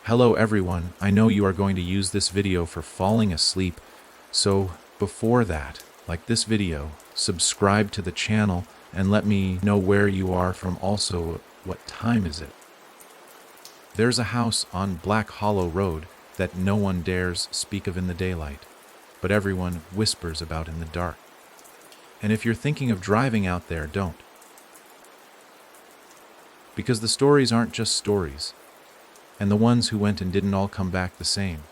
Hello everyone, I know you are going to use this video for falling asleep, so before that, like this video, subscribe to the channel and let me know where you are from, also what time is it. There's a house on Black Hollow Road that no one dares speak of in the daylight, but everyone whispers about in the dark. And if you're thinking of driving out there, don't. Because the stories aren't just stories. And the ones who went and didn't all come back the same.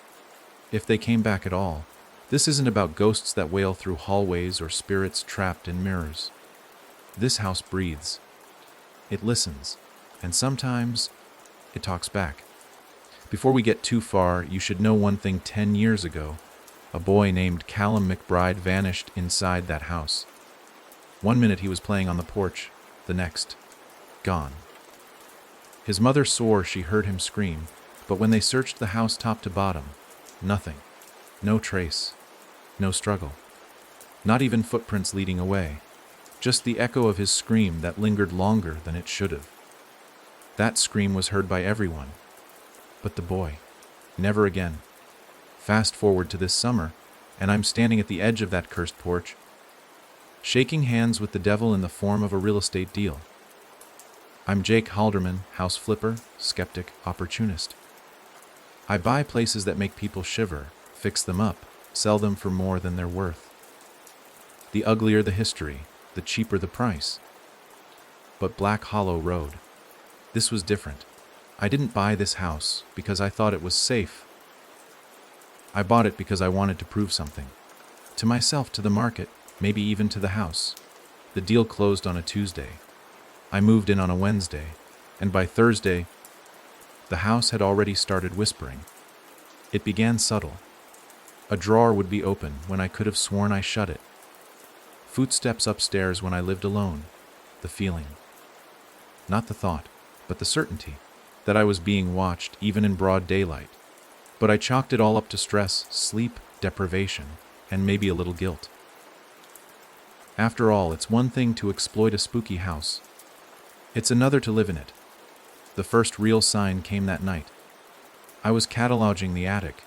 If they came back at all, this isn't about ghosts that wail through hallways or spirits trapped in mirrors. This house breathes. It listens. And sometimes, it talks back. Before we get too far, you should know one thing. 10 years ago, a boy named Callum McBride vanished inside that house. 1 minute he was playing on the porch, the next, gone. His mother swore she heard him scream, but when they searched the house top to bottom, nothing. No trace. No struggle. Not even footprints leading away. Just the echo of his scream that lingered longer than it should have. That scream was heard by everyone. But the boy. Never again. Fast forward to this summer, and I'm standing at the edge of that cursed porch, shaking hands with the devil in the form of a real estate deal. I'm Jake Halderman, house flipper, skeptic, opportunist. I buy places that make people shiver, fix them up, sell them for more than they're worth. The uglier the history, the cheaper the price. But Black Hollow Road, this was different. I didn't buy this house because I thought it was safe. I bought it because I wanted to prove something. To myself, to the market, maybe even to the house. The deal closed on a Tuesday. I moved in on a Wednesday, and by Thursday, the house had already started whispering. It began subtle. A drawer would be open when I could have sworn I shut it. Footsteps upstairs when I lived alone. The feeling. Not the thought, but the certainty that I was being watched even in broad daylight. But I chalked it all up to stress, sleep, deprivation, and maybe a little guilt. After all, it's one thing to exploit a spooky house. It's another to live in it. The first real sign came that night. I was cataloging the attic,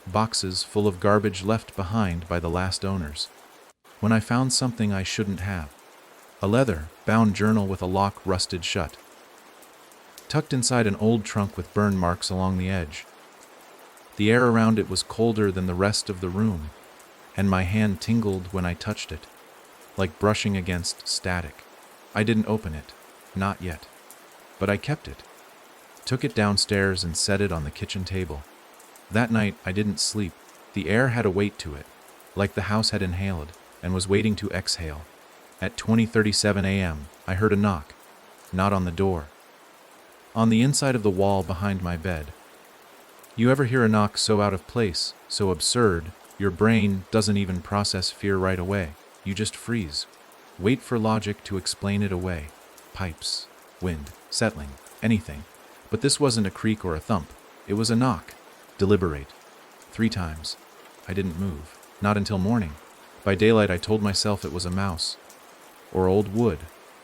boxes full of garbage left behind by the last owners, when I found something I shouldn't have. A leather-bound journal with a lock rusted shut, tucked inside an old trunk with burn marks along the edge. The air around it was colder than the rest of the room, and my hand tingled when I touched it, like brushing against static. I didn't open it. Not yet. But I kept it. Took it downstairs and set it on the kitchen table. That night, I didn't sleep. The air had a weight to it, like the house had inhaled and was waiting to exhale. At 20:37 a.m., I heard a knock. Not on the door. On the inside of the wall behind my bed. You ever hear a knock so out of place, so absurd, your brain doesn't even process fear right away? You just freeze. Wait for logic to explain it away. Pipes, wind, settling, anything. But this wasn't a creak or a thump. It was a knock. Deliberate. 3 times. I didn't move. Not until morning. By daylight I told myself it was a mouse. Or old wood.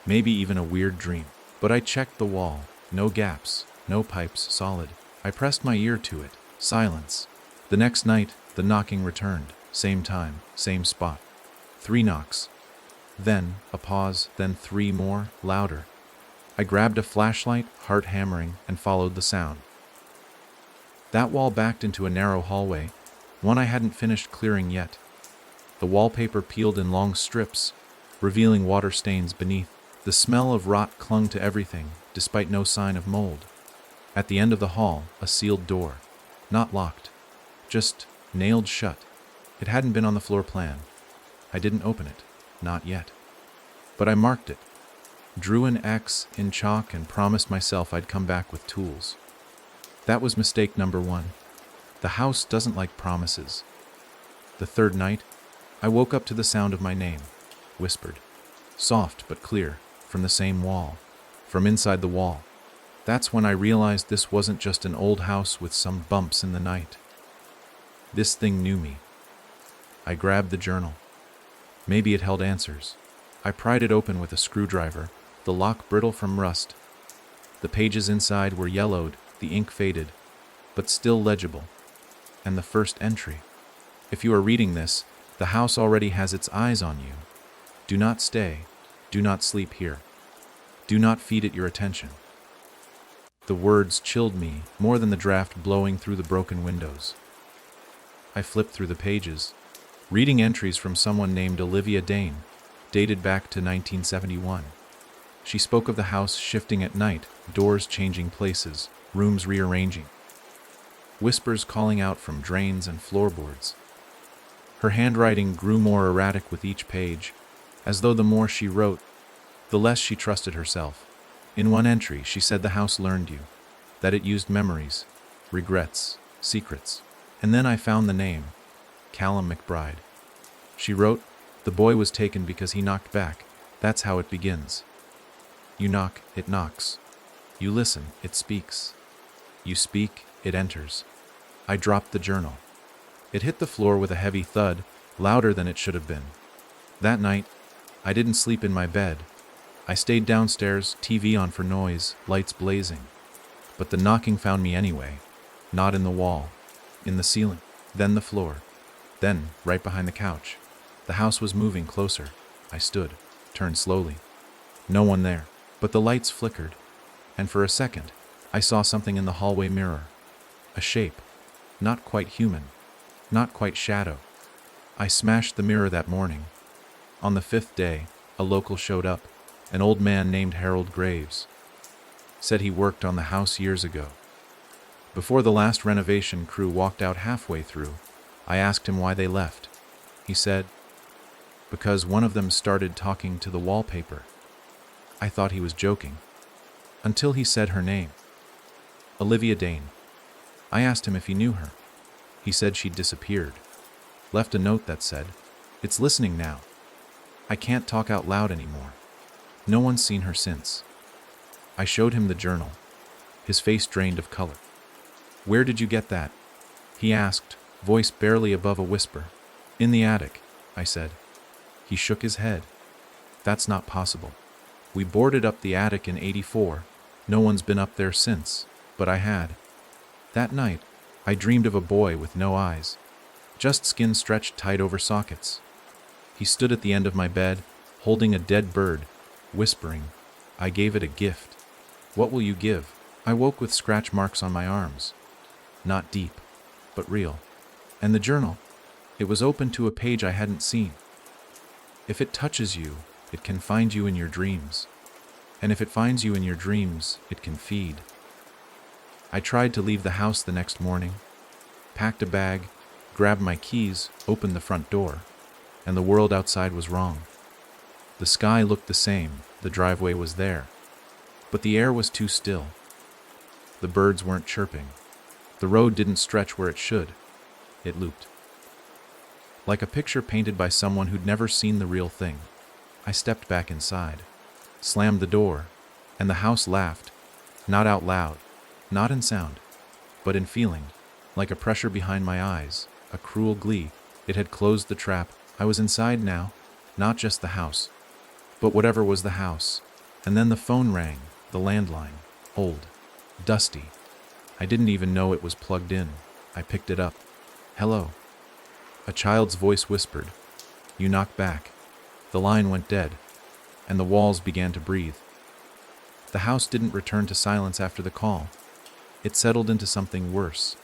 Maybe even a weird dream. But I checked the wall. No gaps. No pipes. Solid. I pressed my ear to it. Silence. The next night, the knocking returned. Same time. Same spot. 3 knocks. Then, a pause, then 3 more, louder. I grabbed a flashlight, heart hammering, and followed the sound. That wall backed into a narrow hallway, one I hadn't finished clearing yet. The wallpaper peeled in long strips, revealing water stains beneath. The smell of rot clung to everything, despite no sign of mold. At the end of the hall, a sealed door. Not locked. Just nailed shut. It hadn't been on the floor plan. I didn't open it. Not yet. But I marked it, drew an X in chalk and promised myself I'd come back with tools. That was mistake number 1. The house doesn't like promises. The 3rd night, I woke up to the sound of my name, whispered, soft but clear, from the same wall, from inside the wall. That's when I realized this wasn't just an old house with some bumps in the night. This thing knew me. I grabbed the journal. Maybe it held answers. I pried it open with a screwdriver, the lock brittle from rust. The pages inside were yellowed, the ink faded. but still legible. And the first entry. If you are reading this, the house already has its eyes on you. Do not stay. Do not sleep here. Do not feed it your attention. The words chilled me more than the draft blowing through the broken windows. I flipped through the pages, reading entries from someone named Olivia Dane, dated back to 1971. She spoke of the house shifting at night, doors changing places, rooms rearranging. Whispers calling out from drains and floorboards. Her handwriting grew more erratic with each page, as though the more she wrote, the less she trusted herself. In one entry, she said the house learned you, that it used memories, regrets, secrets. And then I found the name, Callum McBride. She wrote, the boy was taken because he knocked back. That's how it begins. You knock, it knocks. You listen, it speaks. You speak, it enters. I dropped the journal. It hit the floor with a heavy thud, louder than it should have been. That night, I didn't sleep in my bed. I stayed downstairs, TV on for noise, lights blazing. But the knocking found me anyway, not in the wall, in the ceiling, then the floor, then right behind the couch. The house was moving closer. I stood, turned slowly. No one there, but the lights flickered, and for a second, I saw something in the hallway mirror. A shape, not quite human, not quite shadow. I smashed the mirror that morning. On the 5th day, a local showed up, an old man named Harold Graves. Said he worked on the house years ago. Before the last renovation crew walked out halfway through, I asked him why they left. He said, because one of them started talking to the wallpaper. I thought he was joking, until he said her name. Olivia Dane. I asked him if he knew her. He said she'd disappeared. Left a note that said, it's listening now. I can't talk out loud anymore. No one's seen her since. I showed him the journal. His face drained of color. Where did you get that? He asked, voice barely above a whisper. In the attic, I said. He shook his head. That's not possible. We boarded up the attic in '84. No one's been up there since, but I had. That night, I dreamed of a boy with no eyes, just skin stretched tight over sockets. He stood at the end of my bed, holding a dead bird, whispering, I gave it a gift. What will you give? I woke with scratch marks on my arms. Not deep, but real. And the journal, it was open to a page I hadn't seen. If it touches you, it can find you in your dreams. And if it finds you in your dreams, it can feed. I tried to leave the house the next morning, packed a bag, grabbed my keys, opened the front door, and the world outside was wrong. The sky looked the same, the driveway was there, but the air was too still. The birds weren't chirping. The road didn't stretch where it should. It looped. Like a picture painted by someone who'd never seen the real thing, I stepped back inside, slammed the door, and the house laughed, not out loud, not in sound, but in feeling, like a pressure behind my eyes, a cruel glee. It had closed the trap. I was inside now, not just the house, but whatever was the house. And then the phone rang, the landline, old, dusty. I didn't even know it was plugged in. I picked it up. Hello. A child's voice whispered. You knocked back. The line went dead, and the walls began to breathe. The house didn't return to silence after the call. It settled into something worse.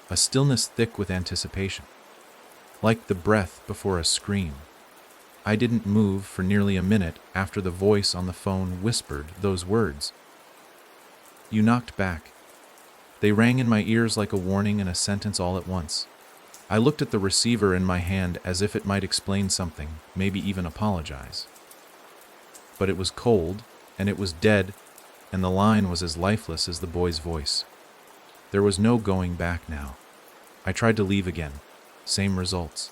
A stillness thick with anticipation, like the breath before a scream. I didn't move for nearly a minute after the voice on the phone whispered those words. You knocked back. They rang in my ears like a warning and a sentence all at once. I looked at the receiver in my hand as if it might explain something, maybe even apologize. But it was cold, and it was dead, and the line was as lifeless as the boy's voice. There was no going back now. I tried to leave again. Same results.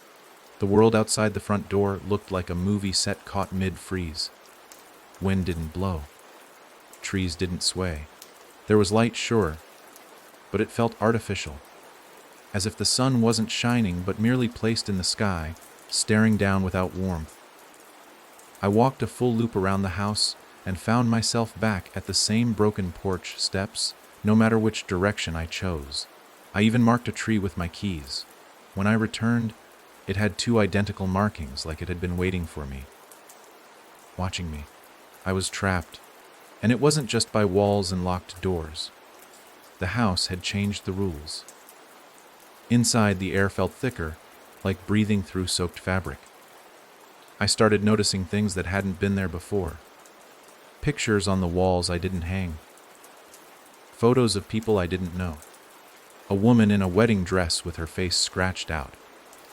The world outside the front door looked like a movie set caught mid-freeze. Wind didn't blow. Trees didn't sway. There was light, sure, but it felt artificial, as if the sun wasn't shining but merely placed in the sky, staring down without warmth. I walked a full loop around the house and found myself back at the same broken porch steps, no matter which direction I chose. I even marked a tree with my keys. When I returned, it had two identical markings, like it had been waiting for me, watching me. I was trapped, and it wasn't just by walls and locked doors. The house had changed the rules. Inside, the air felt thicker, like breathing through soaked fabric. I started noticing things that hadn't been there before. Pictures on the walls I didn't hang. Photos of people I didn't know. A woman in a wedding dress with her face scratched out.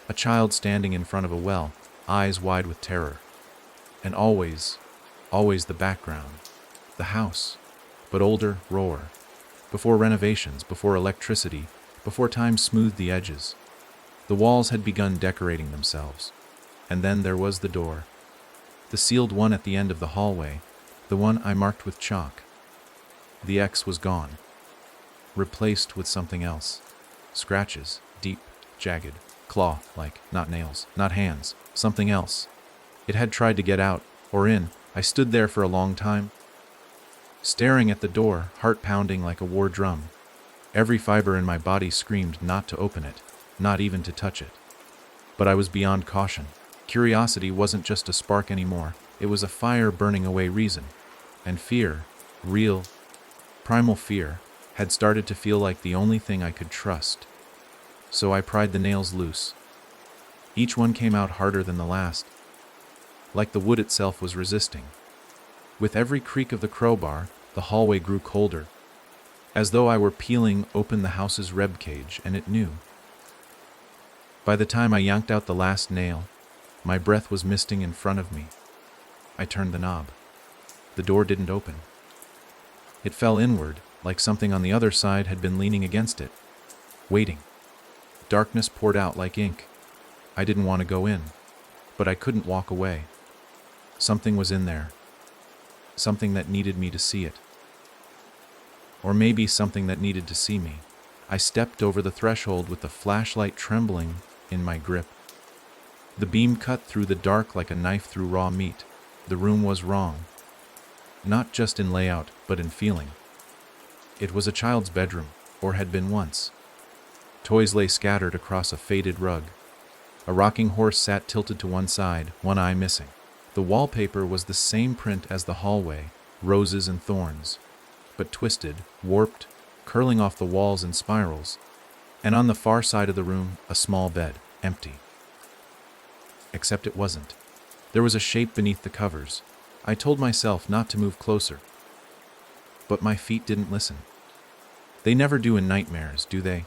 A child standing in front of a well, eyes wide with terror. And always the background. The house, but older, rawer. Before renovations, before electricity, before time smoothed the edges. The walls had begun decorating themselves. And then there was the door. The sealed one at the end of the hallway, the one I marked with chalk. The X was gone, replaced with something else. Scratches, deep, jagged, claw-like, not nails, not hands, something else. It had tried to get out, or in. I stood there for a long time, staring at the door, heart pounding like a war drum. Every fiber in my body screamed not to open it, not even to touch it. But I was beyond caution. Curiosity wasn't just a spark anymore, it was a fire burning away reason. And fear, real, primal fear, had started to feel like the only thing I could trust. So I pried the nails loose. Each one came out harder than the last, like the wood itself was resisting. With every creak of the crowbar, the hallway grew colder, as though I were peeling open the house's rib cage, and it knew. By the time I yanked out the last nail, my breath was misting in front of me. I turned the knob. The door didn't open. It fell inward, like something on the other side had been leaning against it, waiting. Darkness poured out like ink. I didn't want to go in, but I couldn't walk away. Something was in there. Something that needed me to see it. Or maybe something that needed to see me. I stepped over the threshold with the flashlight trembling in my grip. The beam cut through the dark like a knife through raw meat. The room was wrong. Not just in layout, but in feeling. It was a child's bedroom, or had been once. Toys lay scattered across a faded rug. A rocking horse sat tilted to one side, one eye missing. The wallpaper was the same print as the hallway, roses and thorns, but twisted, warped, curling off the walls in spirals. And on the far side of the room, a small bed, empty. Except it wasn't. There was a shape beneath the covers. I told myself not to move closer. But my feet didn't listen. They never do in nightmares, do they?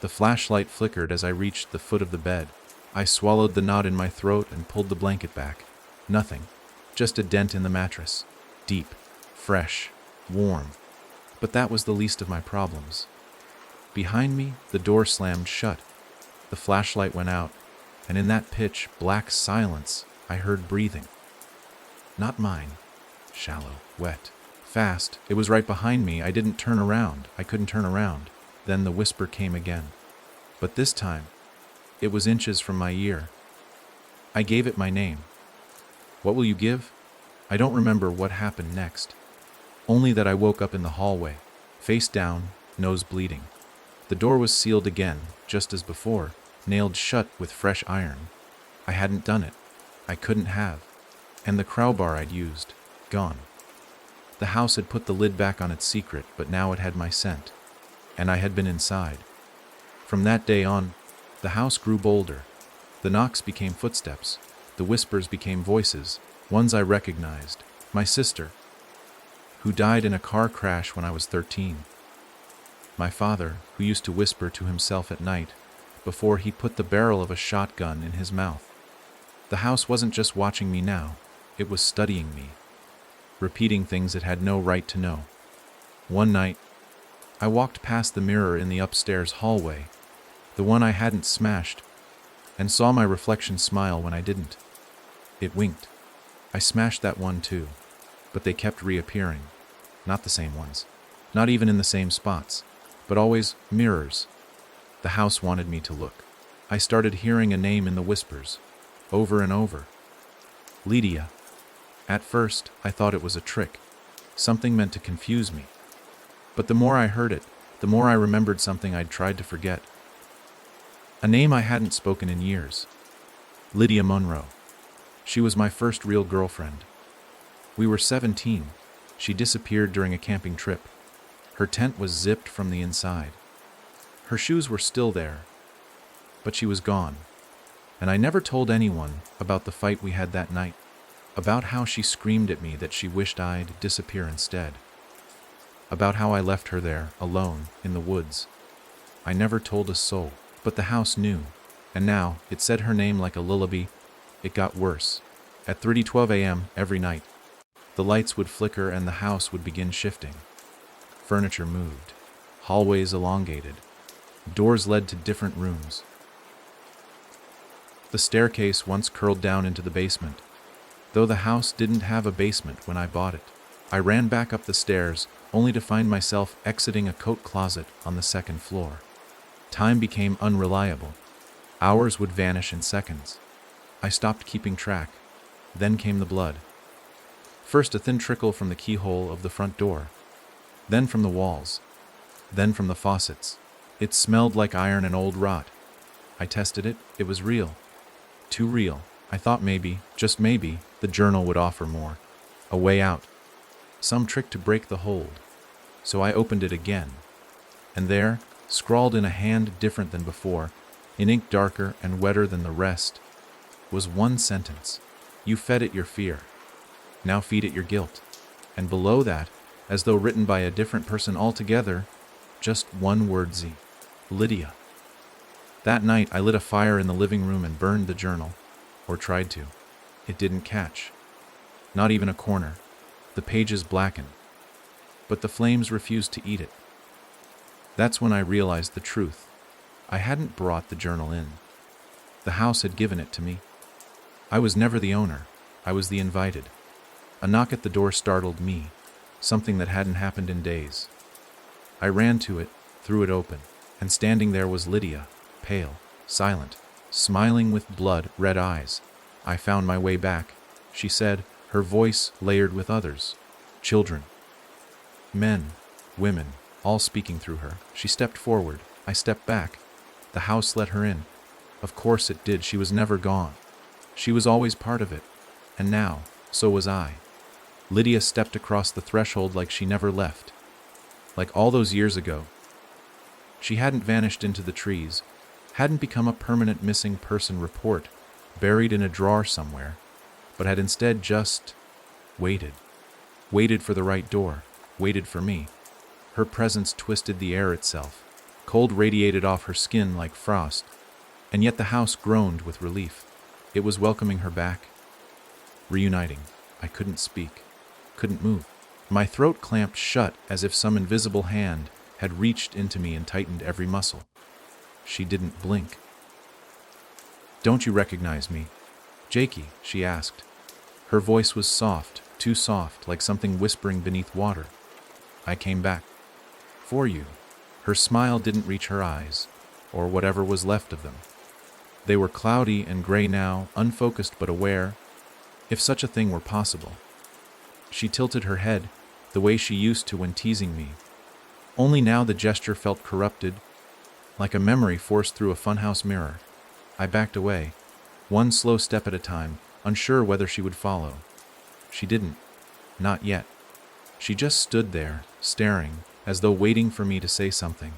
The flashlight flickered as I reached the foot of the bed. I swallowed the knot in my throat and pulled the blanket back. Nothing. Just a dent in the mattress. Deep, fresh, warm. But that was the least of my problems. Behind me, the door slammed shut. The flashlight went out, and in that pitch black silence, I heard breathing. Not mine. Shallow, wet, fast. It was right behind me. I didn't turn around. I couldn't turn around. Then the whisper came again. But this time, it was inches from my ear. I gave it my name. What will you give? I don't remember what happened next. Only that I woke up in the hallway, face down, nose bleeding. The door was sealed again, just as before, nailed shut with fresh iron. I hadn't done it. I couldn't have. And the crowbar I'd used, gone. The house had put the lid back on its secret, but now it had my scent. And I had been inside. From that day on, the house grew bolder. The knocks became footsteps. The whispers became voices, ones I recognized. My sister, who died in a car crash when I was 13. My father, who used to whisper to himself at night before he put the barrel of a shotgun in his mouth. The house wasn't just watching me now, it was studying me, repeating things it had no right to know. One night, I walked past the mirror in the upstairs hallway, the one I hadn't smashed, and saw my reflection smile when I didn't. It winked. I smashed that one too, but they kept reappearing. Not the same ones, not even in the same spots, but always mirrors. The house wanted me to look. I started hearing a name in the whispers, over and over. Lydia. At first, I thought it was a trick, something meant to confuse me. But the more I heard it, the more I remembered something I'd tried to forget. A name I hadn't spoken in years. Lydia Monroe. She was my first real girlfriend. We were 17. She disappeared during a camping trip. Her tent was zipped from the inside. Her shoes were still there, but she was gone. And I never told anyone about the fight we had that night, about how she screamed at me that she wished I'd disappear instead, about how I left her there, alone, in the woods. I never told a soul, but the house knew, and now it said her name like a lullaby. It got worse. At 3:12 a.m. every night, the lights would flicker and the house would begin shifting. Furniture moved. Hallways elongated. Doors led to different rooms. The staircase once curled down into the basement, though the house didn't have a basement when I bought it. I ran back up the stairs, only to find myself exiting a coat closet on the second floor. Time became unreliable. Hours would vanish in seconds. I stopped keeping track. Then came the blood. First a thin trickle from the keyhole of the front door, then from the walls, then from the faucets. It smelled like iron and old rot. I tested it. It was real. Too real. I thought maybe, just maybe, the journal would offer more. A way out. Some trick to break the hold. So I opened it again. And there, scrawled in a hand different than before, in ink darker and wetter than the rest, was one sentence. You fed it your fear. Now feed it your guilt. And below that, as though written by a different person altogether, just one word: Z. Lydia. That night I lit a fire in the living room and burned the journal, or tried to. It didn't catch. Not even a corner. The pages blackened. But the flames refused to eat it. That's when I realized the truth. I hadn't brought the journal in. The house had given it to me. I was never the owner. I was the invited. A knock at the door startled me, something that hadn't happened in days. I ran to it, threw it open, and standing there was Lydia, pale, silent, smiling with blood-red eyes. I found my way back, she said, her voice layered with others. Children. Men. Women. All speaking through her. She stepped forward. I stepped back. The house let her in. Of course it did. She was never gone. She was always part of it. And now, so was I. Lydia stepped across the threshold like she never left. Like all those years ago. She hadn't vanished into the trees, hadn't become a permanent missing person report, buried in a drawer somewhere, but had instead just waited. Waited for the right door, waited for me. Her presence twisted the air itself. Cold radiated off her skin like frost, and yet the house groaned with relief. It was welcoming her back. Reuniting. I couldn't speak, couldn't move. My throat clamped shut as if some invisible hand had reached into me and tightened every muscle. She didn't blink. Don't you recognize me? Jakey, she asked. Her voice was soft, too soft, like something whispering beneath water. I came back. For you. Her smile didn't reach her eyes, or whatever was left of them. They were cloudy and gray now, unfocused but aware, if such a thing were possible. She tilted her head, the way she used to when teasing me. Only now the gesture felt corrupted, like a memory forced through a funhouse mirror. I backed away, one slow step at a time, unsure whether she would follow. She didn't. Not yet. She just stood there, staring, as though waiting for me to say something.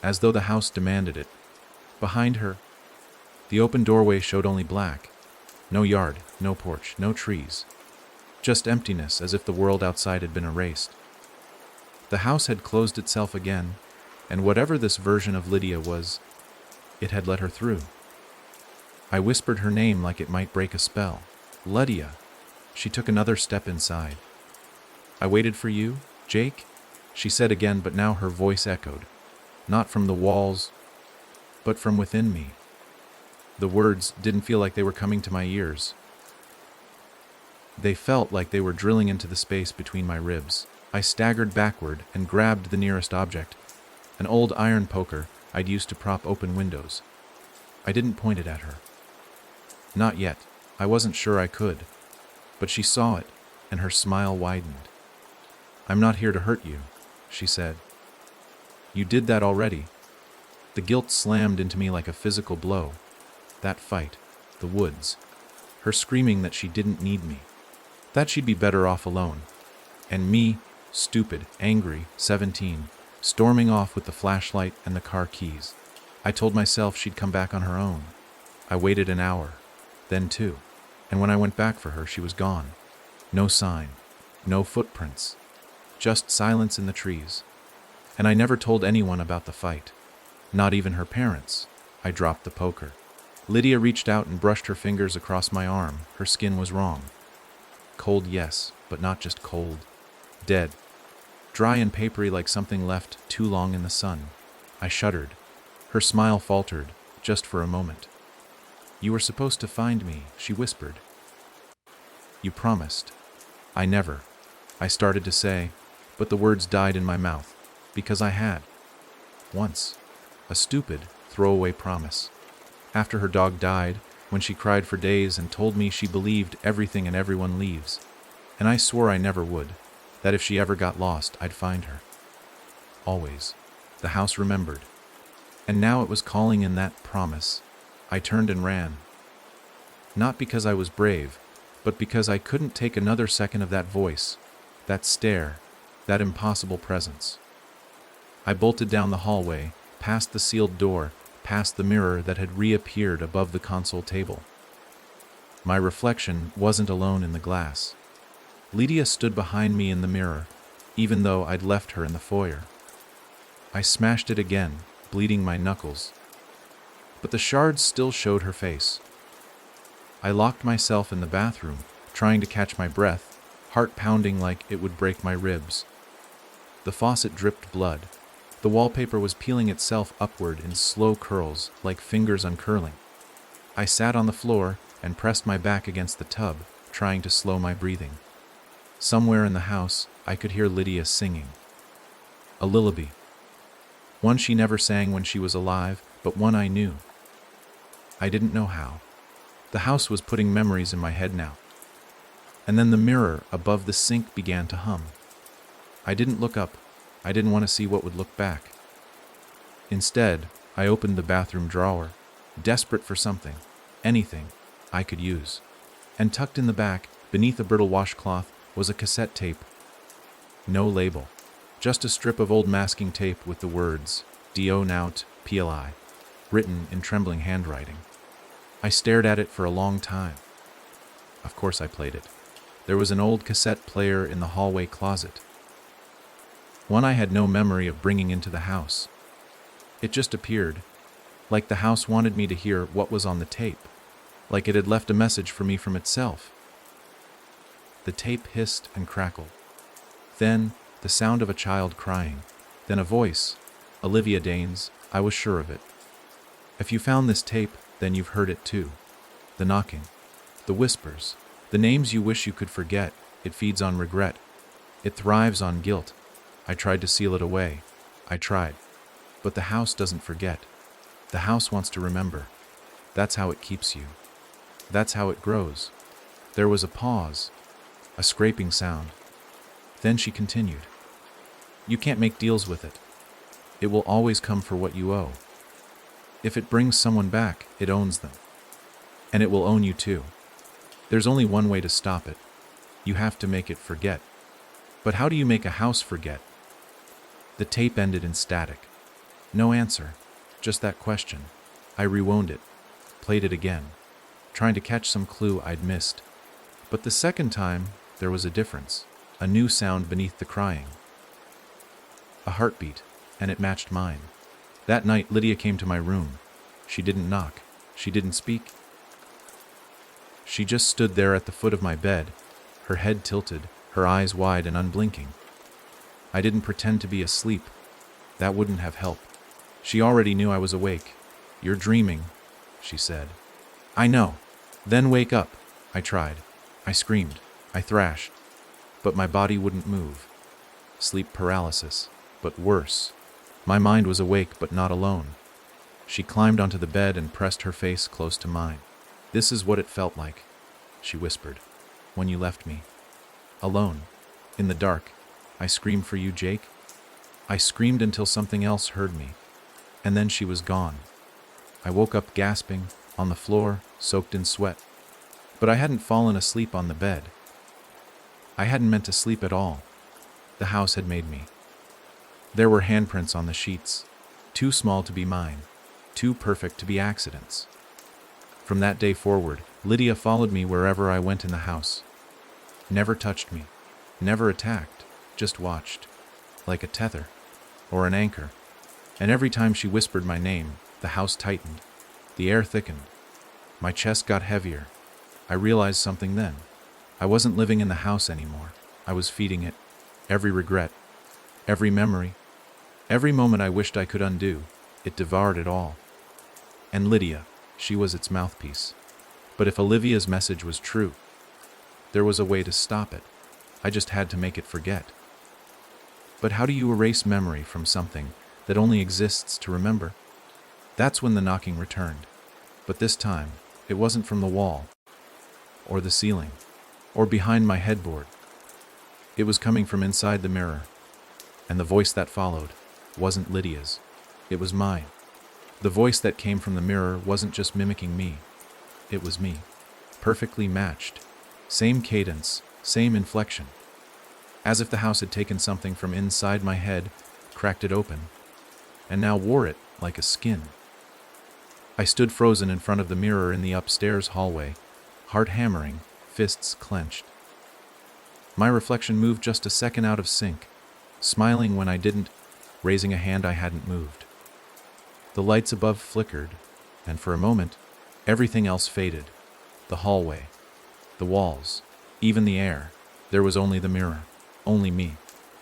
As though the house demanded it. Behind her, the open doorway showed only black. No yard, no porch, no trees. Just emptiness, as if the world outside had been erased. The house had closed itself again, and whatever this version of Lydia was, it had let her through. I whispered her name like it might break a spell. Lydia. She took another step inside. I waited for you, Jake? She said again, but now her voice echoed. Not from the walls, but from within me. The words didn't feel like they were coming to my ears. They felt like they were drilling into the space between my ribs. I staggered backward and grabbed the nearest object, an old iron poker I'd used to prop open windows. I didn't point it at her. Not yet. I wasn't sure I could. But she saw it, and her smile widened. I'm not here to hurt you, she said. You did that already. The guilt slammed into me like a physical blow. That fight, the woods, her screaming that she didn't need me, that she'd be better off alone. And me, stupid, angry, 17, storming off with the flashlight and the car keys. I told myself she'd come back on her own. I waited an hour, then 2, and when I went back for her, she was gone. No sign, no footprints, just silence in the trees. And I never told anyone about the fight, not even her parents. I dropped the poker. Lydia reached out and brushed her fingers across my arm. Her skin was wrong. Cold, yes, but not just cold. Dead. Dry and papery like something left too long in the sun. I shuddered. Her smile faltered, just for a moment. You were supposed to find me, she whispered. You promised. I never. I started to say, but the words died in my mouth, because I had. Once. A stupid, throwaway promise. After her dog died, when she cried for days and told me she believed everything and everyone leaves. And I swore I never would, that if she ever got lost, I'd find her. Always. The house remembered. And now it was calling in that promise. I turned and ran. Not because I was brave, but because I couldn't take another second of that voice, that stare, that impossible presence. I bolted down the hallway, past the sealed door, past the mirror that had reappeared above the console table. My reflection wasn't alone in the glass. Lydia stood behind me in the mirror, even though I'd left her in the foyer. I smashed it again, bleeding my knuckles. But the shards still showed her face. I locked myself in the bathroom, trying to catch my breath, heart pounding like it would break my ribs. The faucet dripped blood. The wallpaper was peeling itself upward in slow curls, like fingers uncurling. I sat on the floor and pressed my back against the tub, trying to slow my breathing. Somewhere in the house, I could hear Lydia singing. A lullaby. One she never sang when she was alive, but one I knew. I didn't know how. The house was putting memories in my head now. And then the mirror above the sink began to hum. I didn't look up. I didn't want to see what would look back. Instead, I opened the bathroom drawer, desperate for something, anything, I could use. And tucked in the back, beneath a brittle washcloth, was a cassette tape. No label. Just a strip of old masking tape with the words, D.O. Nout, P.L.I., written in trembling handwriting. I stared at it for a long time. Of course I played it. There was an old cassette player in the hallway closet. One I had no memory of bringing into the house. It just appeared, like the house wanted me to hear what was on the tape, like it had left a message for me from itself. The tape hissed and crackled. Then, the sound of a child crying. Then a voice. Olivia Danes, I was sure of it. If you found this tape, then you've heard it too. The knocking. The whispers. The names you wish you could forget. It feeds on regret. It thrives on guilt. I tried to seal it away. I tried. But the house doesn't forget. The house wants to remember. That's how it keeps you. That's how it grows. There was a pause. A scraping sound. Then she continued. You can't make deals with it. It will always come for what you owe. If it brings someone back, it owns them. And it will own you too. There's only one way to stop it. You have to make it forget. But how do you make a house forget? The tape ended in static. No answer. Just that question. I rewound it. Played it again. Trying to catch some clue I'd missed. But the second time, there was a difference. A new sound beneath the crying. A heartbeat, and it matched mine. That night, Lydia came to my room. She didn't knock. She didn't speak. She just stood there at the foot of my bed, her head tilted, her eyes wide and unblinking. I didn't pretend to be asleep. That wouldn't have helped. She already knew I was awake. You're dreaming, she said. I know. Then wake up. I tried. I screamed. I thrashed. But my body wouldn't move. Sleep paralysis, but worse. My mind was awake but not alone. She climbed onto the bed and pressed her face close to mine. This is what it felt like, she whispered, when you left me. Alone. In the dark. I screamed for you, Jake. I screamed until something else heard me, and then she was gone. I woke up gasping, on the floor, soaked in sweat. But I hadn't fallen asleep on the bed. I hadn't meant to sleep at all. The house had made me. There were handprints on the sheets, too small to be mine, too perfect to be accidents. From that day forward, Lydia followed me wherever I went in the house. Never touched me, never attacked, just watched, like a tether, or an anchor. And every time she whispered my name, the house tightened, the air thickened, my chest got heavier. I realized something then. I wasn't living in the house anymore. I was feeding it. Every regret, every memory, every moment I wished I could undo, it devoured it all. And Lydia, she was its mouthpiece. But if Olivia's message was true, there was a way to stop it. I just had to make it forget. But how do you erase memory from something that only exists to remember? That's when the knocking returned. But this time, it wasn't from the wall, or the ceiling, or behind my headboard. It was coming from inside the mirror, and the voice that followed wasn't Lydia's. It was mine. The voice that came from the mirror wasn't just mimicking me. It was me, perfectly matched. Same cadence, same inflection. As if the house had taken something from inside my head, cracked it open, and now wore it like a skin. I stood frozen in front of the mirror in the upstairs hallway, heart hammering, fists clenched. My reflection moved just a second out of sync, smiling when I didn't, raising a hand I hadn't moved. The lights above flickered, and for a moment, everything else faded. The hallway, the walls, even the air. There was only the mirror, only me,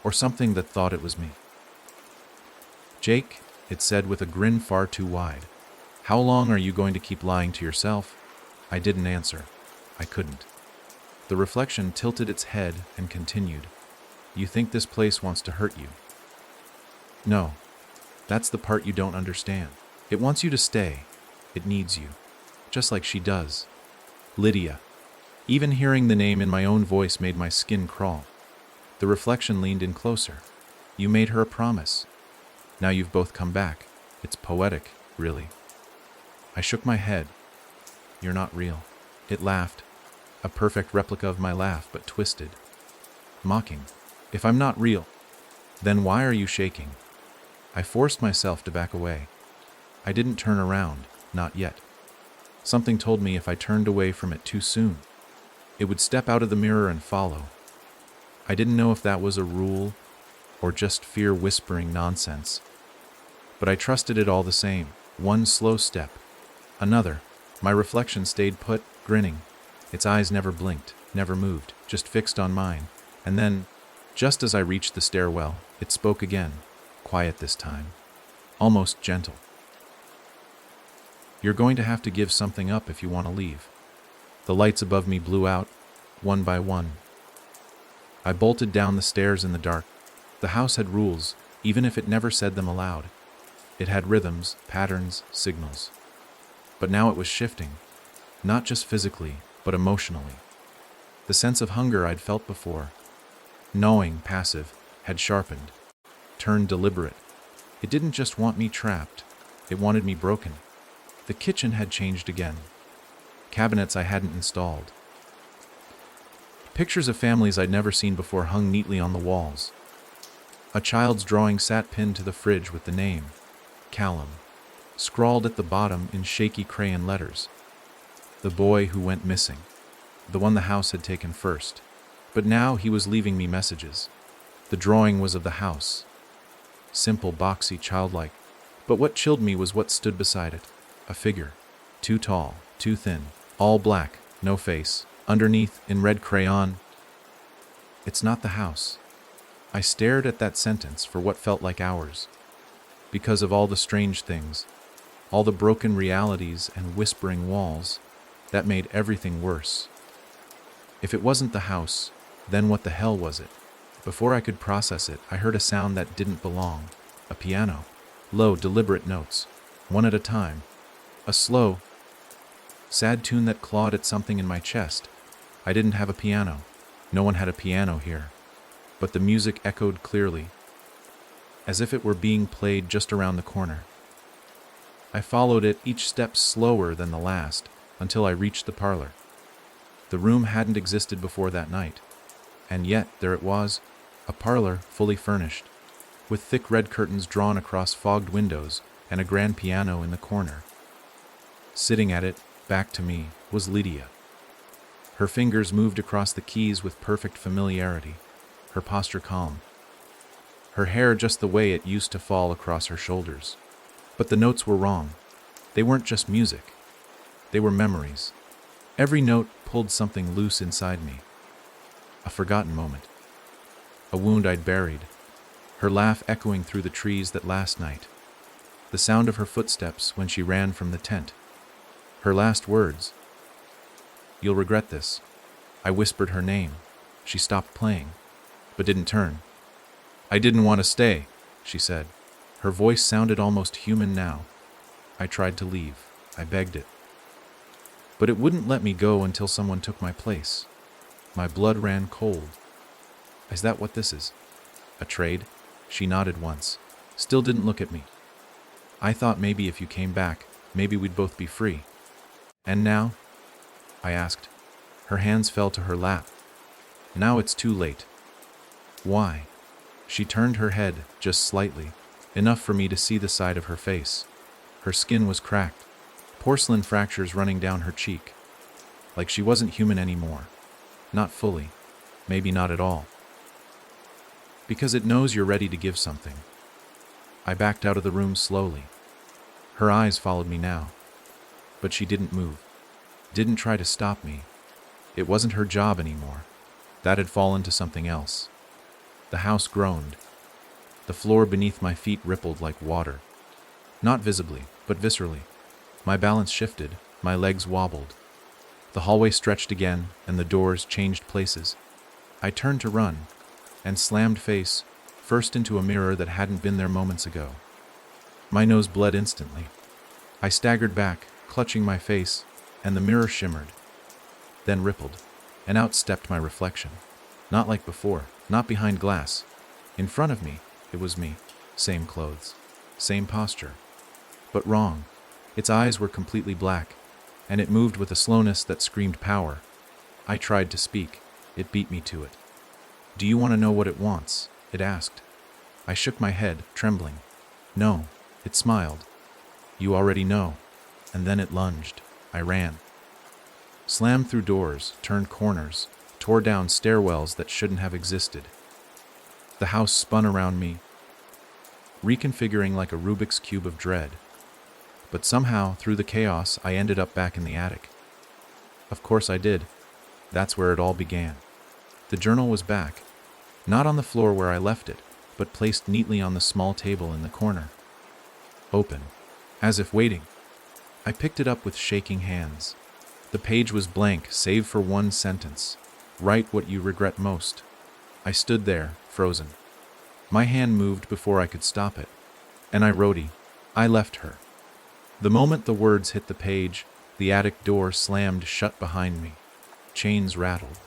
or something that thought it was me. "Jake," it said with a grin far too wide, "how long are you going to keep lying to yourself?" I didn't answer. I couldn't. The reflection tilted its head and continued. "You think this place wants to hurt you? No. That's the part you don't understand. It wants you to stay. It needs you. Just like she does. Lydia." Even hearing the name in my own voice made my skin crawl. The reflection leaned in closer. "You made her a promise. Now you've both come back. It's poetic, really." I shook my head. "You're not real." It laughed. A perfect replica of my laugh, but twisted. Mocking. "If I'm not real, then why are you shaking?" I forced myself to back away. I didn't turn around, not yet. Something told me if I turned away from it too soon, it would step out of the mirror and follow. I didn't know if that was a rule or just fear whispering nonsense. But I trusted it all the same. One slow step. Another. My reflection stayed put, grinning. Its eyes never blinked, never moved, just fixed on mine. And then, just as I reached the stairwell, it spoke again. Quiet this time. Almost gentle. "You're going to have to give something up if you want to leave." The lights above me blew out, one by one. I bolted down the stairs in the dark. The house had rules, even if it never said them aloud. It had rhythms, patterns, signals. But now it was shifting, not just physically, but emotionally. The sense of hunger I'd felt before, knowing, passive, had sharpened, turned deliberate. It didn't just want me trapped, it wanted me broken. The kitchen had changed again. Cabinets I hadn't installed. Pictures of families I'd never seen before hung neatly on the walls. A child's drawing sat pinned to the fridge with the name, Callum, scrawled at the bottom in shaky crayon letters. The boy who went missing. The one the house had taken first. But now he was leaving me messages. The drawing was of the house. Simple, boxy, childlike. But what chilled me was what stood beside it. A figure. Too tall, too thin. All black, no face. Underneath, in red crayon, "It's not the house." I stared at that sentence for what felt like hours. Because of all the strange things, all the broken realities and whispering walls, that made everything worse. If it wasn't the house, then what the hell was it? Before I could process it, I heard a sound that didn't belong. A piano. Low, deliberate notes. One at a time. A slow, sad tune that clawed at something in my chest. I didn't have a piano. No one had a piano here. But the music echoed clearly. as if it were being played just around the corner. I followed it, each step slower than the last, until I reached the parlor. The room hadn't existed before that night, and yet there it was, a parlor fully furnished, with thick red curtains drawn across fogged windows and a grand piano in the corner. Sitting at it, back to me, was Lydia. Her fingers moved across the keys with perfect familiarity, her posture calm. Her hair just the way it used to fall across her shoulders. But the notes were wrong. They weren't just music. They were memories. Every note pulled something loose inside me. A forgotten moment. A wound I'd buried. Her laugh echoing through the trees that last night. The sound of her footsteps when she ran from the tent. Her last words. "You'll regret this." I whispered her name. She stopped playing, but didn't turn. "I didn't want to stay," she said. Her voice sounded almost human now. I tried to leave. I begged it. But it wouldn't let me go until someone took my place. My blood ran cold. "Is that what this is? A trade?" She nodded once. Still didn't look at me. "I thought maybe if you came back, maybe we'd both be free." "And now?" I asked. Her hands fell to her lap. "Now it's too late." "Why?" She turned her head, just slightly, enough for me to see the side of her face. Her skin was cracked, porcelain fractures running down her cheek. Like she wasn't human anymore. Not fully. Maybe not at all. "Because it knows you're ready to give something." I backed out of the room slowly. Her eyes followed me now. But she didn't move. Didn't try to stop me. It wasn't her job anymore. That had fallen to something else. The house groaned. The floor beneath my feet rippled like water. Not visibly, but viscerally. My balance shifted, my legs wobbled. The hallway stretched again, and the doors changed places. I turned to run, and slammed face first into a mirror that hadn't been there moments ago. My nose bled instantly. I staggered back, clutching my face, and the mirror shimmered, then rippled, and out stepped my reflection. Not like before, not behind glass. In front of me, it was me. Same clothes, same posture. But wrong. Its eyes were completely black, and it moved with a slowness that screamed power. I tried to speak. It beat me to it. "Do you want to know what it wants?" it asked. I shook my head, trembling. "No," it smiled. "You already know." And then it lunged. I ran. Slammed through doors, turned corners, tore down stairwells that shouldn't have existed. The house spun around me, reconfiguring like a Rubik's Cube of dread. But somehow, through the chaos, I ended up back in the attic. Of course I did. That's where it all began. The journal was back, not on the floor where I left it, but placed neatly on the small table in the corner. Open, as if waiting. I picked it up with shaking hands. The page was blank, save for one sentence. "Write what you regret most." I stood there, frozen. My hand moved before I could stop it. And I left her. The moment the words hit the page, the attic door slammed shut behind me. Chains rattled.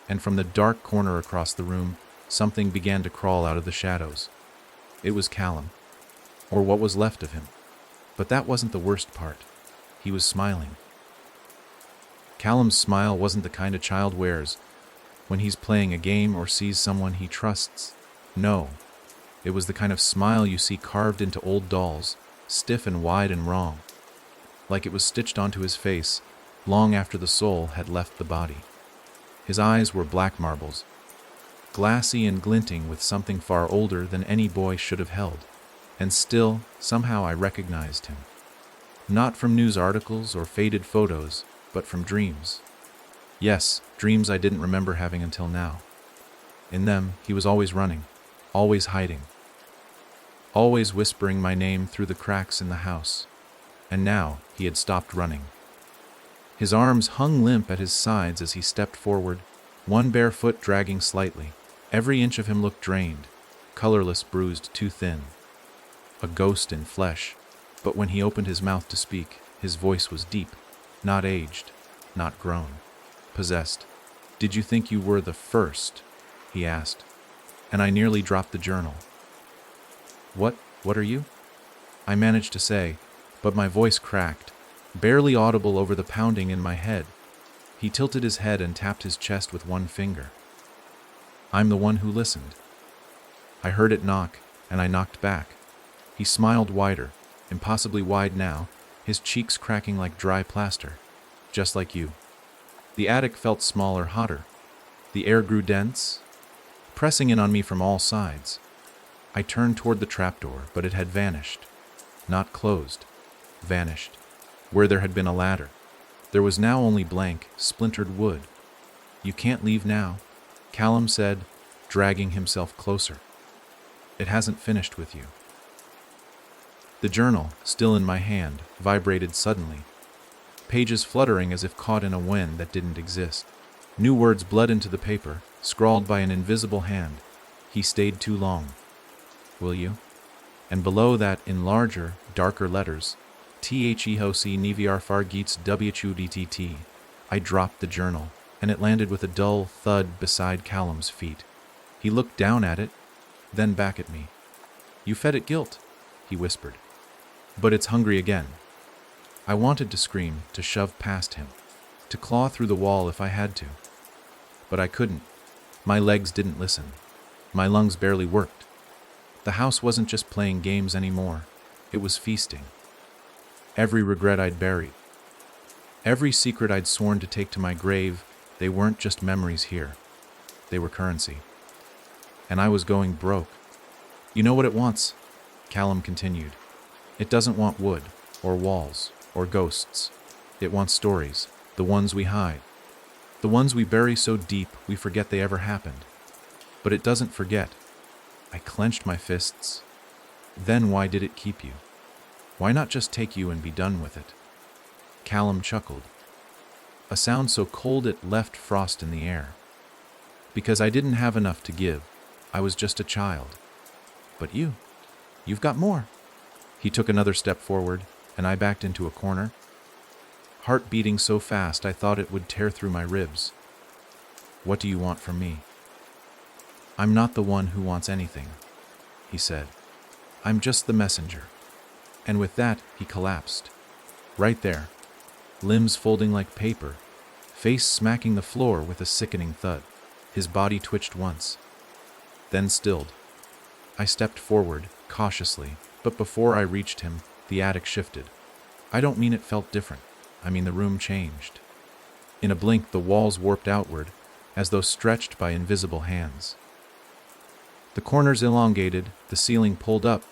And from the dark corner across the room, something began to crawl out of the shadows. It was Callum, or what was left of him. But that wasn't the worst part. He was smiling. Callum's smile wasn't the kind a child wears when he's playing a game or sees someone he trusts. No, it was the kind of smile you see carved into old dolls, stiff and wide and wrong, like it was stitched onto his face long after the soul had left the body. His eyes were black marbles, glassy and glinting with something far older than any boy should have held. And still, somehow I recognized him. Not from news articles or faded photos, but from dreams. Yes, dreams I didn't remember having until now. In them, he was always running, always hiding, always whispering my name through the cracks in the house. And now, he had stopped running. His arms hung limp at his sides as he stepped forward, one bare foot dragging slightly. Every inch of him looked drained, colorless, bruised, too thin. A ghost in flesh, but when he opened his mouth to speak, his voice was deep, not aged, not grown, possessed. "Did you think you were the first?" he asked, and I nearly dropped the journal. What are you?" I managed to say, but my voice cracked, barely audible over the pounding in my head. He tilted his head and tapped his chest with one finger. "I'm the one who listened." I heard it knock, and I knocked back. He smiled wider, impossibly wide now, his cheeks cracking like dry plaster. "Just like you." The attic felt smaller, hotter. The air grew dense, pressing in on me from all sides. I turned toward the trapdoor, but it had vanished. Not closed. Vanished. Where there had been a ladder. There was now only blank, splintered wood. "You can't leave now," Callum said, dragging himself closer. "It hasn't finished with you." The journal, still in my hand, vibrated suddenly. Pages fluttering as if caught in a wind that didn't exist. New words bled into the paper, scrawled by an invisible hand. "He stayed too long. Will you?" And below that, in larger, darker letters, "Thehoc Niviar Fargeets WDTT." I dropped the journal, and it landed with a dull thud beside Callum's feet. He looked down at it, then back at me. "You fed it guilt," he whispered. "But it's hungry again." I wanted to scream, to shove past him, to claw through the wall if I had to. But I couldn't. My legs didn't listen. My lungs barely worked. The house wasn't just playing games anymore. It was feasting. Every regret I'd buried. Every secret I'd sworn to take to my grave, they weren't just memories here. They were currency. And I was going broke. "You know what it wants," Callum continued. "It doesn't want wood, or walls, or ghosts. It wants stories, the ones we hide. The ones we bury so deep we forget they ever happened. But it doesn't forget." I clenched my fists. "Then why did it keep you? Why not just take you and be done with it?" Callum chuckled. A sound so cold it left frost in the air. "Because I didn't have enough to give. I was just a child. But you've got more." He took another step forward, and I backed into a corner, heart beating so fast I thought it would tear through my ribs. "What do you want from me?" "I'm not the one who wants anything," he said. "I'm just the messenger." And with that, he collapsed. Right there, limbs folding like paper, face smacking the floor with a sickening thud. His body twitched once, then stilled. I stepped forward, cautiously, but before I reached him, the attic shifted. I don't mean it felt different. I mean the room changed. In a blink, the walls warped outward, as though stretched by invisible hands. The corners elongated, the ceiling pulled up,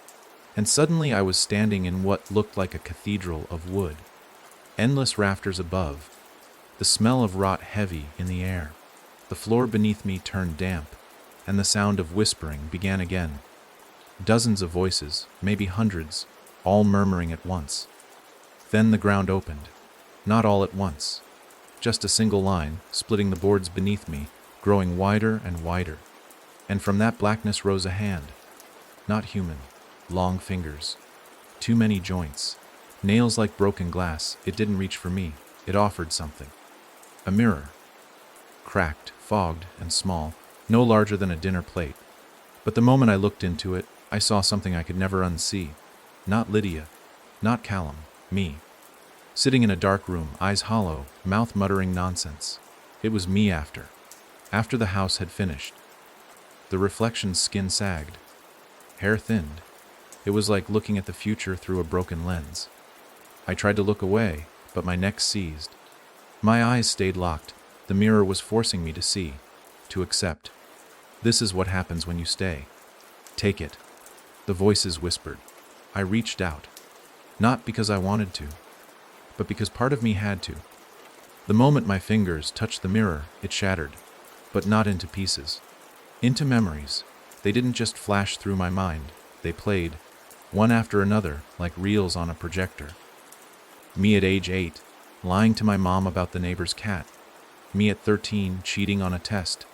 and suddenly I was standing in what looked like a cathedral of wood. Endless rafters above, the smell of rot heavy in the air. The floor beneath me turned damp, and the sound of whispering began again. Dozens of voices, maybe hundreds, all murmuring at once. Then the ground opened. Not all at once. Just a single line, splitting the boards beneath me, growing wider and wider. And from that blackness rose a hand. Not human. Long fingers. Too many joints. Nails like broken glass. It didn't reach for me. It offered something. A mirror. Cracked, fogged, and small. No larger than a dinner plate. But the moment I looked into it, I saw something I could never unsee. Not Lydia. Not Callum. Me. Sitting in a dark room, eyes hollow, mouth muttering nonsense. It was me after the house had finished. The reflection's skin sagged. Hair thinned. It was like looking at the future through a broken lens. I tried to look away, but my neck seized. My eyes stayed locked. The mirror was forcing me to see, to accept. This is what happens when you stay. Take it. The voices whispered. I reached out. Not because I wanted to, but because part of me had to. The moment my fingers touched the mirror, it shattered, but not into pieces. Into memories. They didn't just flash through my mind. They played, one after another, like reels on a projector. Me at age 8, lying to my mom about the neighbor's cat. Me at 13, cheating on a test.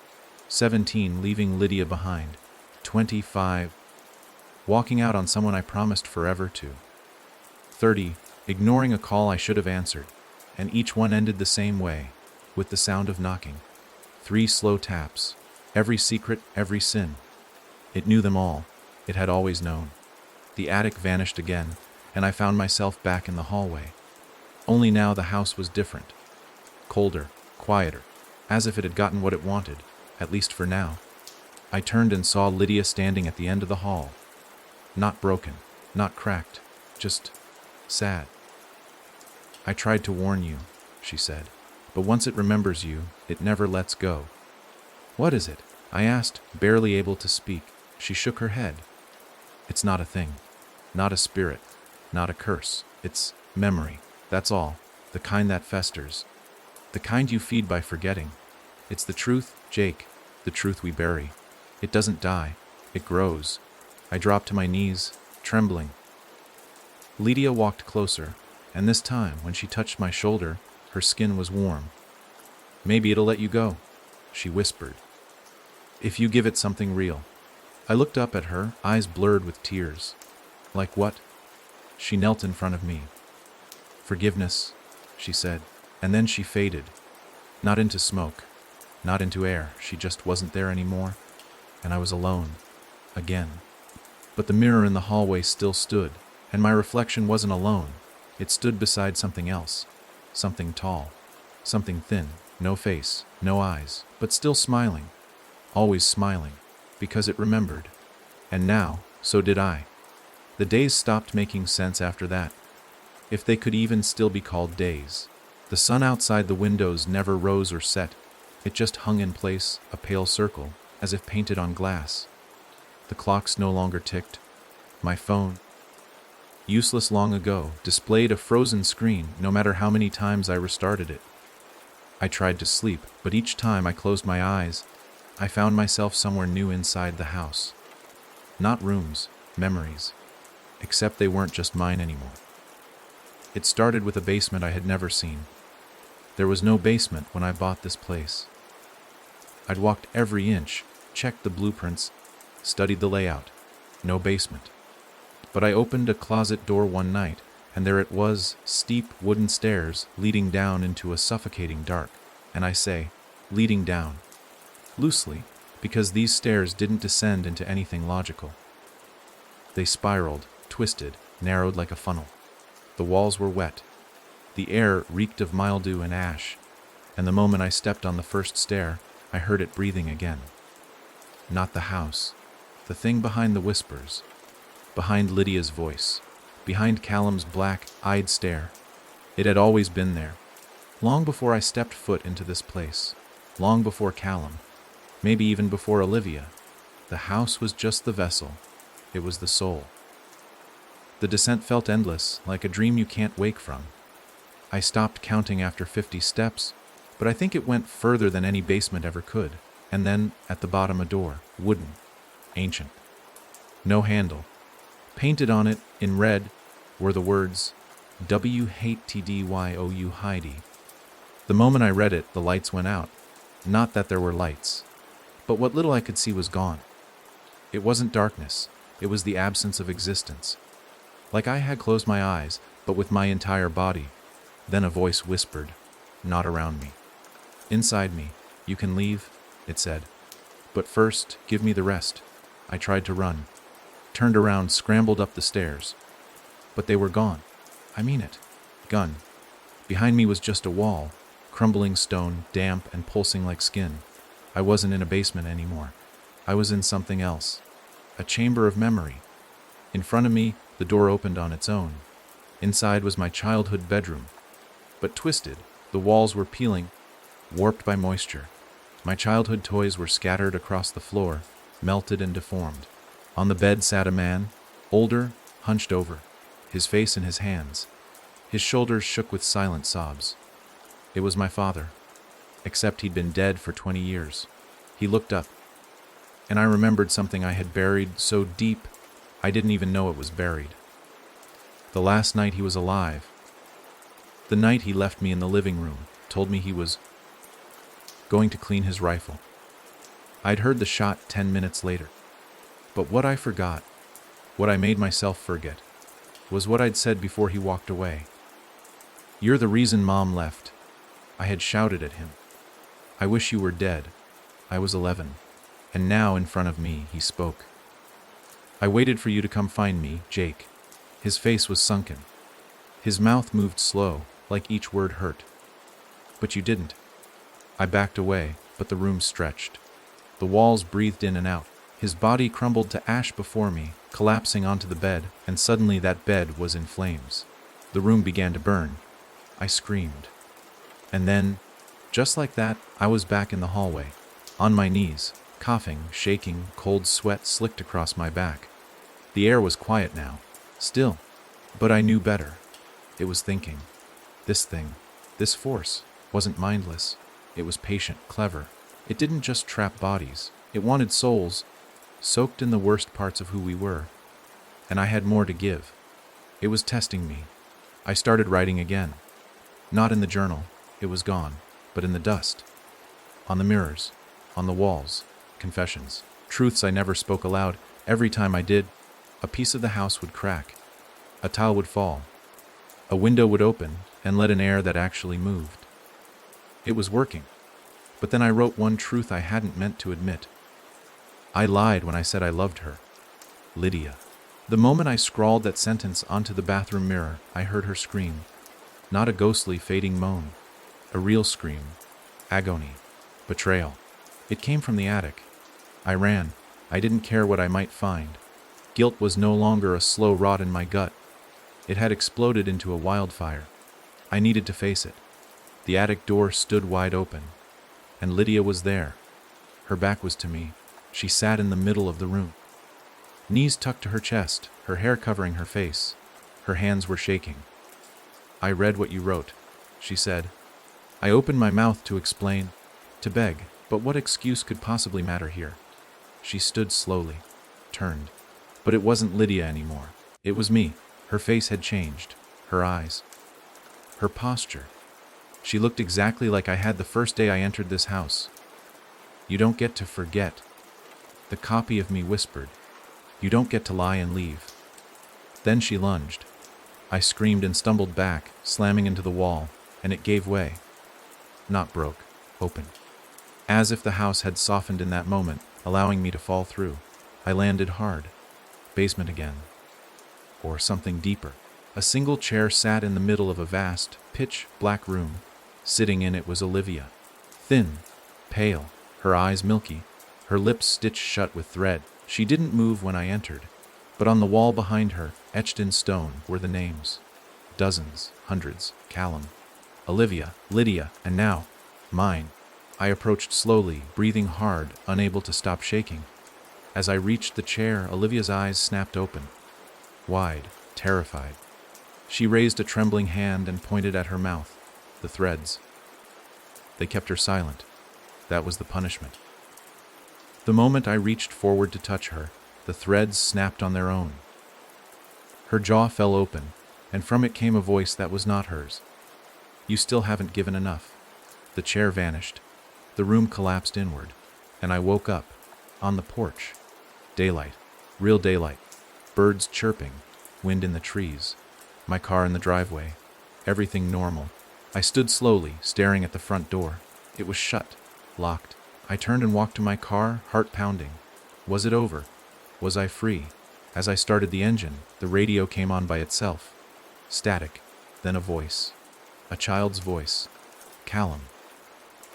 17, leaving Lydia behind. 25, walking out on someone I promised forever to. 30, ignoring a call I should have answered. And each one ended the same way, with the sound of knocking. 3 slow taps. Every secret, every sin. It knew them all. It had always known. The attic vanished again, and I found myself back in the hallway. Only now the house was different. Colder, quieter, as if it had gotten what it wanted, at least for now. I turned and saw Lydia standing at the end of the hall. Not broken, not cracked, just sad. "I tried to warn you," she said, "but once it remembers you, it never lets go." "What is it?" I asked, barely able to speak. She shook her head. "It's not a thing, not a spirit, not a curse. It's memory, that's all, the kind that festers, the kind you feed by forgetting. It's the truth, Jake, the truth we bury. It doesn't die, it grows." I dropped to my knees, trembling. Lydia walked closer, and this time, when she touched my shoulder, her skin was warm. "Maybe it'll let you go," she whispered. "If you give it something real." I looked up at her, eyes blurred with tears. "Like what?" She knelt in front of me. "Forgiveness," she said, and then she faded. Not into smoke, not into air. She just wasn't there anymore, and I was alone. Again. But the mirror in the hallway still stood, and my reflection wasn't alone. It stood beside something else. Something tall. Something thin. No face, no eyes, but still smiling. Always smiling. Because it remembered. And now, so did I. The days stopped making sense after that. If they could even still be called days. The sun outside the windows never rose or set. It just hung in place, a pale circle, as if painted on glass. The clocks no longer ticked. My phone, useless long ago, displayed a frozen screen no matter how many times I restarted it. I tried to sleep, but each time I closed my eyes, I found myself somewhere new inside the house. Not rooms, memories. Except they weren't just mine anymore. It started with a basement I had never seen. There was no basement when I bought this place. I'd walked every inch, checked the blueprints, studied the layout. No basement. But I opened a closet door one night, and there it was, steep wooden stairs leading down into a suffocating dark. And I say, leading down. Loosely, because these stairs didn't descend into anything logical. They spiraled, twisted, narrowed like a funnel. The walls were wet. The air reeked of mildew and ash, and the moment I stepped on the first stair, I heard it breathing again. Not the house. The thing behind the whispers. Behind Lydia's voice. Behind Callum's black-eyed stare. It had always been there. Long before I stepped foot into this place. Long before Callum. Maybe even before Olivia. The house was just the vessel. It was the soul. The descent felt endless, like a dream you can't wake from. I stopped counting after 50 steps, but I think it went further than any basement ever could. And then, at the bottom, a door. Wooden. Ancient. No handle. Painted on it, in red, were the words, W-H-T-D-Y-O-U Heidi. The moment I read it, the lights went out. Not that there were lights, but what little I could see was gone. It wasn't darkness. It was the absence of existence. Like I had closed my eyes, but with my entire body. Then a voice whispered, not around me. Inside me, "You can leave," it said. "But first, give me the rest." I tried to run. Turned around, scrambled up the stairs. But they were gone. I mean it. Gone. Behind me was just a wall, crumbling stone, damp and pulsing like skin. I wasn't in a basement anymore. I was in something else. A chamber of memory. In front of me, the door opened on its own. Inside was my childhood bedroom. But twisted, the walls were peeling, warped by moisture. My childhood toys were scattered across the floor, melted and deformed. On the bed sat a man, older, hunched over, his face in his hands. His shoulders shook with silent sobs. It was my father, except he'd been dead for 20 years. He looked up, and I remembered something I had buried so deep I didn't even know it was buried. The last night he was alive. The night he left me in the living room, told me he was going to clean his rifle. I'd heard the shot 10 minutes later. But what I forgot, what I made myself forget, was what I'd said before he walked away. "You're the reason Mom left." I had shouted at him. "I wish you were dead." I was 11, and now in front of me he spoke. I waited for you to come find me, Jake." His face was sunken. His mouth moved slow, like each word hurt. "But you didn't." I backed away, but the room stretched. The walls breathed in and out. His body crumbled to ash before me, collapsing onto the bed, and suddenly that bed was in flames. The room began to burn. I screamed. And then, just like that, I was back in the hallway, on my knees, coughing, shaking, cold sweat slicked across my back. The air was quiet now, still, but I knew better. It was thinking. This thing, this force, wasn't mindless. It was patient, clever. It didn't just trap bodies. It wanted souls, soaked in the worst parts of who we were. And I had more to give. It was testing me. I started writing again. Not in the journal, it was gone, but in the dust. On the mirrors, on the walls, confessions, truths I never spoke aloud. Every time I did, a piece of the house would crack. A tile would fall. A window would open and let in air that actually moved. It was working. But then I wrote one truth I hadn't meant to admit. I lied when I said I loved her. Lydia. The moment I scrawled that sentence onto the bathroom mirror, I heard her scream. Not a ghostly, fading moan. A real scream. Agony. Betrayal. It came from the attic. I ran. I didn't care what I might find. Guilt was no longer a slow rot in my gut. It had exploded into a wildfire. I needed to face it. The attic door stood wide open. And Lydia was there. Her back was to me. She sat in the middle of the room. Knees tucked to her chest, her hair covering her face. Her hands were shaking. "I read what you wrote," she said. I opened my mouth to explain, to beg, but what excuse could possibly matter here? She stood slowly, turned. But it wasn't Lydia anymore. It was me. Her face had changed. Her eyes. Her posture. She looked exactly like I had the first day I entered this house. "You don't get to forget." The copy of me whispered. "You don't get to lie and leave." Then she lunged. I screamed and stumbled back, slamming into the wall, and it gave way. Not broke, open. As if the house had softened in that moment, allowing me to fall through. I landed hard. Basement again. Or something deeper. A single chair sat in the middle of a vast, pitch-black room. Sitting in it was Olivia. Thin, pale, her eyes milky, her lips stitched shut with thread. She didn't move when I entered, but on the wall behind her, etched in stone, were the names. Dozens, hundreds, Callum, Olivia, Lydia, and now, mine. I approached slowly, breathing hard, unable to stop shaking. As I reached the chair, Olivia's eyes snapped open. Wide, terrified. She raised a trembling hand and pointed at her mouth. The threads. They kept her silent. That was the punishment. The moment I reached forward to touch her, the threads snapped on their own. Her jaw fell open, and from it came a voice that was not hers. "You still haven't given enough." The chair vanished. The room collapsed inward, and I woke up, on the porch. Daylight. Real daylight. Birds chirping. Wind in the trees. My car in the driveway. Everything normal. I stood slowly, staring at the front door. It was shut, locked. I turned and walked to my car, heart pounding. Was it over? Was I free? As I started the engine, the radio came on by itself. Static, then a voice. A child's voice. "Callum,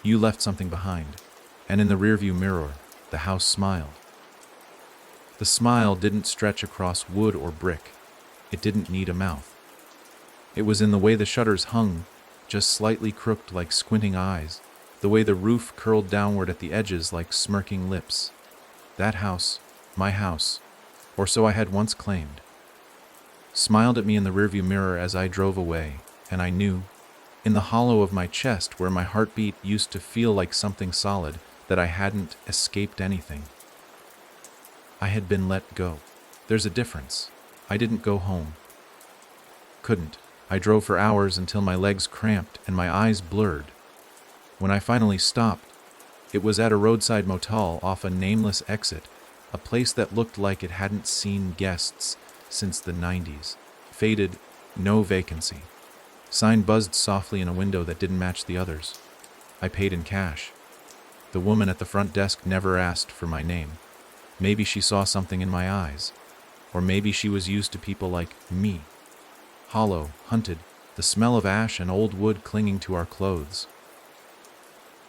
you left something behind." And in the rearview mirror, the house smiled. The smile didn't stretch across wood or brick. It didn't need a mouth. It was in the way the shutters hung, just slightly crooked like squinting eyes, the way the roof curled downward at the edges like smirking lips. That house, my house, or so I had once claimed, smiled at me in the rearview mirror as I drove away, and I knew, in the hollow of my chest where my heartbeat used to feel like something solid, that I hadn't escaped anything. I had been let go. There's a difference. I didn't go home. Couldn't. I drove for hours until my legs cramped and my eyes blurred. When I finally stopped, it was at a roadside motel off a nameless exit, a place that looked like it hadn't seen guests since the 90s. Faded, no vacancy. Sign buzzed softly in a window that didn't match the others. I paid in cash. The woman at the front desk never asked for my name. Maybe she saw something in my eyes. Or maybe she was used to people like me. Hollow, hunted, the smell of ash and old wood clinging to our clothes.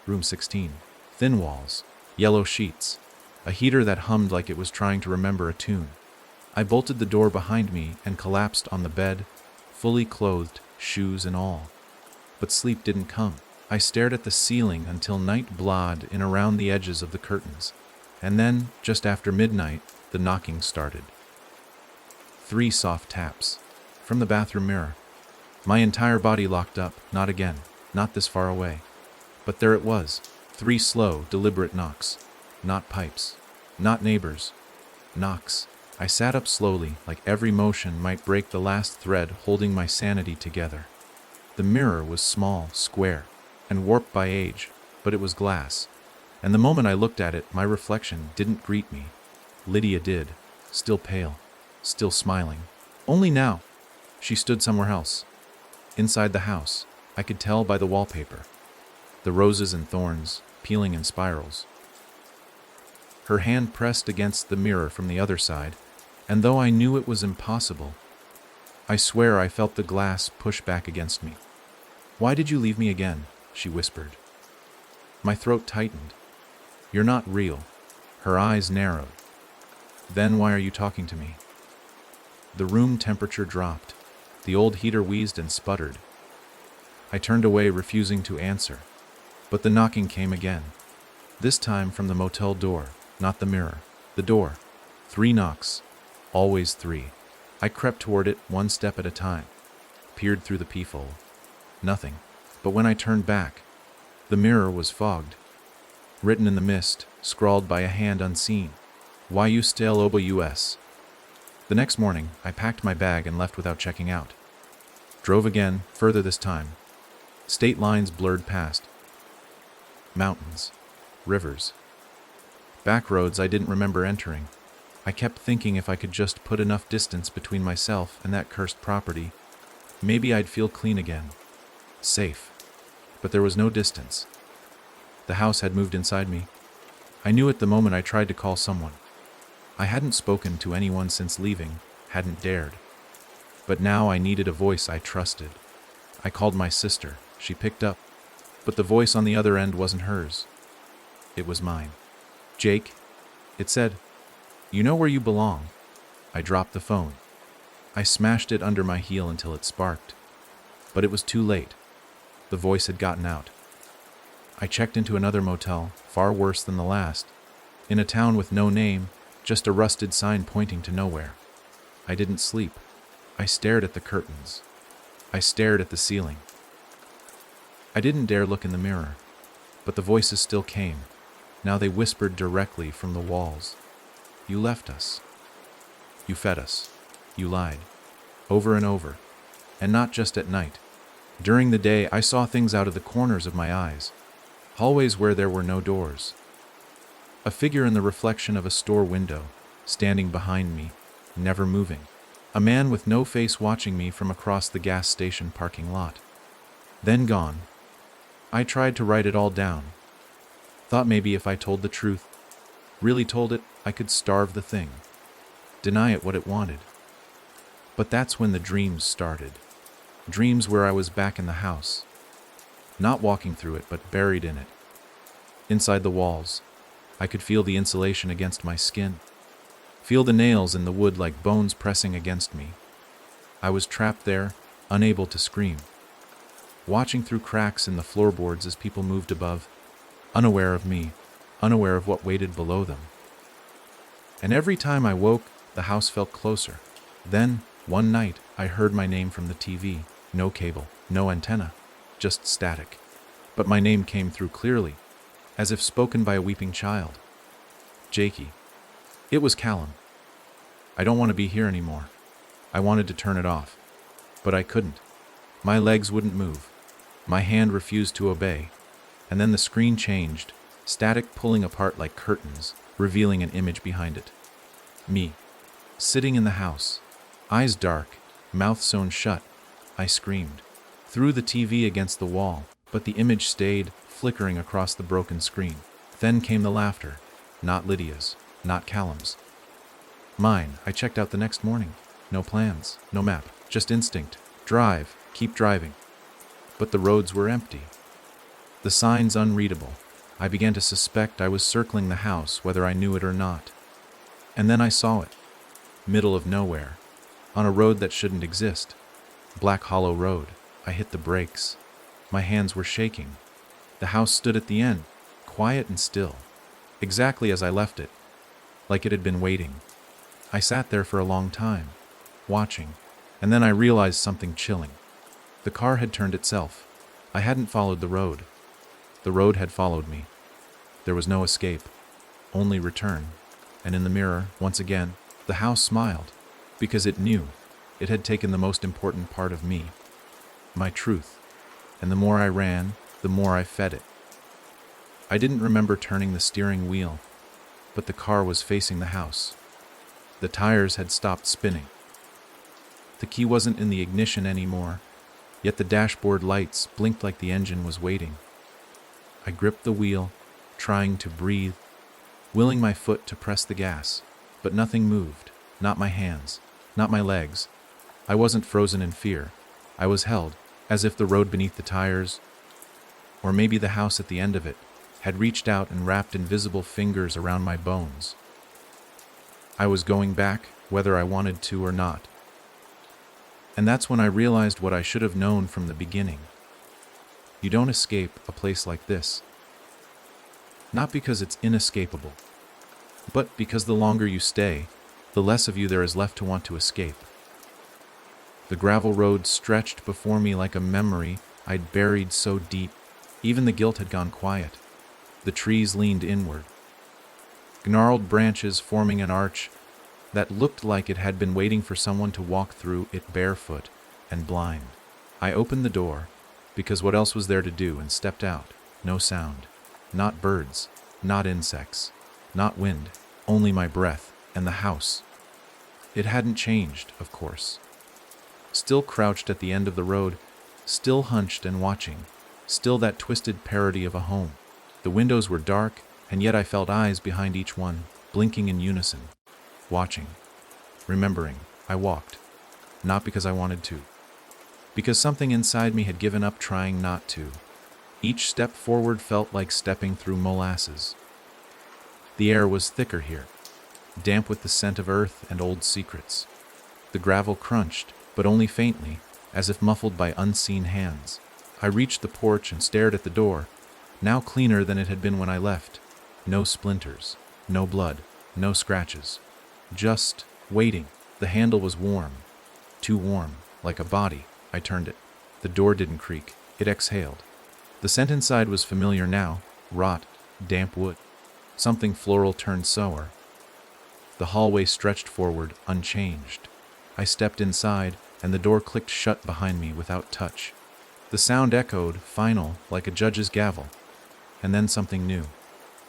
Room 16. Thin walls, yellow sheets, a heater that hummed like it was trying to remember a tune. I bolted the door behind me and collapsed on the bed, fully clothed, shoes and all. But sleep didn't come. I stared at the ceiling until night blotted in around the edges of the curtains. And then, just after midnight, the knocking started. 3 soft taps. From the bathroom mirror. My entire body locked up. Not again. Not this far away. But there it was. 3 slow, deliberate knocks. Not pipes. Not neighbors. Knocks. I sat up slowly, like every motion might break the last thread holding my sanity together. The mirror was small, square, and warped by age, but it was glass. And the moment I looked at it, my reflection didn't greet me. Lydia did, still pale, still smiling. Only now, she stood somewhere else. Inside the house, I could tell by the wallpaper. The roses and thorns, peeling in spirals. Her hand pressed against the mirror from the other side, and though I knew it was impossible, I swear I felt the glass push back against me. "Why did you leave me again?" she whispered. My throat tightened. "You're not real." Her eyes narrowed. "Then why are you talking to me?" The room temperature dropped. The old heater wheezed and sputtered. I turned away, refusing to answer. But the knocking came again. This time from the motel door, not the mirror. The door. 3 knocks. Always 3. I crept toward it, 1 step at a time. Peered through the peephole. Nothing. But when I turned back, the mirror was fogged. Written in the mist, scrawled by a hand unseen. "Why you still obo US?" The next morning, I packed my bag and left without checking out. Drove again, further this time. State lines blurred past. Mountains. Rivers. Back roads I didn't remember entering. I kept thinking if I could just put enough distance between myself and that cursed property, maybe I'd feel clean again. Safe. But there was no distance. The house had moved inside me. I knew it the moment I tried to call someone. I hadn't spoken to anyone since leaving, hadn't dared. But now I needed a voice I trusted. I called my sister. She picked up. But the voice on the other end wasn't hers. It was mine. "Jake," it said. "You know where you belong." I dropped the phone. I smashed it under my heel until it sparked. But it was too late. The voice had gotten out. I checked into another motel, far worse than the last. In a town with no name, just a rusted sign pointing to nowhere. I didn't sleep. I stared at the curtains. I stared at the ceiling. I didn't dare look in the mirror. But the voices still came. Now they whispered directly from the walls. "You left us. You fed us. You lied." Over and over. And not just at night. During the day, I saw things out of the corners of my eyes. Hallways where there were no doors. A figure in the reflection of a store window, standing behind me, never moving. A man with no face watching me from across the gas station parking lot. Then gone. I tried to write it all down. Thought maybe if I told the truth, really told it, I could starve the thing. Deny it what it wanted. But that's when the dreams started. Dreams where I was back in the house. Not walking through it, but buried in it. Inside the walls, I could feel the insulation against my skin. Feel the nails in the wood like bones pressing against me. I was trapped there, unable to scream. Watching through cracks in the floorboards as people moved above, unaware of me, unaware of what waited below them. And every time I woke, the house felt closer. Then, one night, I heard my name from the TV. No cable, no antenna, just static. But my name came through clearly, as if spoken by a weeping child. "Jakey." It was Callum. I don't want to be here anymore. I wanted to turn it off. But I couldn't. My legs wouldn't move. My hand refused to obey. And then the screen changed, static pulling apart like curtains, revealing an image behind it. Me. Sitting in the house. Eyes dark, mouth sewn shut. I screamed. Threw the TV against the wall, but the image stayed, flickering across the broken screen. Then came the laughter. Not Lydia's. Not Callum's. Mine. I checked out the next morning. No plans, no map, just instinct. Drive, keep driving. But the roads were empty. The signs unreadable. I began to suspect I was circling the house, whether I knew it or not. And then I saw it. Middle of nowhere. On a road that shouldn't exist. Black Hollow Road. I hit the brakes. My hands were shaking. The house stood at the end, quiet and still. Exactly as I left it. Like it had been waiting. I sat there for a long time, watching. And then I realized something chilling. The car had turned itself. I hadn't followed the road. The road had followed me. There was no escape, only return. And in the mirror, once again, the house smiled, because it knew it had taken the most important part of me, my truth. And the more I ran, the more I fed it. I didn't remember turning the steering wheel, but the car was facing the house. The tires had stopped spinning. The key wasn't in the ignition anymore, yet the dashboard lights blinked like the engine was waiting. I gripped the wheel, trying to breathe, willing my foot to press the gas, but nothing moved, not my hands, not my legs. I wasn't frozen in fear. I was held, as if the road beneath the tires, or maybe the house at the end of it, had reached out and wrapped invisible fingers around my bones. I was going back, whether I wanted to or not. And that's when I realized what I should have known from the beginning. You don't escape a place like this. Not because it's inescapable, but because the longer you stay, the less of you there is left to want to escape. The gravel road stretched before me like a memory I'd buried so deep. Even the guilt had gone quiet. The trees leaned inward, gnarled branches forming an arch that looked like it had been waiting for someone to walk through it barefoot and blind. I opened the door, because what else was there to do, and stepped out. No sound. Not birds, not insects, not wind, only my breath and the house. It hadn't changed, of course. Still crouched at the end of the road, still hunched and watching, still that twisted parody of a home. The windows were dark, and yet I felt eyes behind each one, blinking in unison. Watching. Remembering. I walked. Not because I wanted to. Because something inside me had given up trying not to. Each step forward felt like stepping through molasses. The air was thicker here, damp with the scent of earth and old secrets. The gravel crunched, but only faintly, as if muffled by unseen hands. I reached the porch and stared at the door, now cleaner than it had been when I left. No splinters, no blood, no scratches. Just waiting. The handle was warm, too warm, like a body. I turned it. The door didn't creak. It exhaled. The scent inside was familiar now. Rot, damp wood. Something floral turned sour. The hallway stretched forward, unchanged. I stepped inside, and the door clicked shut behind me without touch. The sound echoed, final, like a judge's gavel. And then something new.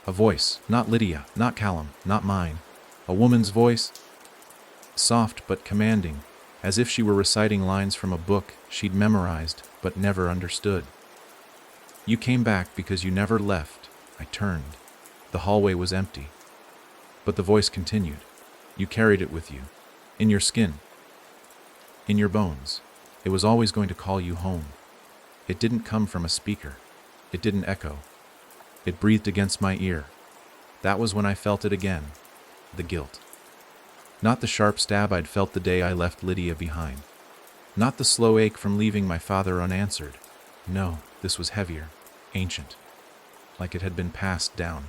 A voice, not Lydia, not Callum, not mine. A woman's voice, soft but commanding, as if she were reciting lines from a book she'd memorized but never understood. You came back because you never left. I turned. The hallway was empty. But the voice continued. You carried it with you. In your skin. In your bones. It was always going to call you home. It didn't come from a speaker. It didn't echo. It breathed against my ear. That was when I felt it again. The guilt. Not the sharp stab I'd felt the day I left Lydia behind. Not the slow ache from leaving my father unanswered. No, this was heavier, ancient, like it had been passed down.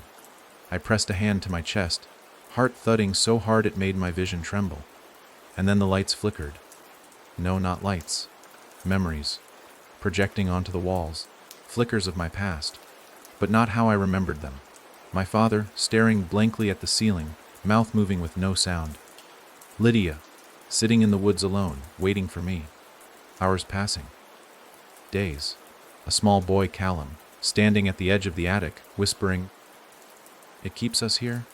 I pressed a hand to my chest, heart thudding so hard it made my vision tremble. And then the lights flickered. No, not lights. Memories, projecting onto the walls, flickers of my past, but not how I remembered them. My father, staring blankly at the ceiling, mouth moving with no sound. Lydia, sitting in the woods alone, waiting for me. Hours passing. Days. A small boy, Callum, standing at the edge of the attic, whispering, "It keeps us here?"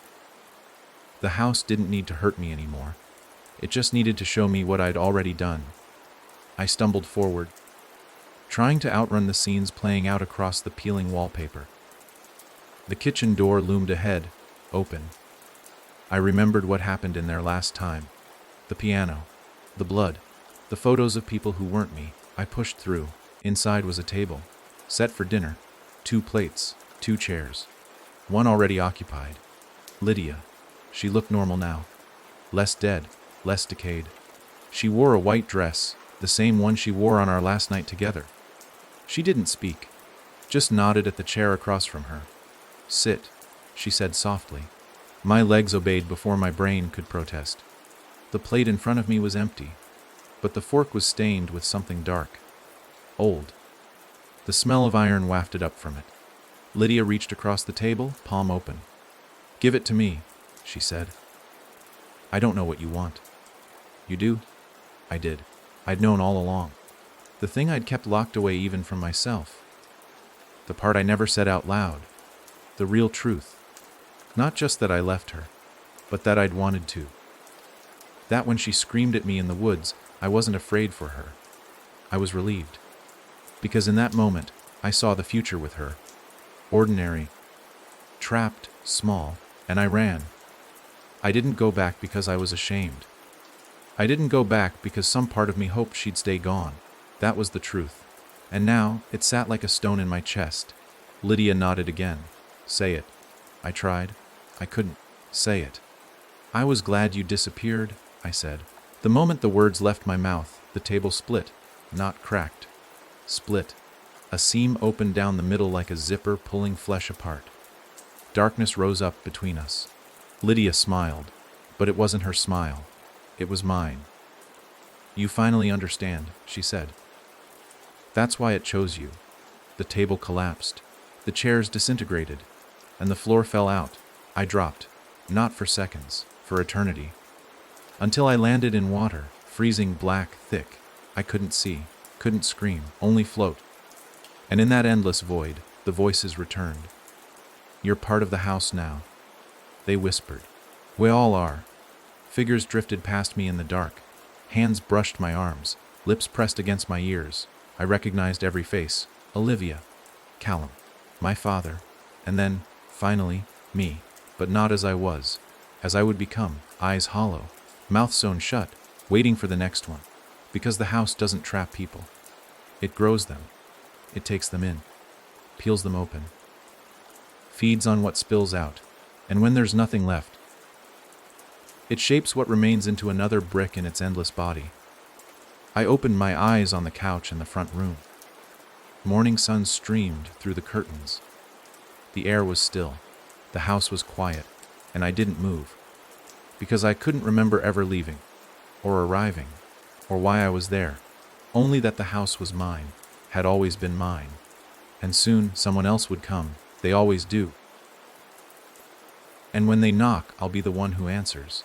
The house didn't need to hurt me anymore. It just needed to show me what I'd already done. I stumbled forward, trying to outrun the scenes playing out across the peeling wallpaper. The kitchen door loomed ahead, open. I remembered what happened in there last time. The piano, the blood, the photos of people who weren't me. I pushed through. Inside was a table, set for dinner, 2 plates, 2 chairs, one already occupied. Lydia. She looked normal now. Less dead, less decayed. She wore a white dress, the same one she wore on our last night together. She didn't speak, just nodded at the chair across from her. "Sit," she said softly. My legs obeyed before my brain could protest. The plate in front of me was empty, but the fork was stained with something dark. Old. The smell of iron wafted up from it. Lydia reached across the table, palm open. "Give it to me," she said. "I don't know what you want." "You do?" I did. I'd known all along. The thing I'd kept locked away even from myself. The part I never said out loud. The real truth. Not just that I left her, but that I'd wanted to. That when she screamed at me in the woods, I wasn't afraid for her. I was relieved. Because in that moment, I saw the future with her. Ordinary. Trapped, small, and I ran. I didn't go back because I was ashamed. I didn't go back because some part of me hoped she'd stay gone. That was the truth. And now, it sat like a stone in my chest. Lydia nodded again. "Say it." I tried. I couldn't. "Say it." "I was glad you disappeared," I said. The moment the words left my mouth, the table split. Not cracked. Split. A seam opened down the middle like a zipper pulling flesh apart. Darkness rose up between us. Lydia smiled, but it wasn't her smile. It was mine. "You finally understand," she said. "That's why it chose you." The table collapsed. The chairs disintegrated, and the floor fell out. I dropped, not for seconds, for eternity. Until I landed in water, freezing black, thick. I couldn't see, couldn't scream, only float. And in that endless void, the voices returned. "You're part of the house now," they whispered. "We all are." Figures drifted past me in the dark. Hands brushed my arms, lips pressed against my ears. I recognized every face. Olivia, Callum, my father, and then, finally, me, but not as I was, as I would become, eyes hollow, mouth sewn shut, waiting for the next one. Because the house doesn't trap people. It grows them. It takes them in, peels them open, feeds on what spills out, and when there's nothing left, it shapes what remains into another brick in its endless body. I opened my eyes on the couch in the front room. Morning sun streamed through the curtains. The air was still. The house was quiet, and I didn't move. Because I couldn't remember ever leaving, or arriving, or why I was there. Only that the house was mine, had always been mine. And soon someone else would come. They always do. And when they knock, I'll be the one who answers.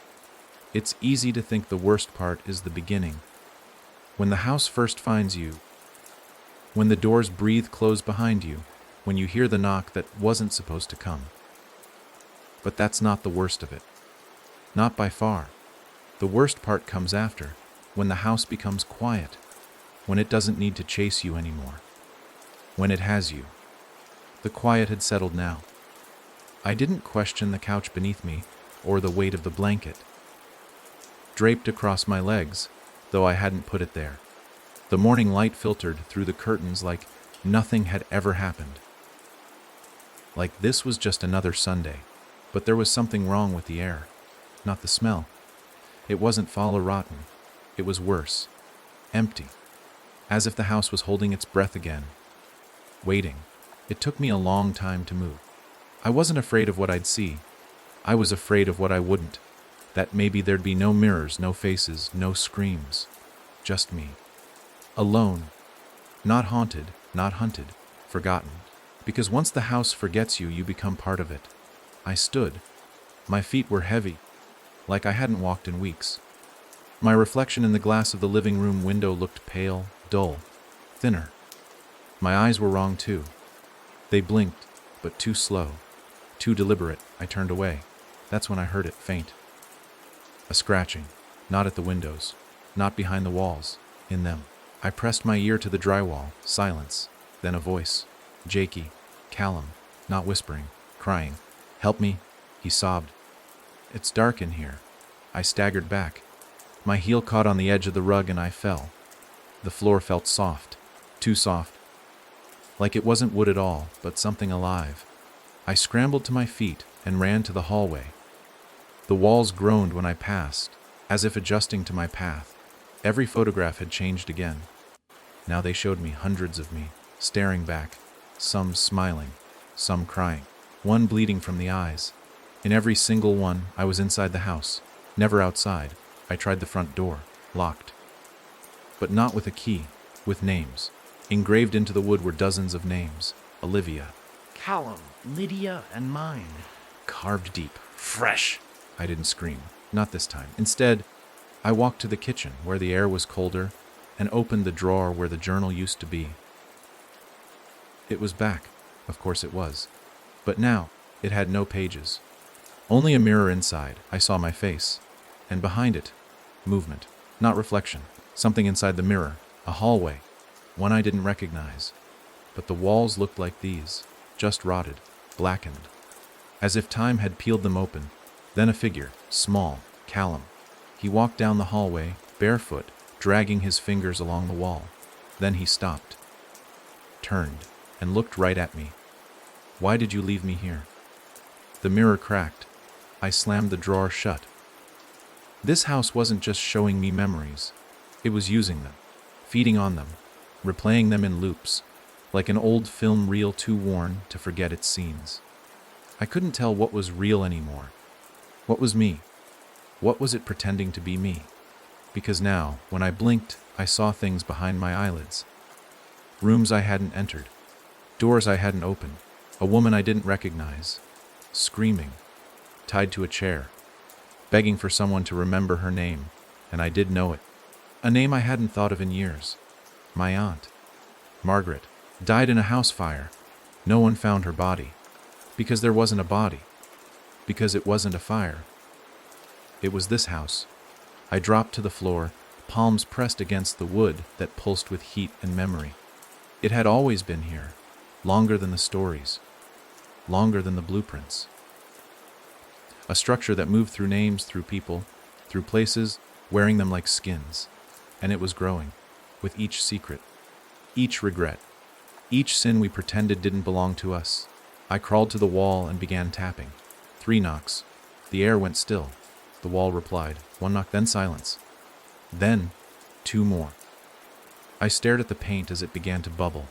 It's easy to think the worst part is the beginning. When the house first finds you, when the doors breathe close behind you, when you hear the knock that wasn't supposed to come. But that's not the worst of it. Not by far. The worst part comes after, when the house becomes quiet, when it doesn't need to chase you anymore, when it has you. The quiet had settled now. I didn't question the couch beneath me or the weight of the blanket. Draped across my legs, though I hadn't put it there. The morning light filtered through the curtains like nothing had ever happened. Like this was just another Sunday, but there was something wrong with the air, not the smell. It wasn't foul or rotten. It was worse. Empty. As if the house was holding its breath again. Waiting. It took me a long time to move. I wasn't afraid of what I'd see. I was afraid of what I wouldn't. That maybe there'd be no mirrors, no faces, no screams. Just me. Alone. Not haunted, not hunted, forgotten. Because once the house forgets you, you become part of it. I stood. My feet were heavy, like I hadn't walked in weeks. My reflection in the glass of the living room window looked pale, dull, thinner. My eyes were wrong too. They blinked, but too slow, too deliberate. I turned away. That's when I heard it faint. A scratching, not at the windows, not behind the walls, in them. I pressed my ear to the drywall, silence, then a voice. Jakey, Callum, not whispering, crying. "Help me," he sobbed. It's dark in here. I staggered back. My heel caught on the edge of the rug and I fell. The floor felt soft. Too soft. Like it wasn't wood at all, but something alive. I scrambled to my feet and ran to the hallway. The walls groaned when I passed, as if adjusting to my path. Every photograph had changed again. Now they showed me hundreds of me, staring back, some smiling, some crying, one bleeding from the eyes. In every single one, I was inside the house, never outside. I tried the front door, locked. But not with a key, with names. Engraved into the wood were dozens of names. Olivia, Callum, Lydia, and mine. carved deep, fresh. I didn't scream, not this time. Instead, I walked to the kitchen where the air was colder and opened the drawer where the journal used to be. It was back, of course it was. But now, it had no pages. Only a mirror inside. I saw my face. And behind it, movement, not reflection. Something inside the mirror, a hallway, one I didn't recognize. But the walls looked like these, just rotted, blackened, as if time had peeled them open. Then a figure, small, Callum. He walked down the hallway, barefoot, dragging his fingers along the wall. Then he stopped, turned, and looked right at me. Why did you leave me here? The mirror cracked. I slammed the drawer shut. This house wasn't just showing me memories. It was using them, feeding on them, replaying them in loops, like an old film reel too worn to forget its scenes. I couldn't tell what was real anymore. What was me? What was it pretending to be me? Because now, when I blinked, I saw things behind my eyelids. Rooms I hadn't entered, doors I hadn't opened, a woman I didn't recognize, screaming, tied to a chair, begging for someone to remember her name, and I did know it. A name I hadn't thought of in years. My aunt, Margaret, died in a house fire. No one found her body. Because there wasn't a body. Because it wasn't a fire. It was this house. I dropped to the floor, palms pressed against the wood that pulsed with heat and memory. It had always been here, longer than the stories, longer than the blueprints. A structure that moved through names, through people, through places, wearing them like skins. And it was growing, with each secret, each regret, each sin we pretended didn't belong to us. I crawled to the wall and began tapping. 3 knocks. The air went still. The wall replied. 1 knock, then silence. Then, 2 more. I stared at the paint as it began to bubble.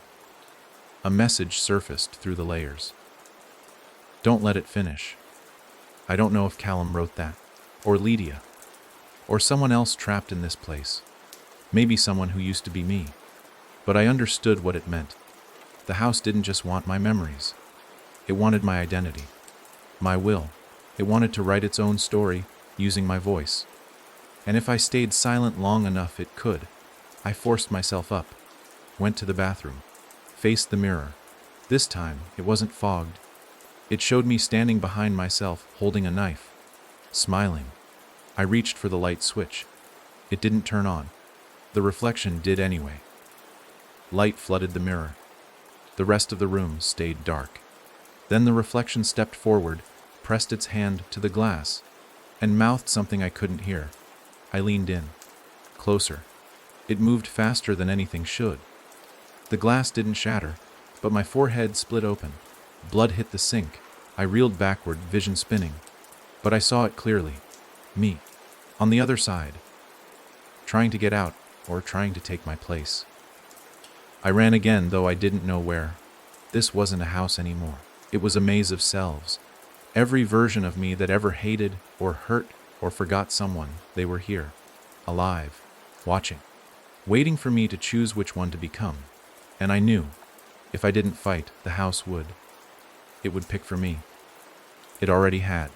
A message surfaced through the layers. Don't let it finish. I don't know if Callum wrote that, or Lydia, or someone else trapped in this place. Maybe someone who used to be me. But I understood what it meant. The house didn't just want my memories. It wanted my identity, my will. It wanted to write its own story using my voice. And if I stayed silent long enough, it could. I forced myself up, went to the bathroom, faced the mirror. This time, it wasn't fogged. It showed me standing behind myself, holding a knife, smiling. I reached for the light switch. It didn't turn on. The reflection did anyway. Light flooded the mirror. The rest of the room stayed dark. Then the reflection stepped forward, pressed its hand to the glass, and mouthed something I couldn't hear. I leaned in, closer. It moved faster than anything should. The glass didn't shatter, but my forehead split open. Blood hit the sink. I reeled backward, vision spinning. But I saw it clearly. Me. On the other side. Trying to get out, or trying to take my place. I ran again, though I didn't know where. This wasn't a house anymore. It was a maze of selves. Every version of me that ever hated, or hurt, or forgot someone, they were here. Alive. Watching. Waiting for me to choose which one to become. And I knew, if I didn't fight, the house would. It would pick for me. It already had.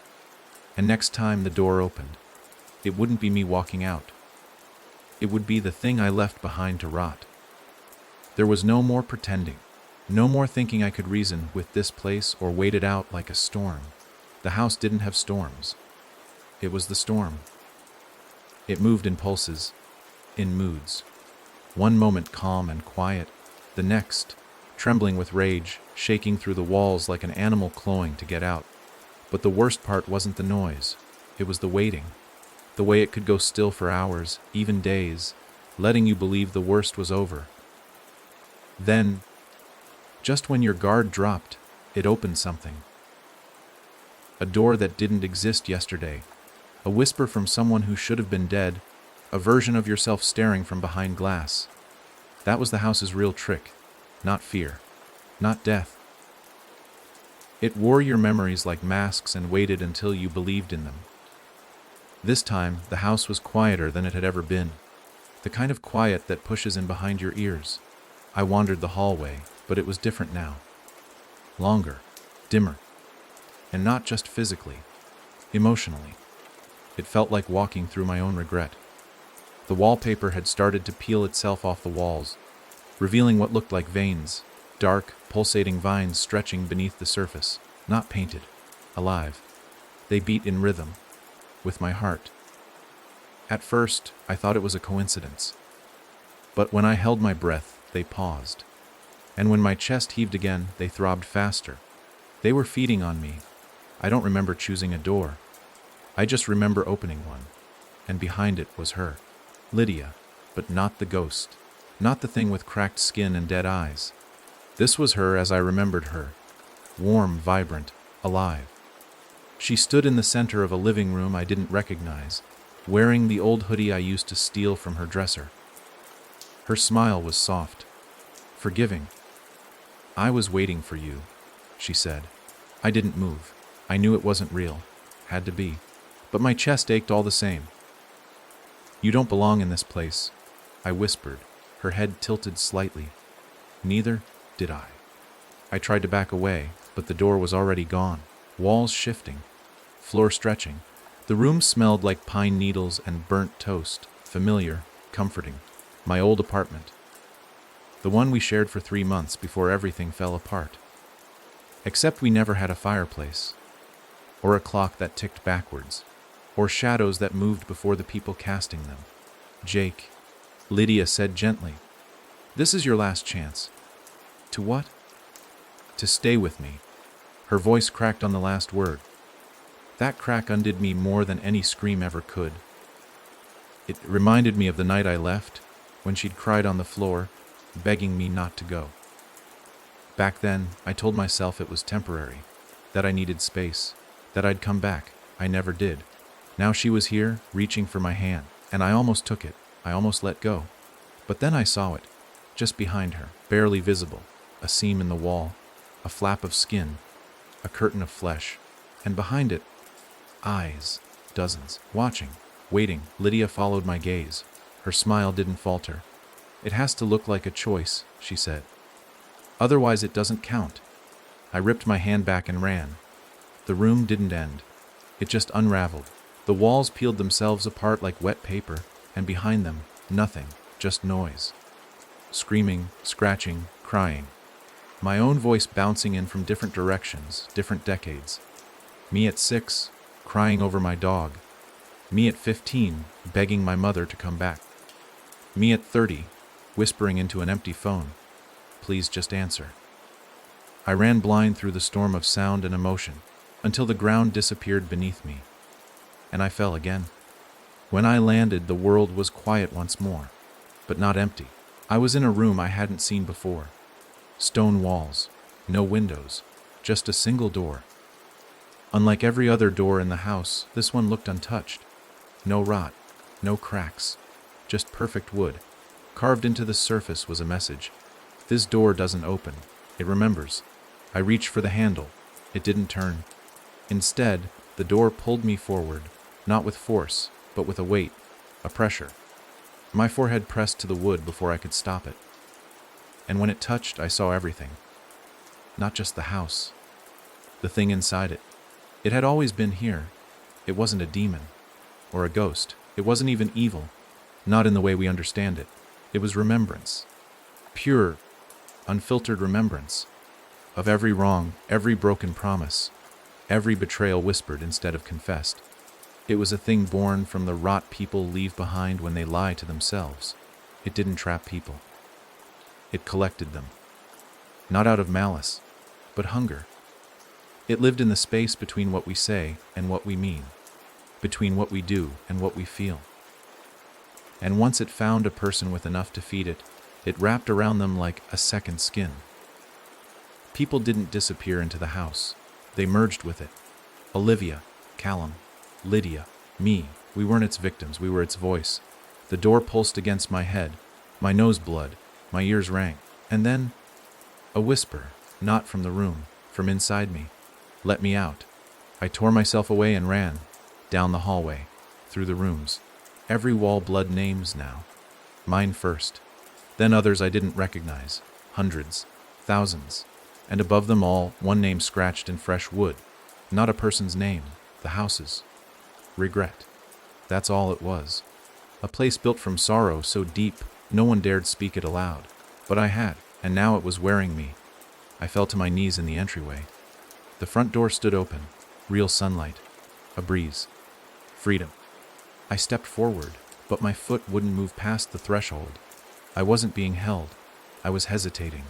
And next time the door opened, it wouldn't be me walking out. It would be the thing I left behind to rot. There was no more pretending, no more thinking I could reason with this place or wait it out like a storm. The house didn't have storms. It was the storm. It moved in pulses, in moods. One moment calm and quiet, the next, trembling with rage, shaking through the walls like an animal clawing to get out. But the worst part wasn't the noise. It was the waiting, the way it could go still for hours, even days, letting you believe the worst was over. Then, just when your guard dropped, it opened something. A door that didn't exist yesterday, a whisper from someone who should have been dead, a version of yourself staring from behind glass. That was the house's real trick, not fear, not death. It wore your memories like masks and waited until you believed in them. This time, the house was quieter than it had ever been, the kind of quiet that pushes in behind your ears. I wandered the hallway, but it was different now. Longer, dimmer, and not just physically, emotionally. It felt like walking through my own regret. The wallpaper had started to peel itself off the walls, revealing what looked like veins, dark, pulsating vines stretching beneath the surface, not painted, alive. They beat in rhythm, with my heart. At first, I thought it was a coincidence. But when I held my breath, they paused. And when my chest heaved again, they throbbed faster. They were feeding on me. I don't remember choosing a door. I just remember opening one. And behind it was her. Lydia, but not the ghost. Not the thing with cracked skin and dead eyes. This was her as I remembered her. Warm, vibrant, alive. She stood in the center of a living room I didn't recognize, wearing the old hoodie I used to steal from her dresser. Her smile was soft, forgiving. "I was waiting for you," she said. I didn't move. I knew it wasn't real. Had to be. But my chest ached all the same. "You don't belong in this place," I whispered, her head tilted slightly. Neither did I. I tried to back away, but the door was already gone. Walls shifting, floor stretching. The room smelled like pine needles and burnt toast, familiar, comforting. My old apartment. The one we shared for 3 months before everything fell apart. Except we never had a fireplace, or a clock that ticked backwards, or shadows that moved before the people casting them. "Jake," Lydia said gently, "this is your last chance." "To what?" "To stay with me." Her voice cracked on the last word. That crack undid me more than any scream ever could. It reminded me of the night I left, when she'd cried on the floor, begging me not to go. Back then, I told myself it was temporary, that I needed space, that I'd come back. I never did. Now she was here, reaching for my hand, and I almost took it. I almost let go. But then I saw it, just behind her, barely visible, a seam in the wall, a flap of skin, a curtain of flesh, and behind it, eyes, dozens, watching, waiting. Lydia followed my gaze. Her smile didn't falter. "It has to look like a choice," she said. "Otherwise it doesn't count." I ripped my hand back and ran. The room didn't end. It just unraveled. The walls peeled themselves apart like wet paper, and behind them, nothing, just noise. Screaming, scratching, crying. My own voice bouncing in from different directions, different decades. Me at 6, crying over my dog. Me at 15, begging my mother to come back. Me at 30, whispering into an empty phone, "Please just answer." I ran blind through the storm of sound and emotion, until the ground disappeared beneath me. And I fell again. When I landed, the world was quiet once more, but not empty. I was in a room I hadn't seen before. Stone walls, no windows, just a single door. Unlike every other door in the house, this one looked untouched. No rot, no cracks, just perfect wood. Carved into the surface was a message. "This door doesn't open, it remembers." I reached for the handle. It didn't turn. Instead, the door pulled me forward, not with force, but with a weight, a pressure. My forehead pressed to the wood before I could stop it. And when it touched, I saw everything. Not just the house, the thing inside it. It had always been here. It wasn't a demon or a ghost. It wasn't even evil, not in the way we understand it. It was remembrance. Pure, unfiltered remembrance of every wrong, every broken promise, every betrayal whispered instead of confessed. It was a thing born from the rot people leave behind when they lie to themselves. It didn't trap people. It collected them. Not out of malice, but hunger. It lived in the space between what we say and what we mean. between what we do and what we feel. And once it found a person with enough to feed it, it wrapped around them like a second skin. People didn't disappear into the house. They merged with it. Olivia, Callum, Lydia, me. We weren't its victims, we were its voice. The door pulsed against my head. My nose bled. My ears rang. And then, a whisper, not from the room, from inside me. Let me out. I tore myself away and ran. Down the hallway. Through the rooms. Every wall blood names now. Mine first. Then others I didn't recognize. Hundreds. Thousands. And above them all, one name scratched in fresh wood. Not a person's name. The house's. Regret. That's all it was. A place built from sorrow so deep, no one dared speak it aloud. But I had, and now it was wearing me. I fell to my knees in the entryway. The front door stood open. Real sunlight. A breeze. Freedom. I stepped forward, but my foot wouldn't move past the threshold. I wasn't being held. I was hesitating.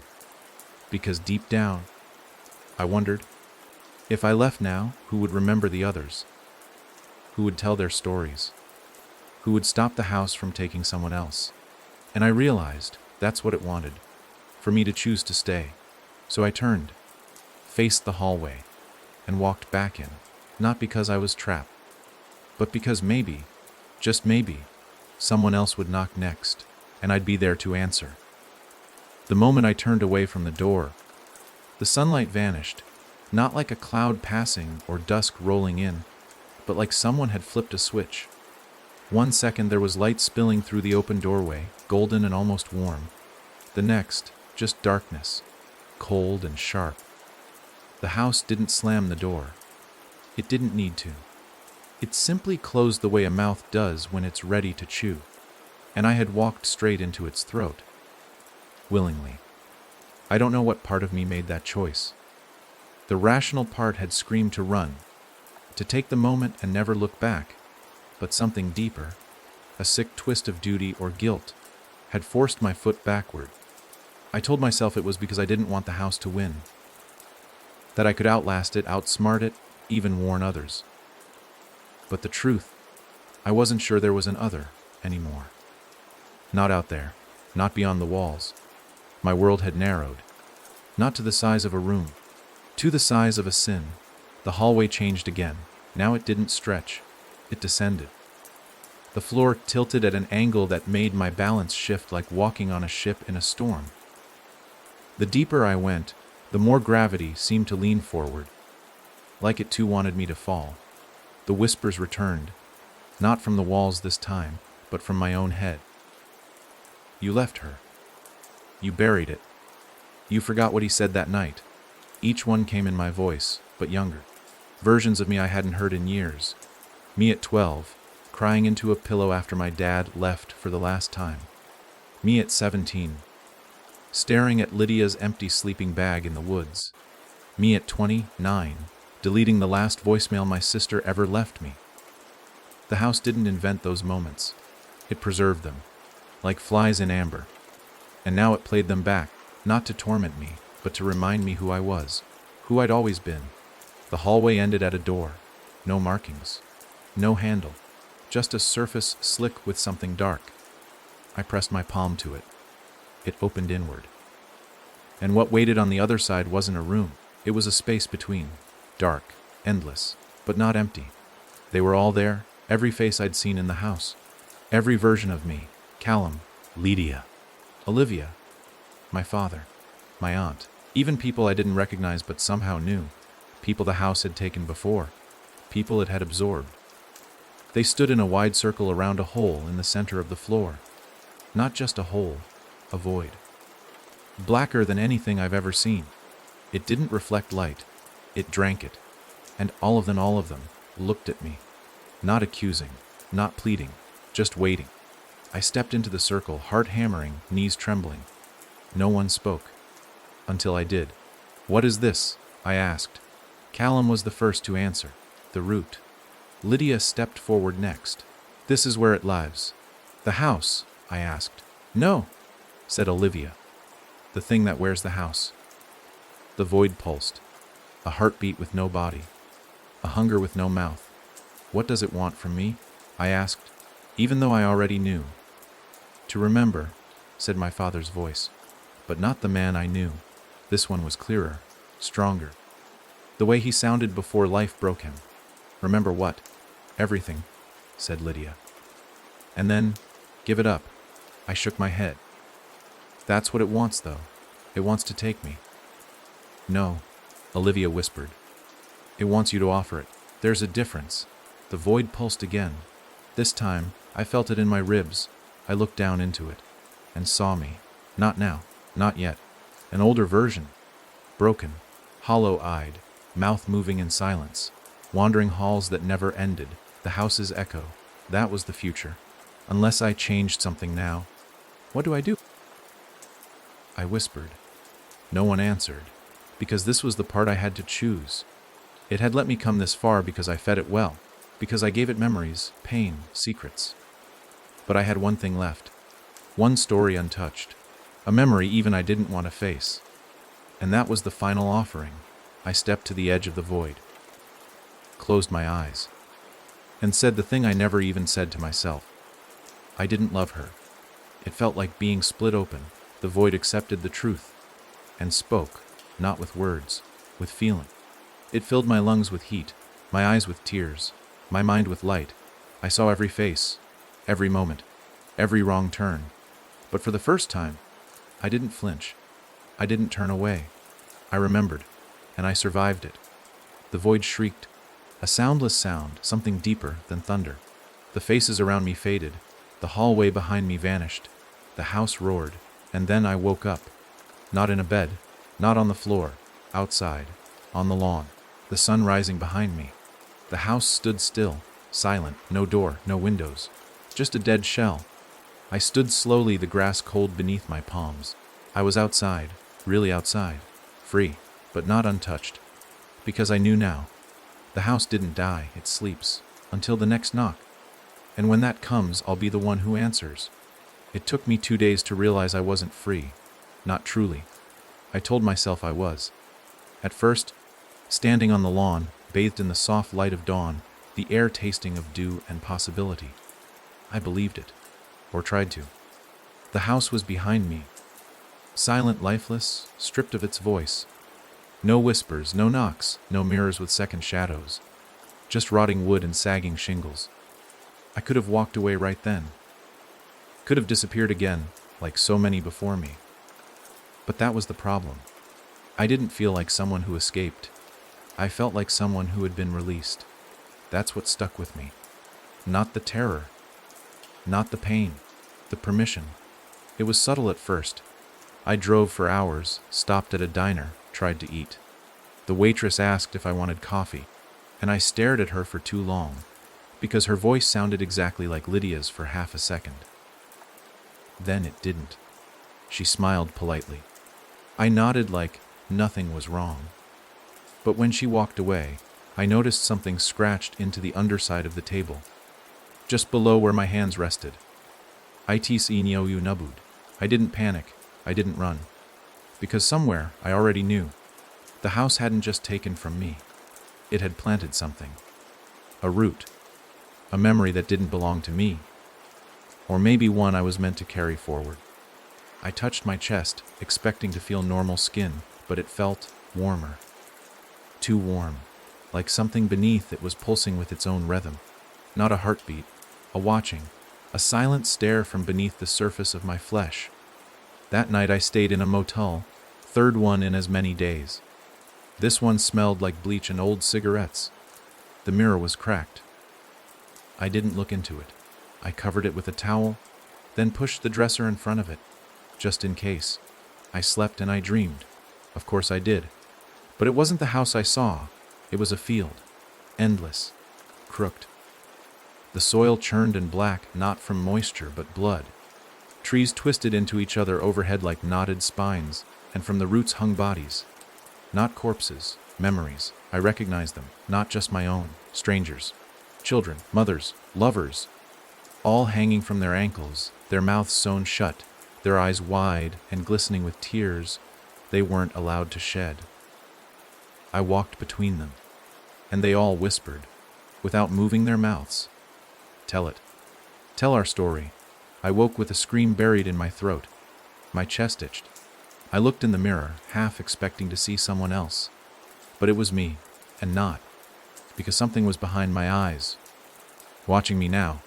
Because deep down, I wondered, if I left now, who would remember the others? Who would tell their stories? Who would stop the house from taking someone else? And I realized that's what it wanted, for me to choose to stay. So I turned, faced the hallway, and walked back in, not because I was trapped, but because maybe, just maybe, someone else would knock next, and I'd be there to answer. The moment I turned away from the door, the sunlight vanished, not like a cloud passing or dusk rolling in, but like someone had flipped a switch. 1 second there was light spilling through the open doorway, golden and almost warm. The next, just darkness, cold and sharp. The house didn't slam the door. It didn't need to. It simply closed the way a mouth does when it's ready to chew, and I had walked straight into its throat. Willingly. I don't know what part of me made that choice. The rational part had screamed to run, to take the moment and never look back, but something deeper, a sick twist of duty or guilt, had forced my foot backward. I told myself it was because I didn't want the house to win, that I could outlast it, outsmart it, even warn others. But the truth, I wasn't sure there was an other anymore. Not out there, not beyond the walls. My world had narrowed, not to the size of a room, to the size of a sin. The hallway changed again. Now it didn't stretch, it descended. The floor tilted at an angle that made my balance shift like walking on a ship in a storm. The deeper I went, the more gravity seemed to lean forward, like it too wanted me to fall. The whispers returned, not from the walls this time, but from my own head. You left her. You buried it. You forgot what he said that night. Each one came in my voice, but younger. Versions of me I hadn't heard in years. Me at 12, crying into a pillow after my dad left for the last time. Me at 17, staring at Lydia's empty sleeping bag in the woods. Me at 29, deleting the last voicemail my sister ever left me. The house didn't invent those moments. It preserved them, like flies in amber. And now it played them back, not to torment me, but to remind me who I was, who I'd always been. The hallway ended at a door. No markings. No handle. Just a surface slick with something dark. I pressed my palm to it. It opened inward. And what waited on the other side wasn't a room. It was a space between. Dark, endless, but not empty. They were all there, every face I'd seen in the house. Every version of me. Callum, Lydia, Olivia, my father, my aunt. Even people I didn't recognize but somehow knew. People the house had taken before. People it had absorbed. They stood in a wide circle around a hole in the center of the floor. Not just a hole, a void. Blacker than anything I've ever seen. It didn't reflect light. It drank it. And all of them, looked at me. Not accusing, not pleading, just waiting. I stepped into the circle, heart hammering, knees trembling. No one spoke. Until I did. "What is this?" I asked. Callum was the first to answer. "The root." Lydia stepped forward next. "This is where it lives." "The house?" I asked. "No," said Olivia. "The thing that wears the house." The void pulsed. A heartbeat with no body. A hunger with no mouth. What does it want from me? I asked, even though I already knew. To remember, said my father's voice, but not the man I knew. This one was clearer, stronger. The way he sounded before life broke him. Remember what? Everything, said Lydia. And then, give it up. I shook my head. That's what it wants, though. It wants to take me. No, Olivia whispered. It wants you to offer it. There's a difference. The void pulsed again. This time, I felt it in my ribs. I looked down into it, and saw me. Not now, not yet. An older version. Broken, hollow-eyed, mouth moving in silence. Wandering halls that never ended. The house's echo. That was the future. Unless I changed something now. What do I do? I whispered. No one answered, because this was the part I had to choose. It had let me come this far because I fed it well, because I gave it memories, pain, secrets. But I had one thing left. One story untouched. A memory even I didn't want to face. And that was the final offering. I stepped to the edge of the void, closed my eyes, and said the thing I never even said to myself. I didn't love her. It felt like being split open. The void accepted the truth, and spoke, not with words, with feeling. It filled my lungs with heat, my eyes with tears, my mind with light. I saw every face, every moment, every wrong turn. But for the first time, I didn't flinch. I didn't turn away. I remembered, and I survived it. The void shrieked, a soundless sound, something deeper than thunder. The faces around me faded. The hallway behind me vanished. The house roared, and then I woke up. Not in a bed, not on the floor, outside, on the lawn, the sun rising behind me. The house stood still, silent, no door, no windows, just a dead shell. I stood slowly, the grass cold beneath my palms. I was outside, really outside, free, but not untouched, because I knew now. The house didn't die, it sleeps, until the next knock. And when that comes, I'll be the one who answers. It took me 2 days to realize I wasn't free. Not truly. I told myself I was. At first, standing on the lawn, bathed in the soft light of dawn, the air tasting of dew and possibility. I believed it, or tried to. The house was behind me. Silent, lifeless, stripped of its voice. No whispers, no knocks, no mirrors with second shadows. Just rotting wood and sagging shingles. I could have walked away right then. Could have disappeared again, like so many before me. But that was the problem. I didn't feel like someone who escaped. I felt like someone who had been released. That's what stuck with me. Not the terror. Not the pain. The permission. It was subtle at first. I drove for hours, stopped at a diner, tried to eat. The waitress asked if I wanted coffee, and I stared at her for too long, because her voice sounded exactly like Lydia's for half a second. Then it didn't. She smiled politely. I nodded like nothing was wrong. But when she walked away, I noticed something scratched into the underside of the table, just below where my hands rested. Itis inyo nubud. I didn't panic. I didn't run. Because somewhere, I already knew. The house hadn't just taken from me. It had planted something. A root. A memory that didn't belong to me. Or maybe one I was meant to carry forward. I touched my chest, expecting to feel normal skin, but it felt warmer. Too warm. Like something beneath it was pulsing with its own rhythm. Not a heartbeat, a watching, a silent stare from beneath the surface of my flesh. That night I stayed in a motel, third one in as many days. This one smelled like bleach and old cigarettes. The mirror was cracked. I didn't look into it. I covered it with a towel, then pushed the dresser in front of it, just in case. I slept and I dreamed. Of course I did. But it wasn't the house I saw. It was a field. Endless. Crooked. The soil churned and black, not from moisture but blood. Trees twisted into each other overhead like knotted spines, and from the roots hung bodies. Not corpses, memories. I recognized them, not just my own. Strangers. Children, mothers, lovers. All hanging from their ankles, their mouths sewn shut, their eyes wide and glistening with tears they weren't allowed to shed. I walked between them, and they all whispered, without moving their mouths. Tell it. Tell our story. I woke with a scream buried in my throat. My chest itched. I looked in the mirror, half expecting to see someone else. But it was me, and not, because something was behind my eyes. Watching me now,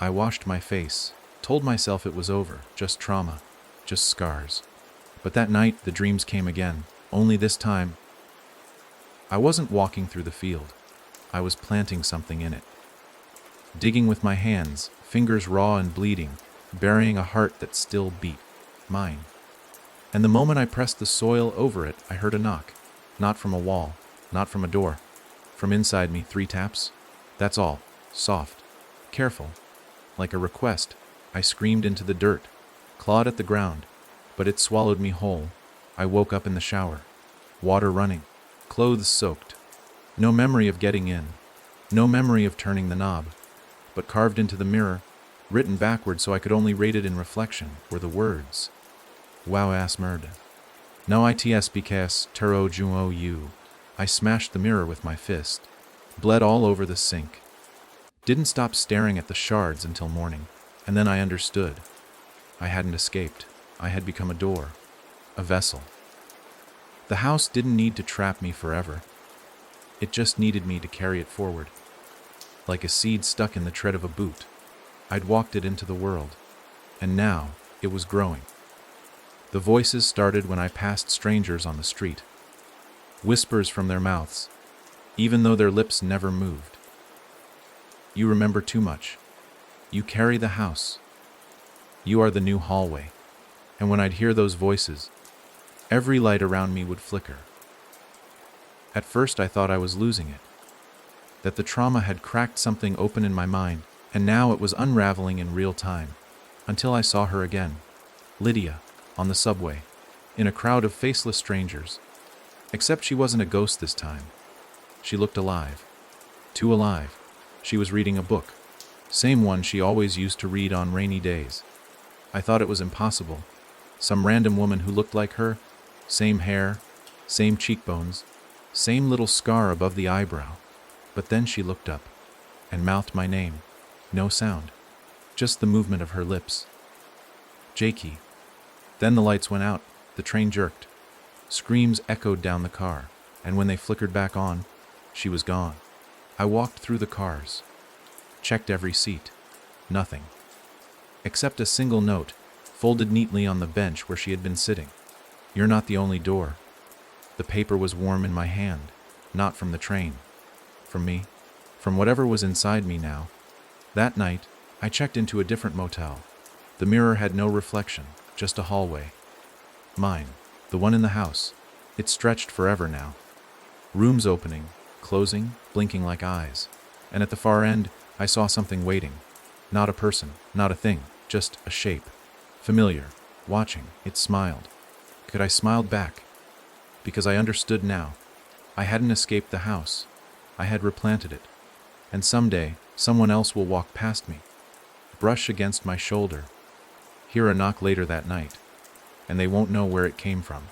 I washed my face, told myself it was over, just trauma, just scars. But that night, the dreams came again, only this time, I wasn't walking through the field. I was planting something in it. Digging with my hands, fingers raw and bleeding, burying a heart that still beat, mine. And the moment I pressed the soil over it, I heard a knock. Not from a wall, not from a door. From inside me, 3 taps. That's all. Soft. Careful. Like a request, I screamed into the dirt, clawed at the ground, but it swallowed me whole. I woke up in the shower. Water running. Clothes soaked. No memory of getting in. No memory of turning the knob. But carved into the mirror, written backward so I could only read it in reflection, were the words. Wow ass murder. No its because turo juo you. I smashed the mirror with my fist. Bled all over the sink. Didn't stop staring at the shards until morning, and then I understood. I hadn't escaped. I had become a door. A vessel. The house didn't need to trap me forever. It just needed me to carry it forward. Like a seed stuck in the tread of a boot, I'd walked it into the world, and now it was growing. The voices started when I passed strangers on the street. Whispers from their mouths, even though their lips never moved. You remember too much. You carry the house. You are the new hallway. And when I'd hear those voices, every light around me would flicker. At first I thought I was losing it, that the trauma had cracked something open in my mind, and now it was unraveling in real time, until I saw her again, Lydia, on the subway, in a crowd of faceless strangers. Except she wasn't a ghost this time. She looked alive. Too alive. She was reading a book, same one she always used to read on rainy days. I thought it was impossible. Some random woman who looked like her, same hair, same cheekbones, same little scar above the eyebrow. But then she looked up and mouthed my name. No sound, just the movement of her lips. Jakey. Then the lights went out, the train jerked. Screams echoed down the car, and when they flickered back on, she was gone. I walked through the cars, checked every seat. Nothing. Except a single note, folded neatly on the bench where she had been sitting. You're not the only door. The paper was warm in my hand, not from the train. From me, from whatever was inside me now. That night, I checked into a different motel. The mirror had no reflection, just a hallway. Mine, the one in the house. It stretched forever now. Rooms opening, closing, blinking like eyes. And at the far end, I saw something waiting. Not a person, not a thing, just a shape. Familiar, watching, it smiled. Could I smile back? Because I understood now. I hadn't escaped the house. I had replanted it. And someday, someone else will walk past me, brush against my shoulder, hear a knock later that night, and they won't know where it came from.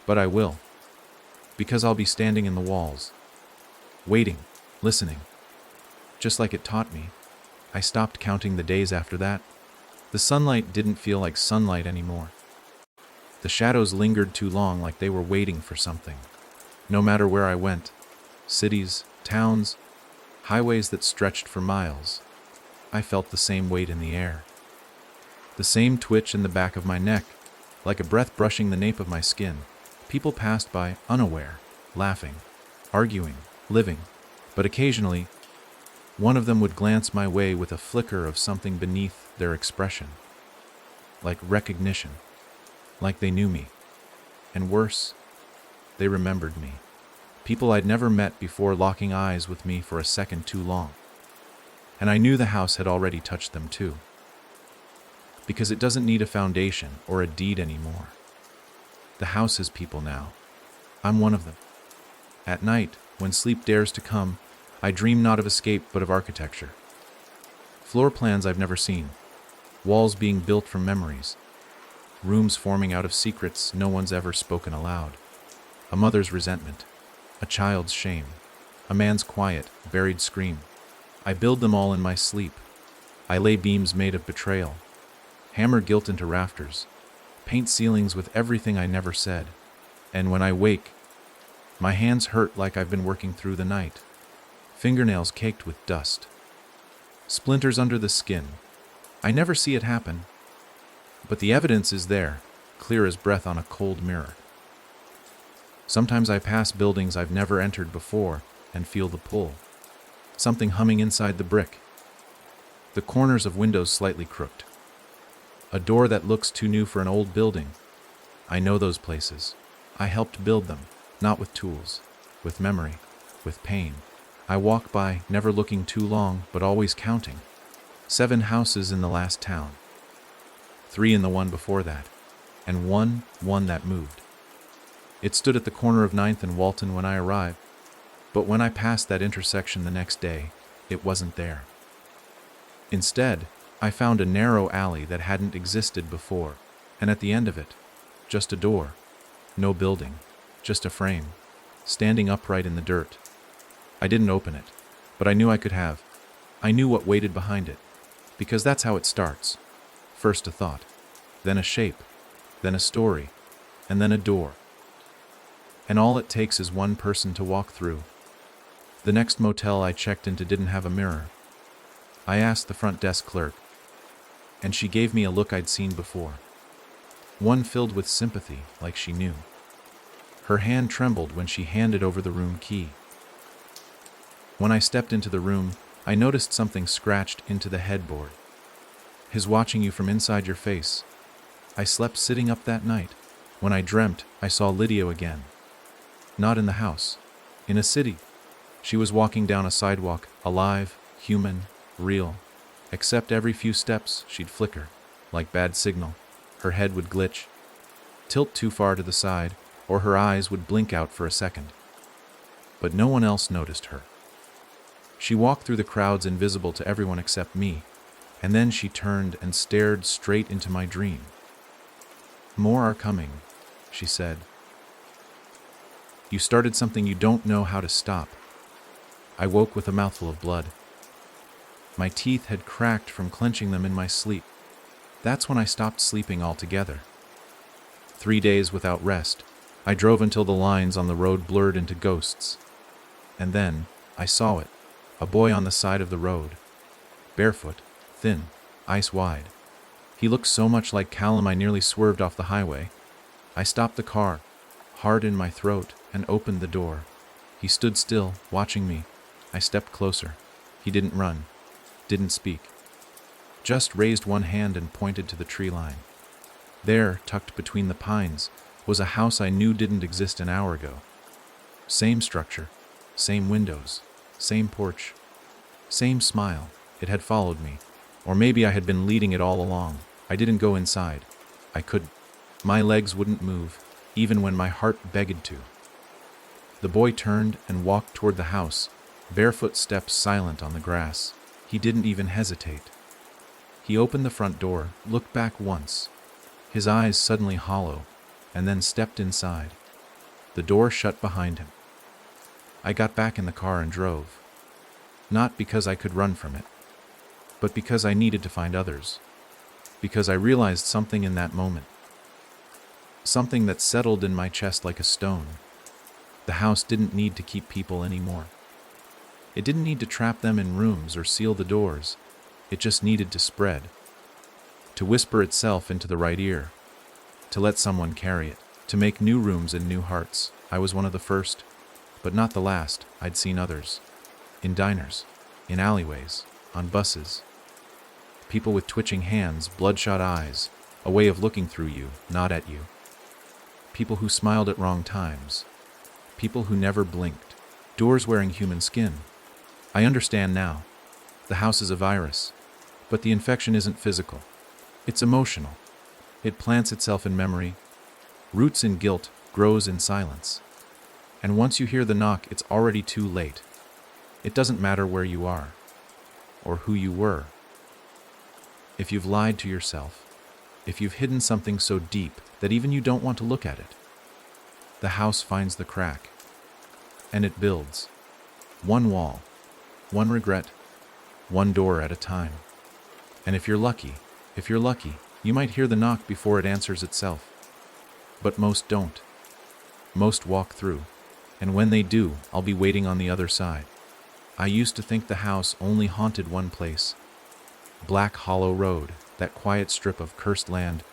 But I will, because I'll be standing in the walls, waiting, listening. Just like it taught me, I stopped counting the days after that. The sunlight didn't feel like sunlight anymore. The shadows lingered too long, like they were waiting for something. No matter where I went, cities, towns, highways that stretched for miles, I felt the same weight in the air. The same twitch in the back of my neck, like a breath brushing the nape of my skin. People passed by, unaware, laughing, arguing, living, but occasionally, one of them would glance my way with a flicker of something beneath their expression. Like recognition, like they knew me. And worse, they remembered me. People I'd never met before locking eyes with me for a second too long. And I knew the house had already touched them too. Because it doesn't need a foundation or a deed anymore. The house is people now. I'm one of them. At night, when sleep dares to come, I dream not of escape but of architecture. Floor plans I've never seen. Walls being built from memories. Rooms forming out of secrets no one's ever spoken aloud. A mother's resentment. A child's shame. a man's quiet, buried scream. I build them all in my sleep. I lay beams made of betrayal, hammer guilt into rafters, paint ceilings with everything I never said. And when I wake, my hands hurt like I've been working through the night, fingernails caked with dust, splinters under the skin. I never see it happen, but the evidence is there, clear as breath on a cold mirror. Sometimes I pass buildings I've never entered before and feel the pull, something humming inside the brick, the corners of windows slightly crooked, a door that looks too new for an old building. I know those places. I helped build them, not with tools, with memory, with pain. I walk by, never looking too long, but always counting. 7 houses in the last town, 3 in the one before that, and one that moved. It stood at the corner of 9th and Walton when I arrived, but when I passed that intersection the next day, it wasn't there. Instead, I found a narrow alley that hadn't existed before, and at the end of it, just a door, no building, just a frame, standing upright in the dirt. I didn't open it, but I knew I could have. I knew what waited behind it, because that's how it starts. First a thought, then a shape, then a story, and then a door. And all it takes is one person to walk through. The next motel I checked into didn't have a mirror. I asked the front desk clerk, and she gave me a look I'd seen before. One filled with sympathy, like she knew. Her hand trembled when she handed over the room key. When I stepped into the room, I noticed something scratched into the headboard. His watching you from inside your face. I slept sitting up that night. When I dreamt, I saw Lydia again. Not in the house, in a city. She was walking down a sidewalk, alive, human, real. Except every few steps, she'd flicker, like bad signal. Her head would glitch, tilt too far to the side, or her eyes would blink out for a second. But no one else noticed her. She walked through the crowds invisible to everyone except me, and then she turned and stared straight into my dream. "More are coming," she said. "You started something you don't know how to stop." I woke with a mouthful of blood. My teeth had cracked from clenching them in my sleep. That's when I stopped sleeping altogether. 3 days without rest. I drove until the lines on the road blurred into ghosts. And then, I saw it. A boy on the side of the road. Barefoot, thin, ice wide. He looked so much like Callum I nearly swerved off the highway. I stopped the car, hard in my throat, and opened the door. He stood still, watching me. I stepped closer. He didn't run, didn't speak. Just raised one hand and pointed to the tree line. There, tucked between the pines, was a house I knew didn't exist an hour ago. Same structure, same windows, same porch, same smile. It had followed me. Or maybe I had been leading it all along. I didn't go inside. I couldn't. My legs wouldn't move, even when my heart begged to. The boy turned and walked toward the house, barefoot steps silent on the grass. He didn't even hesitate. He opened the front door, looked back once, his eyes suddenly hollow, and then stepped inside. The door shut behind him. I got back in the car and drove. Not because I could run from it, but because I needed to find others. Because I realized something in that moment. Something that settled in my chest like a stone. The house didn't need to keep people anymore. It didn't need to trap them in rooms or seal the doors. It just needed to spread. To whisper itself into the right ear. To let someone carry it. To make new rooms and new hearts. I was one of the first, but not the last. I'd seen others. In diners, in alleyways, on buses. People with twitching hands, bloodshot eyes, a way of looking through you, not at you. People who smiled at wrong times. People who never blinked. Doors wearing human skin. I understand now. The house is a virus, but the infection isn't physical. It's emotional. It plants itself in memory, roots in guilt, grows in silence. And once you hear the knock, it's already too late. It doesn't matter where you are, or who you were. If you've lied to yourself, if you've hidden something so deep that even you don't want to look at it, the house finds the crack, and it builds. One wall, one regret, one door at a time. And if you're lucky, you might hear the knock before it answers itself. But most don't. Most walk through, and when they do, I'll be waiting on the other side. I used to think the house only haunted one place. Black Hollow Road, that quiet strip of cursed land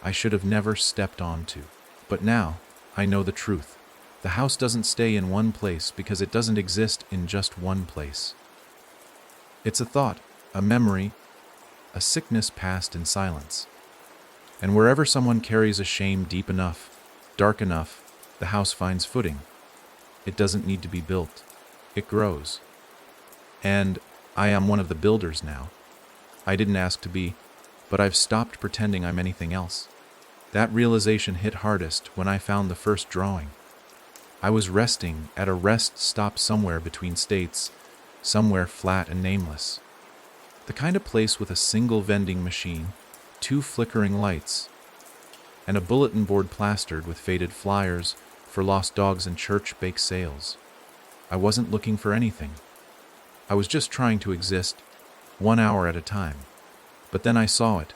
I should have never stepped onto. But now, I know the truth. The house doesn't stay in one place because it doesn't exist in just one place. It's a thought, a memory, a sickness passed in silence. And wherever someone carries a shame deep enough, dark enough, the house finds footing. It doesn't need to be built. It grows. And I am one of the builders now. I didn't ask to be, but I've stopped pretending I'm anything else. That realization hit hardest when I found the first drawing. I was resting at a rest stop somewhere between states, somewhere flat and nameless. The kind of place with a single vending machine, 2 flickering lights, and a bulletin board plastered with faded flyers for lost dogs and church bake sales. I wasn't looking for anything. I was just trying to exist, 1 hour at a time. But then I saw it,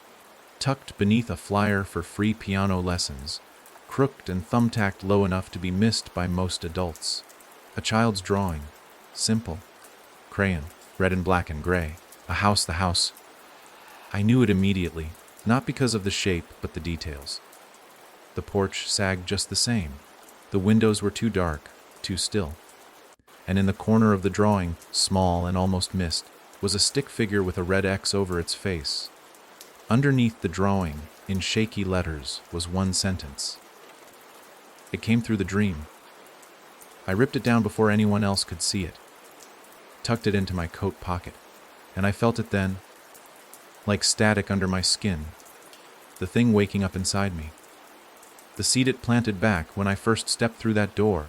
tucked beneath a flyer for free piano lessons, crooked and thumbtacked low enough to be missed by most adults. A child's drawing, simple, crayon, red and black and gray. A house, the house. I knew it immediately, not because of the shape, but the details. The porch sagged just the same. The windows were too dark, too still. And in the corner of the drawing, small and almost missed, was a stick figure with a red X over its face. Underneath the drawing, in shaky letters, was one sentence. It came through the dream. I ripped it down before anyone else could see it, tucked it into my coat pocket, and I felt it then, like static under my skin, the thing waking up inside me. The seed it planted back when I first stepped through that door,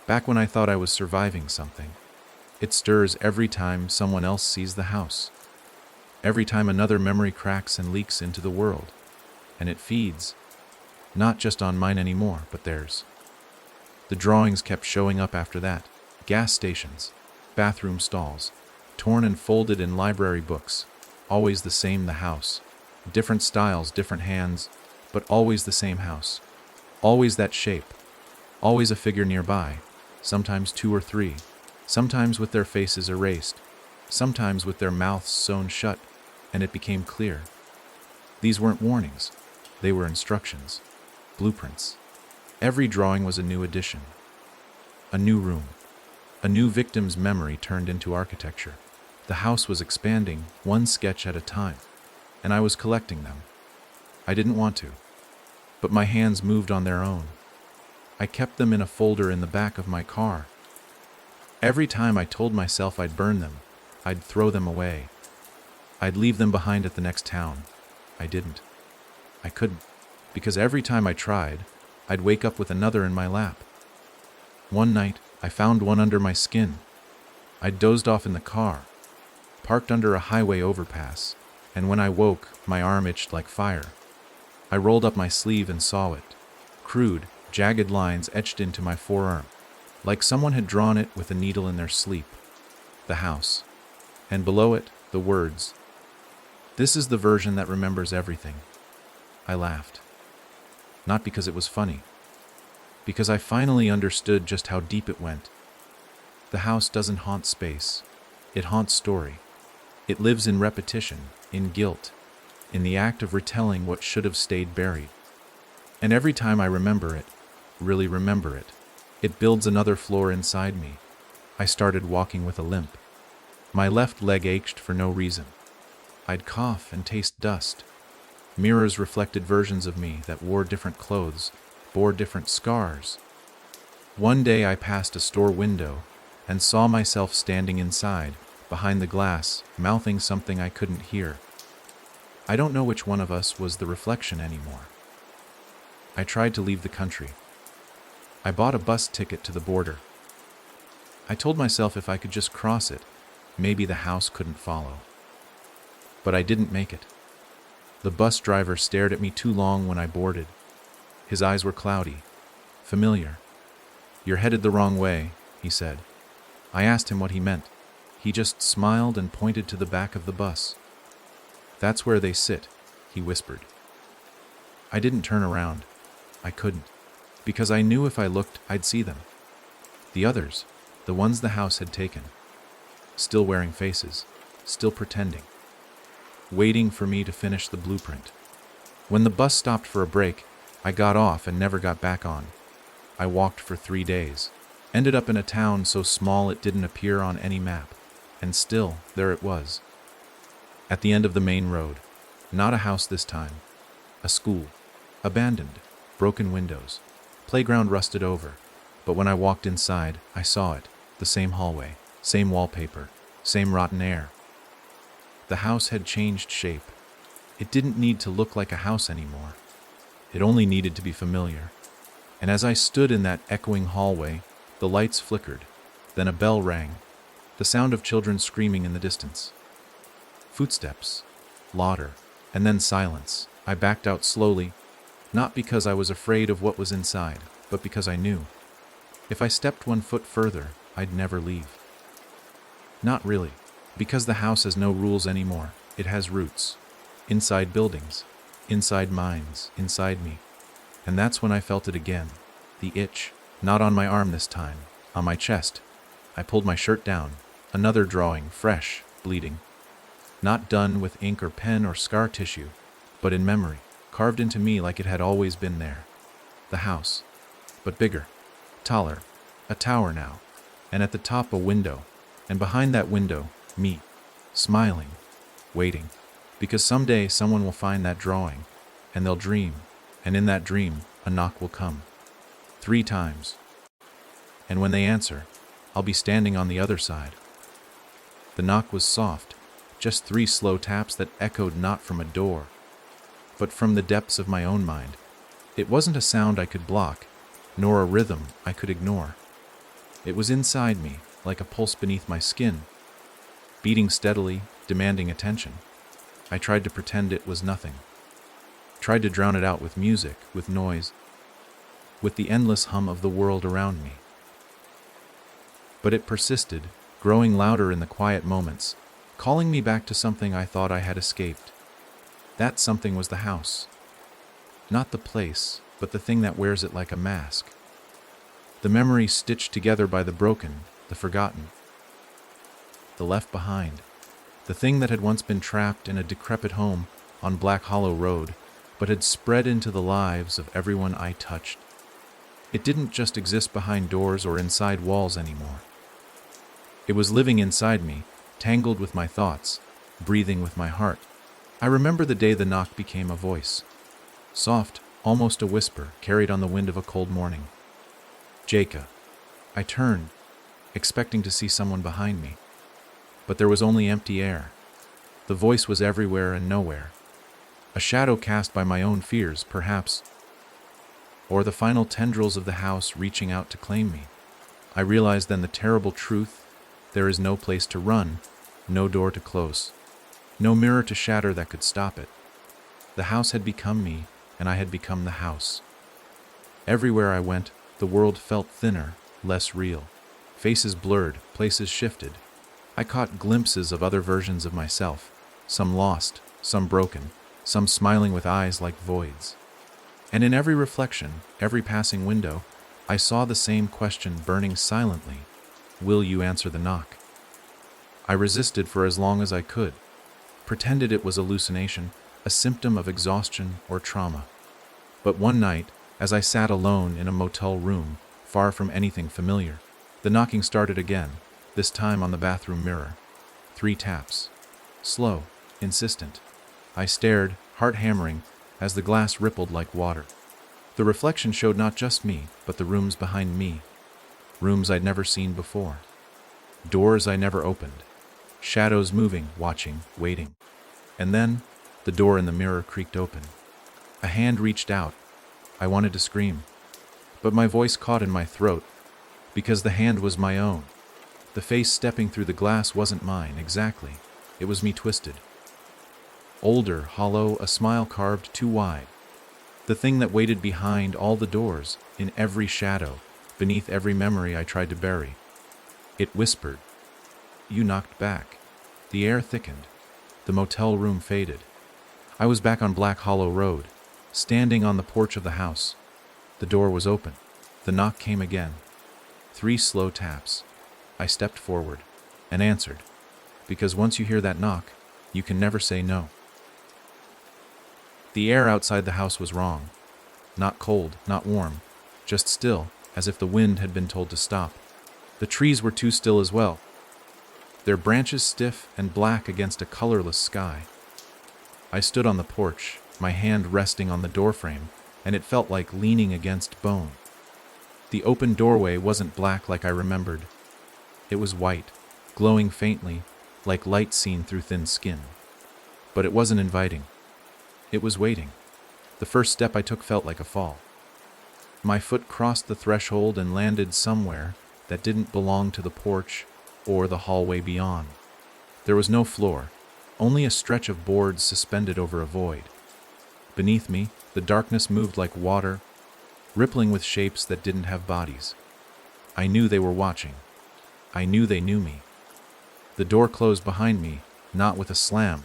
back when I thought I was surviving something. It stirs every time someone else sees the house, every time another memory cracks and leaks into the world, and it feeds, not just on mine anymore, but theirs. The drawings kept showing up after that. Gas stations, bathroom stalls, torn and folded in library books, always the same, the house. Different styles, different hands, but always the same house. Always that shape, always a figure nearby, sometimes 2 or 3, sometimes with their faces erased, sometimes with their mouths sewn shut, and it became clear. These weren't warnings, they were instructions, blueprints. Every drawing was a new addition, a new room, a new victim's memory turned into architecture. The house was expanding, one sketch at a time, and I was collecting them. I didn't want to, but my hands moved on their own. I kept them in a folder in the back of my car. Every time I told myself I'd burn them, I'd throw them away. I'd leave them behind at the next town. I didn't. I couldn't, because every time I tried, I'd wake up with another in my lap. One night, I found one under my skin. I'd dozed off in the car, parked under a highway overpass, and when I woke, my arm itched like fire. I rolled up my sleeve and saw it. Crude, jagged lines etched into my forearm, like someone had drawn it with a needle in their sleep. The house. And below it, the words. This is the version that remembers everything. I laughed. Not because it was funny, because I finally understood just how deep it went. The house doesn't haunt space. It haunts story. It lives in repetition, in guilt, in the act of retelling what should have stayed buried. And every time I remember it, really remember it, it builds another floor inside me. I started walking with a limp. My left leg ached for no reason. I'd cough and taste dust. Mirrors reflected versions of me that wore different clothes, bore different scars. One day I passed a store window and saw myself standing inside, behind the glass, mouthing something I couldn't hear. I don't know which one of us was the reflection anymore. I tried to leave the country. I bought a bus ticket to the border. I told myself if I could just cross it, maybe the house couldn't follow. But I didn't make it. The bus driver stared at me too long when I boarded. His eyes were cloudy, familiar. "You're headed the wrong way," he said. I asked him what he meant. He just smiled and pointed to the back of the bus. "That's where they sit," he whispered. I didn't turn around. I couldn't, because I knew if I looked, I'd see them. The others, the ones the house had taken. Still wearing faces, still pretending. Waiting for me to finish the blueprint. When the bus stopped for a break, I got off and never got back on. I walked for 3 days. Ended up in a town so small it didn't appear on any map. And still, there it was. At the end of the main road. Not a house this time. A school. Abandoned. Broken windows. Playground rusted over. But when I walked inside, I saw it. The same hallway. Same wallpaper. Same rotten air. The house had changed shape. It didn't need to look like a house anymore. It only needed to be familiar. And as I stood in that echoing hallway, the lights flickered. Then a bell rang. The sound of children screaming in the distance. Footsteps. Laughter. And then silence. I backed out slowly, not because I was afraid of what was inside, but because I knew. If I stepped 1 foot further, I'd never leave. Not really, because the house has no rules anymore. It has roots. Inside buildings. Inside minds. Inside me. And that's when I felt it again. The itch. Not on my arm this time. On my chest. I pulled my shirt down. Another drawing, fresh, bleeding. Not done with ink or pen or scar tissue, but in memory, carved into me like it had always been there. The house. But bigger. Taller. A tower now. And at the top a window. And behind that window, me. Smiling. Waiting. Because someday someone will find that drawing. And they'll dream. And in that dream, a knock will come. 3 times. And when they answer, I'll be standing on the other side. The knock was soft, just 3 slow taps that echoed not from a door, but from the depths of my own mind. It wasn't a sound I could block, nor a rhythm I could ignore. It was inside me, like a pulse beneath my skin, beating steadily, demanding attention. I tried to pretend it was nothing. Tried to drown it out with music, with noise, with the endless hum of the world around me. But it persisted, growing louder in the quiet moments, calling me back to something I thought I had escaped. That something was the house. Not the place, but the thing that wears it like a mask. The memories stitched together by the broken, the forgotten, the left behind. The thing that had once been trapped in a decrepit home on Black Hollow Road, but had spread into the lives of everyone I touched. It didn't just exist behind doors or inside walls anymore. It was living inside me, tangled with my thoughts, breathing with my heart. I remember the day the knock became a voice. Soft, almost a whisper, carried on the wind of a cold morning. "Jacob." I turned, expecting to see someone behind me. But there was only empty air. The voice was everywhere and nowhere. A shadow cast by my own fears, perhaps, or the final tendrils of the house reaching out to claim me. I realized then the terrible truth: there is no place to run, no door to close, no mirror to shatter that could stop it. The house had become me, and I had become the house. Everywhere I went, the world felt thinner, less real. Faces blurred, places shifted. I caught glimpses of other versions of myself, some lost, some broken, some smiling with eyes like voids. And in every reflection, every passing window, I saw the same question burning silently: will you answer the knock? I resisted for as long as I could, pretended it was hallucination, a symptom of exhaustion or trauma. But one night, as I sat alone in a motel room, far from anything familiar, the knocking started again, this time on the bathroom mirror. 3 taps. Slow, insistent. I stared, heart hammering, as the glass rippled like water. The reflection showed not just me, but the rooms behind me. Rooms I'd never seen before. Doors I never opened. Shadows moving, watching, waiting. And then, the door in the mirror creaked open. A hand reached out. I wanted to scream, but my voice caught in my throat, because the hand was my own. The face stepping through the glass wasn't mine, exactly. It was me twisted. Older, hollow, a smile carved too wide. The thing that waited behind all the doors, in every shadow, beneath every memory I tried to bury. It whispered. You knocked back. The air thickened. The motel room faded. I was back on Black Hollow Road, standing on the porch of the house. The door was open. The knock came again. 3 slow taps. I stepped forward and answered, because once you hear that knock, you can never say no. The air outside the house was wrong. Not cold, not warm, just still, as if the wind had been told to stop. The trees were too still as well, their branches stiff and black against a colorless sky. I stood on the porch, my hand resting on the doorframe, and it felt like leaning against bone. The open doorway wasn't black like I remembered. It was white, glowing faintly, like light seen through thin skin. But it wasn't inviting. It was waiting. The first step I took felt like a fall. My foot crossed the threshold and landed somewhere that didn't belong to the porch or the hallway beyond. There was no floor, only a stretch of boards suspended over a void. Beneath me, the darkness moved like water, rippling with shapes that didn't have bodies. I knew they were watching. I knew they knew me. The door closed behind me, not with a slam,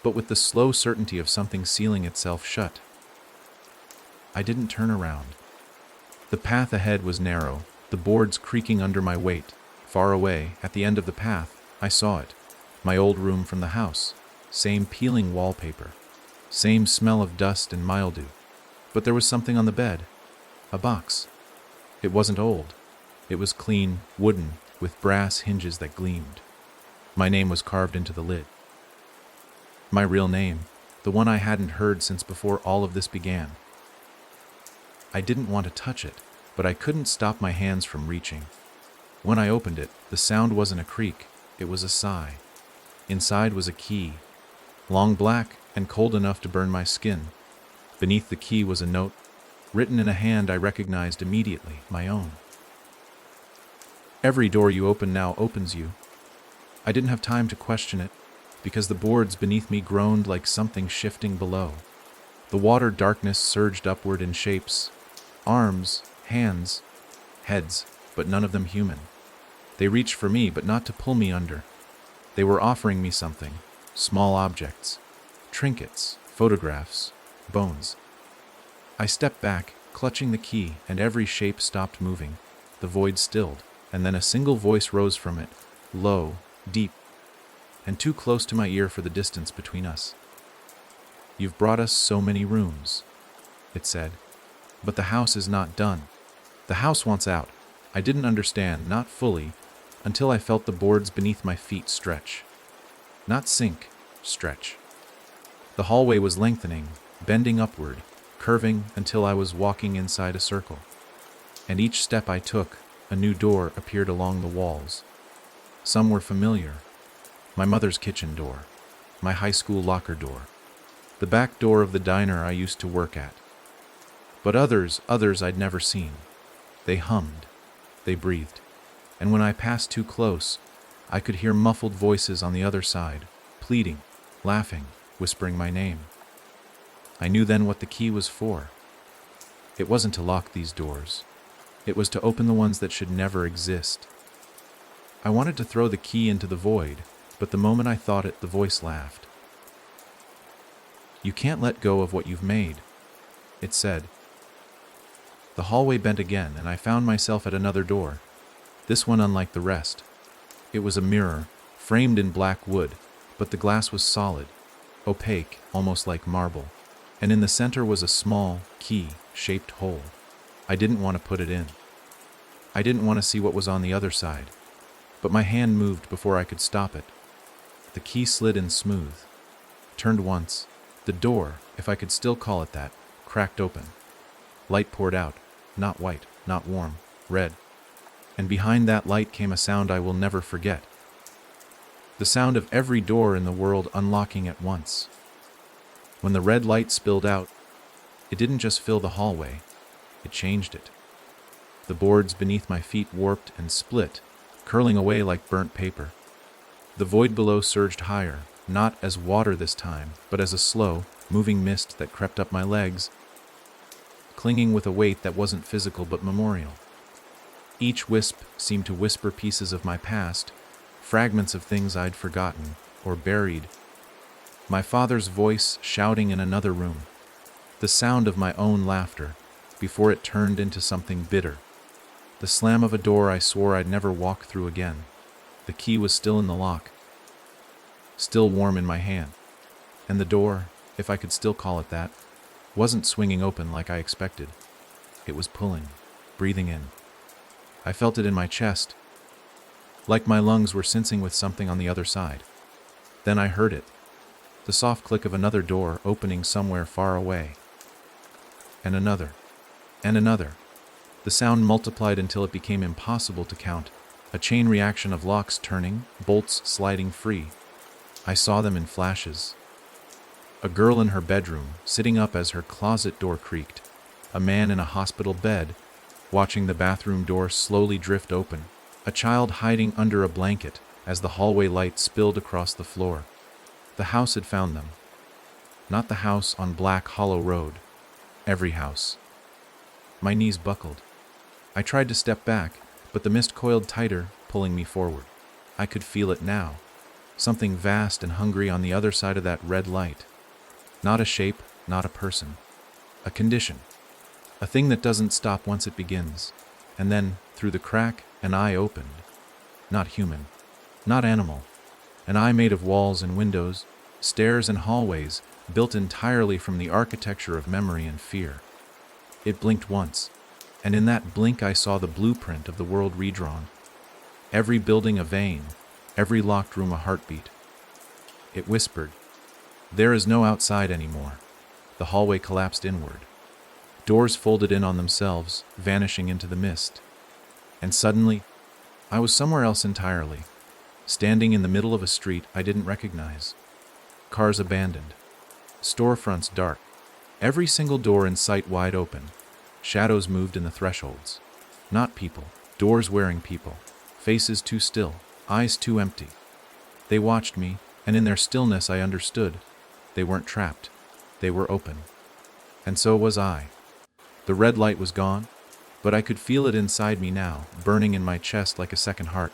but with the slow certainty of something sealing itself shut. I didn't turn around. The path ahead was narrow, the boards creaking under my weight. Far away, at the end of the path, I saw it. My old room from the house. Same peeling wallpaper. Same smell of dust and mildew. But there was something on the bed. A box. It wasn't old. It was clean, wooden, with brass hinges that gleamed. My name was carved into the lid. My real name, the one I hadn't heard since before all of this began. I didn't want to touch it, but I couldn't stop my hands from reaching. When I opened it, the sound wasn't a creak, it was a sigh. Inside was a key, long black and cold enough to burn my skin. Beneath the key was a note, written in a hand I recognized immediately, my own. Every door you open now opens you. I didn't have time to question it, because the boards beneath me groaned like something shifting below. The water darkness surged upward in shapes. Arms, hands, heads, but none of them human. They reached for me, but not to pull me under. They were offering me something. Small objects. Trinkets, photographs, bones. I stepped back, clutching the key, and every shape stopped moving. The void stilled, and then a single voice rose from it, low, deep, and too close to my ear for the distance between us. You've brought us so many rooms, it said, but the house is not done. The house wants out. I didn't understand, not fully, until I felt the boards beneath my feet stretch. Not sink, stretch. The hallway was lengthening, bending upward, curving until I was walking inside a circle. And each step I took, a new door appeared along the walls. Some were familiar. My mother's kitchen door, my high school locker door, the back door of the diner I used to work at. But others I'd never seen. They hummed, they breathed, and when I passed too close, I could hear muffled voices on the other side, pleading, laughing, whispering my name. I knew then what the key was for. It wasn't to lock these doors. It was to open the ones that should never exist. I wanted to throw the key into the void, but the moment I thought it, the voice laughed. You can't let go of what you've made, it said. The hallway bent again, and I found myself at another door, this one unlike the rest. It was a mirror, framed in black wood, but the glass was solid, opaque, almost like marble, and in the center was a small, key-shaped hole. I didn't want to put it in. I didn't want to see what was on the other side, but my hand moved before I could stop it. The key slid in smooth, turned once. The door, if I could still call it that, cracked open. Light poured out, not white, not warm, red. And behind that light came a sound I will never forget. The sound of every door in the world unlocking at once. When the red light spilled out, it didn't just fill the hallway, it changed it. The boards beneath my feet warped and split, curling away like burnt paper. The void below surged higher, not as water this time, but as a slow, moving mist that crept up my legs, clinging with a weight that wasn't physical but memorial. Each wisp seemed to whisper pieces of my past, fragments of things I'd forgotten or buried. My father's voice shouting in another room, the sound of my own laughter before it turned into something bitter, the slam of a door I swore I'd never walk through again. The key was still in the lock, still warm in my hand, and the door, if I could still call it that, wasn't swinging open like I expected. It was pulling, breathing in. I felt it in my chest, like my lungs were sensing with something on the other side. Then I heard it, the soft click of another door opening somewhere far away. And another, and another. The sound multiplied until it became impossible to count, a chain reaction of locks turning, bolts sliding free. I saw them in flashes. A girl in her bedroom, sitting up as her closet door creaked. A man in a hospital bed, watching the bathroom door slowly drift open. A child hiding under a blanket as the hallway light spilled across the floor. The house had found them. Not the house on Black Hollow Road. Every house. My knees buckled. I tried to step back, but the mist coiled tighter, pulling me forward. I could feel it now. Something vast and hungry on the other side of that red light. Not a shape, not a person. A condition. A thing that doesn't stop once it begins. And then, through the crack, an eye opened. Not human. Not animal. An eye made of walls and windows, stairs and hallways, built entirely from the architecture of memory and fear. It blinked once, and in that blink I saw the blueprint of the world redrawn. Every building a vein, every locked room a heartbeat. It whispered, "There is no outside anymore." The hallway collapsed inward. Doors folded in on themselves, vanishing into the mist. And suddenly, I was somewhere else entirely, standing in the middle of a street I didn't recognize. Cars abandoned. Storefronts dark. Every single door in sight wide open. Shadows moved in the thresholds. Not people. Doors wearing people. Faces too still. Eyes too empty. They watched me, and in their stillness I understood. They weren't trapped. They were open. And so was I. The red light was gone, but I could feel it inside me now, burning in my chest like a second heart.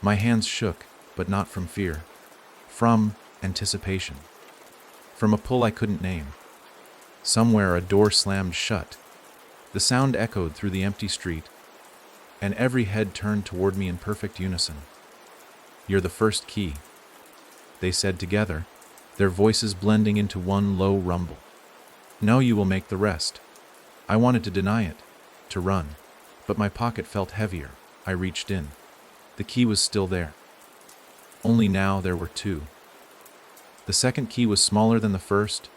My hands shook, but not from fear. From anticipation. From a pull I couldn't name. Somewhere a door slammed shut. The sound echoed through the empty street, and every head turned toward me in perfect unison. "You're the first key," they said together, their voices blending into one low rumble. "Now you will make the rest." I wanted to deny it, to run, but my pocket felt heavier. I reached in. The key was still there. Only now there were two. The second key was smaller than the first,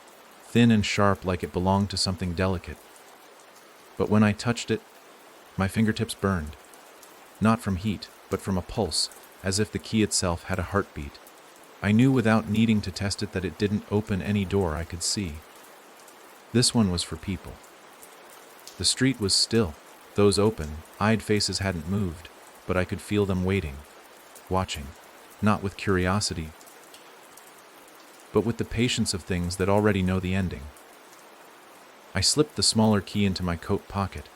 thin and sharp like it belonged to something delicate. But when I touched it, my fingertips burned. Not from heat, but from a pulse, as if the key itself had a heartbeat. I knew without needing to test it that it didn't open any door I could see. This one was for people. The street was still. Those open-eyed faces hadn't moved, but I could feel them waiting, watching, not with curiosity, but with the patience of things that already know the ending. I slipped the smaller key into my coat pocket,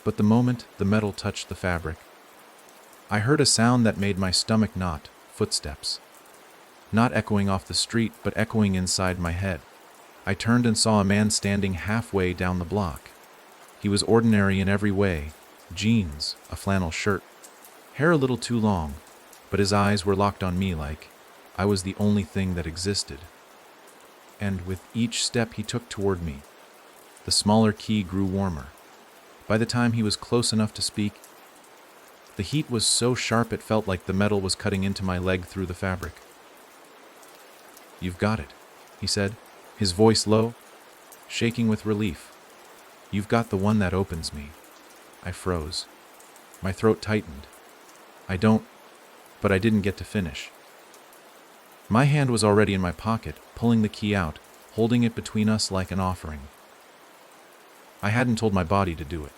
but the moment the metal touched the fabric, I heard a sound that made my stomach knot, footsteps. Not echoing off the street, but echoing inside my head. I turned and saw a man standing halfway down the block. He was ordinary in every way, jeans, a flannel shirt, hair a little too long, but his eyes were locked on me like I was the only thing that existed. And with each step he took toward me, the smaller key grew warmer. By the time he was close enough to speak, the heat was so sharp it felt like the metal was cutting into my leg through the fabric. "You've got it," he said, his voice low, shaking with relief. "You've got the one that opens me." I froze. My throat tightened. But I didn't get to finish. My hand was already in my pocket, pulling the key out, holding it between us like an offering. I hadn't told my body to do it.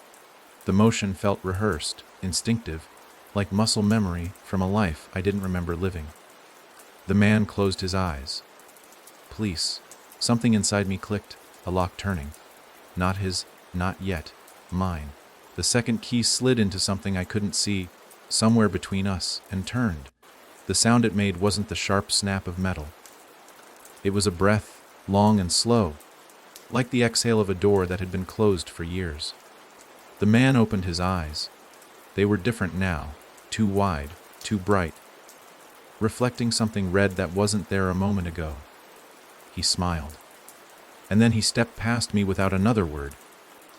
The motion felt rehearsed, instinctive, like muscle memory from a life I didn't remember living. The man closed his eyes. Police. Something inside me clicked, a lock turning. Not his, not yet, mine. The second key slid into something I couldn't see, somewhere between us, and turned. The sound it made wasn't the sharp snap of metal. It was a breath, long and slow, like the exhale of a door that had been closed for years. The man opened his eyes. They were different now, too wide, too bright, reflecting something red that wasn't there a moment ago. He smiled. And then he stepped past me without another word,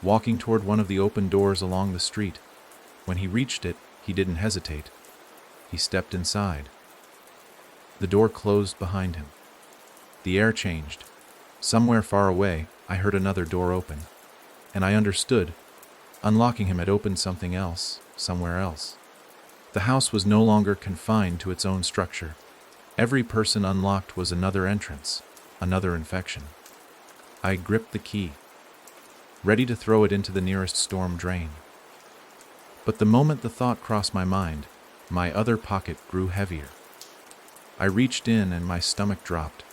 walking toward one of the open doors along the street. When he reached it, he didn't hesitate. He stepped inside. The door closed behind him. The air changed. Somewhere far away, I heard another door open. And I understood. Unlocking him had opened something else, somewhere else. The house was no longer confined to its own structure. Every person unlocked was another entrance, another infection. I gripped the key, ready to throw it into the nearest storm drain. But the moment the thought crossed my mind, my other pocket grew heavier. I reached in and my stomach dropped.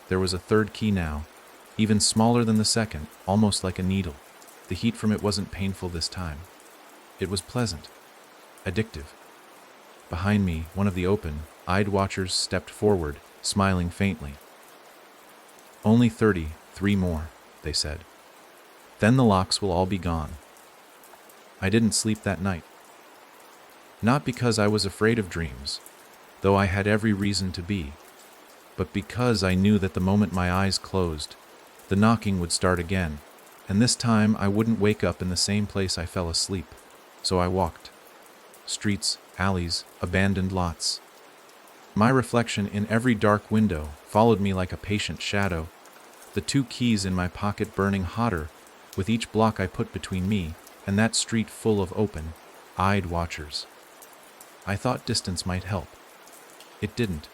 There was a third key now, even smaller than the second, almost like a needle. The heat from it wasn't painful this time. It was pleasant, addictive. Behind me, one of the open-eyed watchers stepped forward, smiling faintly. "Only 33 more," they said. "Then the locks will all be gone." I didn't sleep that night. Not because I was afraid of dreams, though I had every reason to be, but because I knew that the moment my eyes closed, the knocking would start again, and this time I wouldn't wake up in the same place I fell asleep. So I walked. Streets, alleys, abandoned lots. My reflection in every dark window followed me like a patient shadow, the two keys in my pocket burning hotter with each block I put between me and that street full of open-eyed watchers. I thought distance might help. It didn't.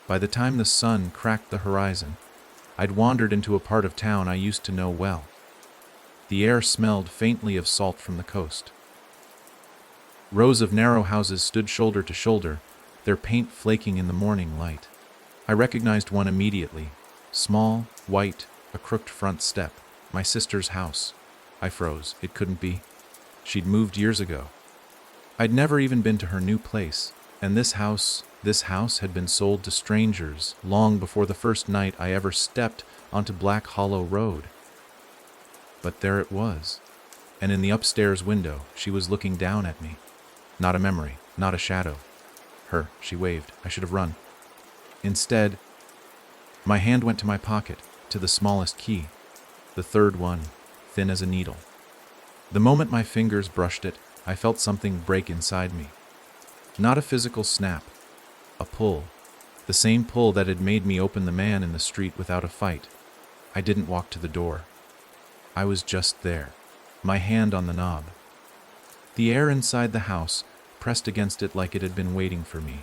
By the time the sun cracked the horizon, I'd wandered into a part of town I used to know well. The air smelled faintly of salt from the coast. Rows of narrow houses stood shoulder to shoulder, their paint flaking in the morning light. I recognized one immediately. Small, white, a crooked front step. My sister's house. I froze. It couldn't be. She'd moved years ago. I'd never even been to her new place, and this house had been sold to strangers long before the first night I ever stepped onto Black Hollow Road. But there it was, and in the upstairs window, she was looking down at me. Not a memory, not a shadow. Her, she waved. I should have run. Instead, my hand went to my pocket, to the smallest key, the third one, thin as a needle. The moment my fingers brushed it, I felt something break inside me. Not a physical snap, a pull, the same pull that had made me open the man in the street without a fight. I didn't walk to the door. I was just there, my hand on the knob. The air inside the house pressed against it like it had been waiting for me.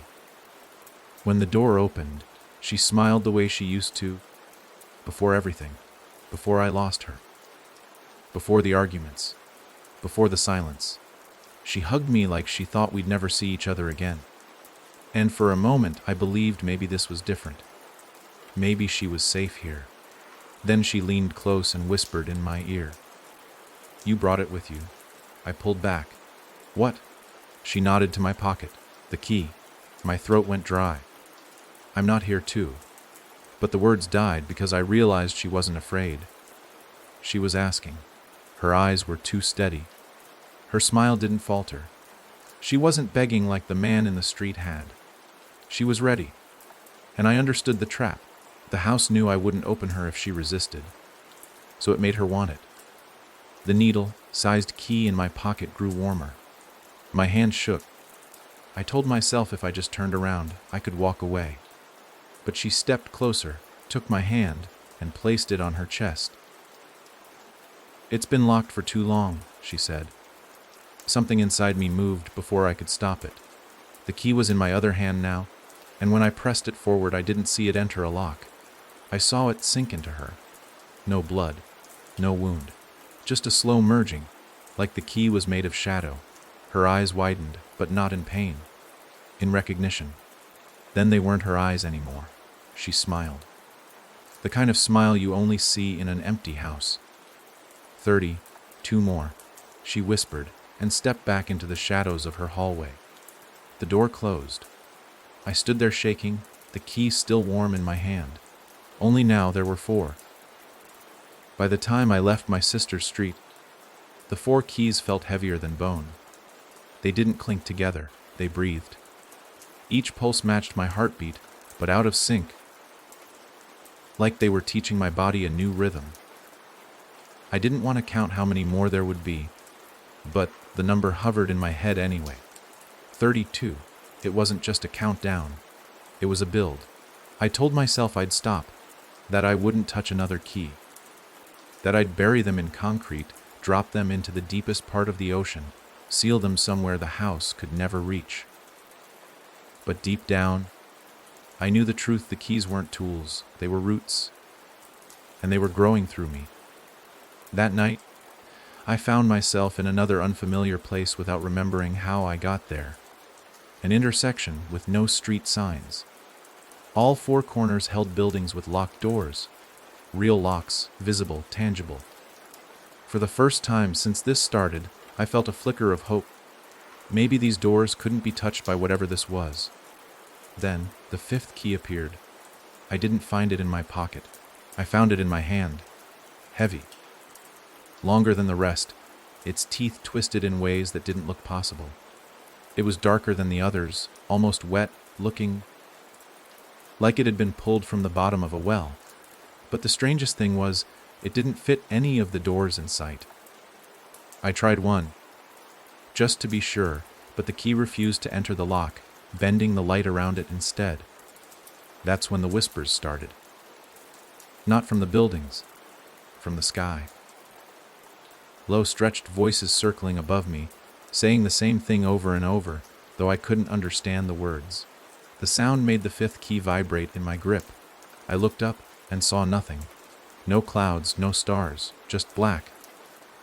When the door opened, she smiled the way she used to, before everything, before I lost her, before the arguments, before the silence. She hugged me like she thought we'd never see each other again. And for a moment, I believed maybe this was different. Maybe she was safe here. Then she leaned close and whispered in my ear, "You brought it with you." I pulled back. "What?" She nodded to my pocket. The key. My throat went dry. "I'm not here too." But the words died because I realized she wasn't afraid. She was asking. Her eyes were too steady. Her smile didn't falter. She wasn't begging like the man in the street had. She was ready. And I understood the trap. The house knew I wouldn't open her if she resisted. So it made her want it. The needle-sized key in my pocket grew warmer. My hand shook. I told myself if I just turned around, I could walk away. But she stepped closer, took my hand, and placed it on her chest. "It's been locked for too long," she said. Something inside me moved before I could stop it. The key was in my other hand now, and when I pressed it forward, I didn't see it enter a lock. I saw it sink into her. No blood, no wound, just a slow merging, like the key was made of shadow. Her eyes widened, but not in pain, in recognition. Then they weren't her eyes anymore. She smiled. The kind of smile you only see in an empty house. 32 more. she whispered, and stepped back into the shadows of her hallway. The door closed. I stood there shaking, the key still warm in my hand. Only now there were 4. By the time I left my sister's street, the 4 keys felt heavier than bone. They didn't clink together, they breathed. Each pulse matched my heartbeat, but out of sync, like they were teaching my body a new rhythm. I didn't want to count how many more there would be, but the number hovered in my head anyway. 32. It wasn't just a countdown. It was a build. I told myself I'd stop, that I wouldn't touch another key, that I'd bury them in concrete, drop them into the deepest part of the ocean, seal them somewhere the house could never reach. But deep down, I knew the truth. The keys weren't tools, they were roots, and they were growing through me. That night, I found myself in another unfamiliar place without remembering how I got there. An intersection with no street signs. All 4 corners held buildings with locked doors. Real locks, visible, tangible. For the first time since this started, I felt a flicker of hope. Maybe these doors couldn't be touched by whatever this was. Then, the 5th key appeared. I didn't find it in my pocket. I found it in my hand. Heavy. Longer than the rest, its teeth twisted in ways that didn't look possible. It was darker than the others, almost wet, looking like it had been pulled from the bottom of a well. But the strangest thing was, it didn't fit any of the doors in sight. I tried one, just to be sure, but the key refused to enter the lock, bending the light around it instead. That's when the whispers started. Not from the buildings, from the sky. Low stretched voices circling above me, saying the same thing over and over, though I couldn't understand the words. The sound made the 5th key vibrate in my grip. I looked up and saw nothing. No clouds, no stars, just black.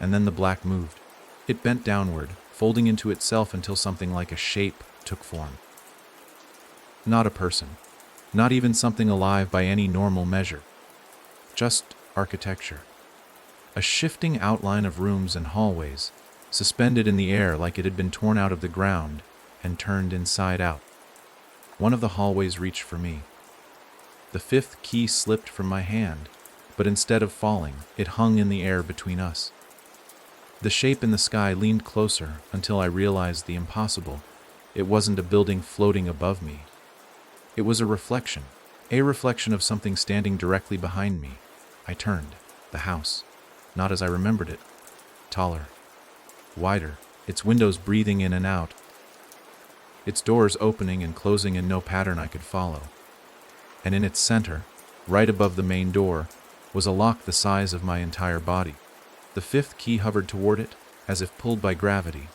And then the black moved. It bent downward, folding into itself until something like a shape took form. Not a person, not even something alive by any normal measure. Just architecture. A shifting outline of rooms and hallways, suspended in the air like it had been torn out of the ground and turned inside out. One of the hallways reached for me. The 5th key slipped from my hand, but instead of falling, it hung in the air between us. The shape in the sky leaned closer until I realized the impossible. It wasn't a building floating above me. It was a reflection of something standing directly behind me. I turned. The house. Not as I remembered it. Taller. Wider. Its windows breathing in and out. Its doors opening and closing in no pattern I could follow. And in its center, right above the main door, was a lock the size of my entire body. The 5th key hovered toward it, as if pulled by gravity.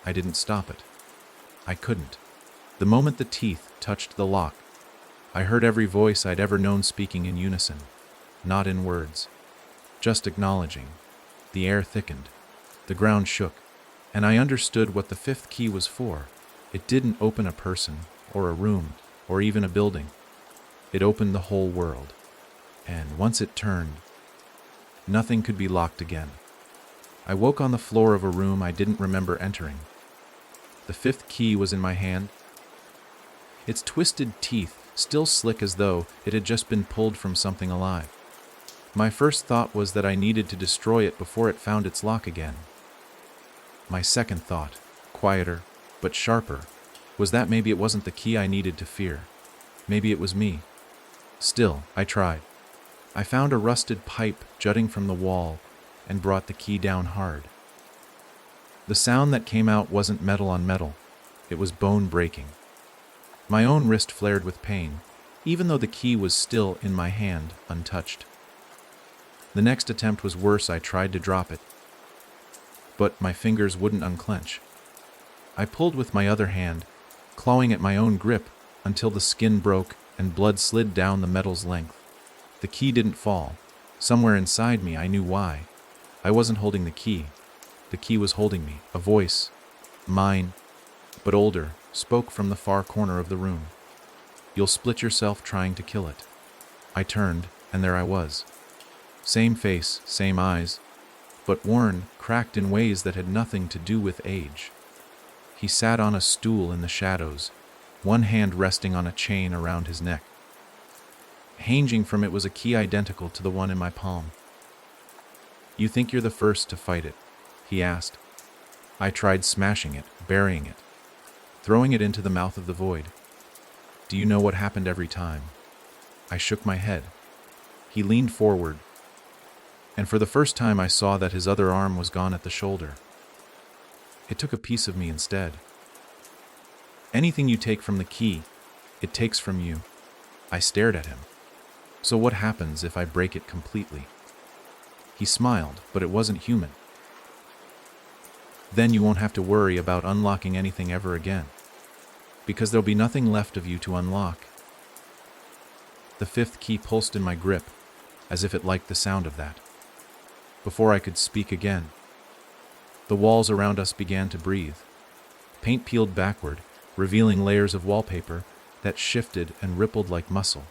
I didn't stop it. I couldn't. The moment the teeth touched the lock, I heard every voice I'd ever known speaking in unison, not in words, just acknowledging. The air thickened. The ground shook, and I understood what the 5th key was for. It didn't open a person, or a room, or even a building. It opened the whole world. And once it turned, nothing could be locked again. I woke on the floor of a room I didn't remember entering. The 5th key was in my hand. Its twisted teeth still slick as though it had just been pulled from something alive. My first thought was that I needed to destroy it before it found its lock again. My second thought, quieter but sharper, was that maybe it wasn't the key I needed to fear. Maybe it was me. Still, I tried. I found a rusted pipe jutting from the wall and brought the key down hard. The sound that came out wasn't metal on metal. It was bone breaking. My own wrist flared with pain, even though the key was still in my hand, untouched. The next attempt was worse. I tried to drop it, but my fingers wouldn't unclench. I pulled with my other hand, clawing at my own grip until the skin broke and blood slid down the metal's length. The key didn't fall. Somewhere inside me, I knew why. I wasn't holding the key. The key was holding me. A voice, mine, but older, spoke from the far corner of the room. "You'll split yourself trying to kill it." I turned, and there I was. Same face, same eyes, but worn, cracked in ways that had nothing to do with age. He sat on a stool in the shadows, one hand resting on a chain around his neck. Hanging from it was a key identical to the one in my palm. "You think you're the first to fight it?" he asked. I tried smashing it, burying it, throwing it into the mouth of the void. "Do you know what happened every time?" I shook my head. He leaned forward, and for the first time I saw that his other arm was gone at the shoulder. It took a piece of me instead. "Anything you take from the key, it takes from you." I stared at him. "So what happens if I break it completely?" He smiled, but it wasn't human. "Then you won't have to worry about unlocking anything ever again, because there'll be nothing left of you to unlock." The fifth key pulsed in my grip, as if it liked the sound of that. Before I could speak again, the walls around us began to breathe. Paint peeled backward, revealing layers of wallpaper that shifted and rippled like muscle.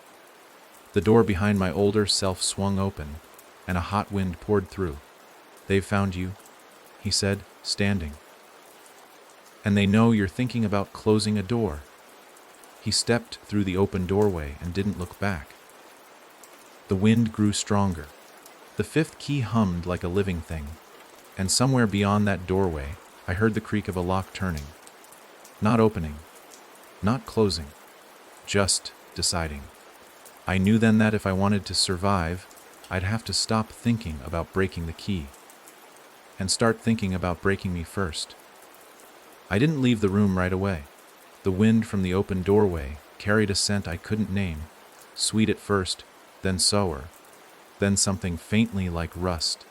The door behind my older self swung open, and a hot wind poured through. "They've found you," he said, standing. "And they know you're thinking about closing a door." He stepped through the open doorway and didn't look back. The wind grew stronger. The fifth key hummed like a living thing, and somewhere beyond that doorway, I heard the creak of a lock turning. Not opening, not closing, just deciding. I knew then that if I wanted to survive, I'd have to stop thinking about breaking the key, and start thinking about breaking me first. I didn't leave the room right away. The wind from the open doorway carried a scent I couldn't name, sweet at first, then sour, then something faintly like rust.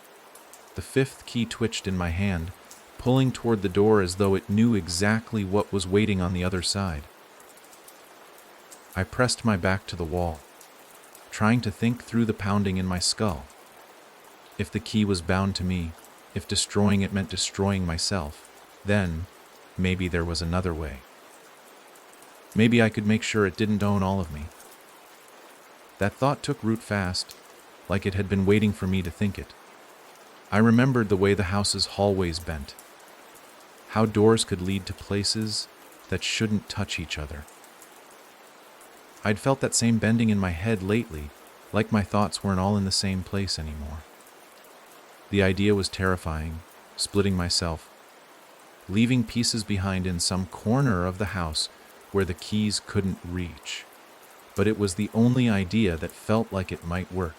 The fifth key twitched in my hand, pulling toward the door as though it knew exactly what was waiting on the other side. I pressed my back to the wall, trying to think through the pounding in my skull. If the key was bound to me, if destroying it meant destroying myself, then maybe there was another way. Maybe I could make sure it didn't own all of me. That thought took root fast, like it had been waiting for me to think it. I remembered the way the house's hallways bent, how doors could lead to places that shouldn't touch each other. I'd felt that same bending in my head lately, like my thoughts weren't all in the same place anymore. The idea was terrifying, splitting myself, leaving pieces behind in some corner of the house where the keys couldn't reach. But it was the only idea that felt like it might work.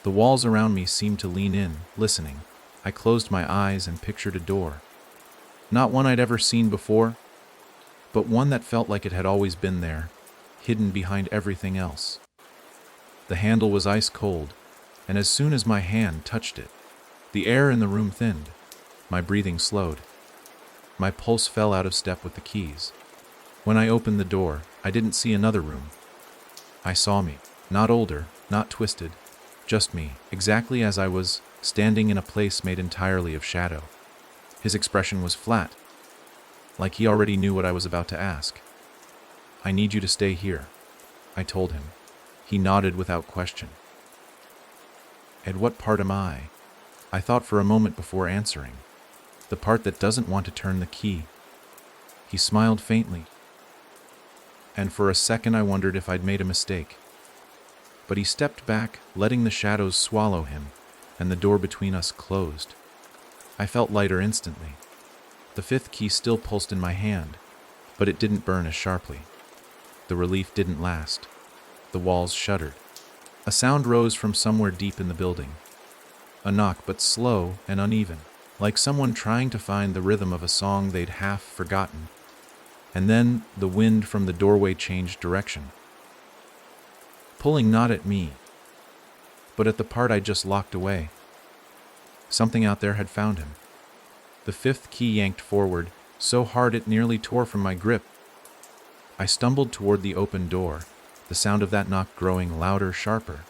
The walls around me seemed to lean in, listening. I closed my eyes and pictured a door. Not one I'd ever seen before, but one that felt like it had always been there, hidden behind everything else. The handle was ice cold, and as soon as my hand touched it, the air in the room thinned. My breathing slowed. My pulse fell out of step with the keys. When I opened the door, I didn't see another room. I saw me, not older, not twisted, just me, exactly as I was, standing in a place made entirely of shadow. His expression was flat, like he already knew what I was about to ask. "I need you to stay here," I told him. He nodded without question. "And what part am I?" I thought for a moment before answering. "The part that doesn't want to turn the key." He smiled faintly, and for a second I wondered if I'd made a mistake. But he stepped back, letting the shadows swallow him, and the door between us closed. I felt lighter instantly. The fifth key still pulsed in my hand, but it didn't burn as sharply. The relief didn't last. The walls shuddered. A sound rose from somewhere deep in the building. A knock, but slow and uneven, like someone trying to find the rhythm of a song they'd half forgotten. And then the wind from the doorway changed direction, pulling not at me, but at the part I just locked away. Something out there had found him. The fifth key yanked forward, so hard it nearly tore from my grip. I stumbled toward the open door, the sound of that knock growing louder, sharper.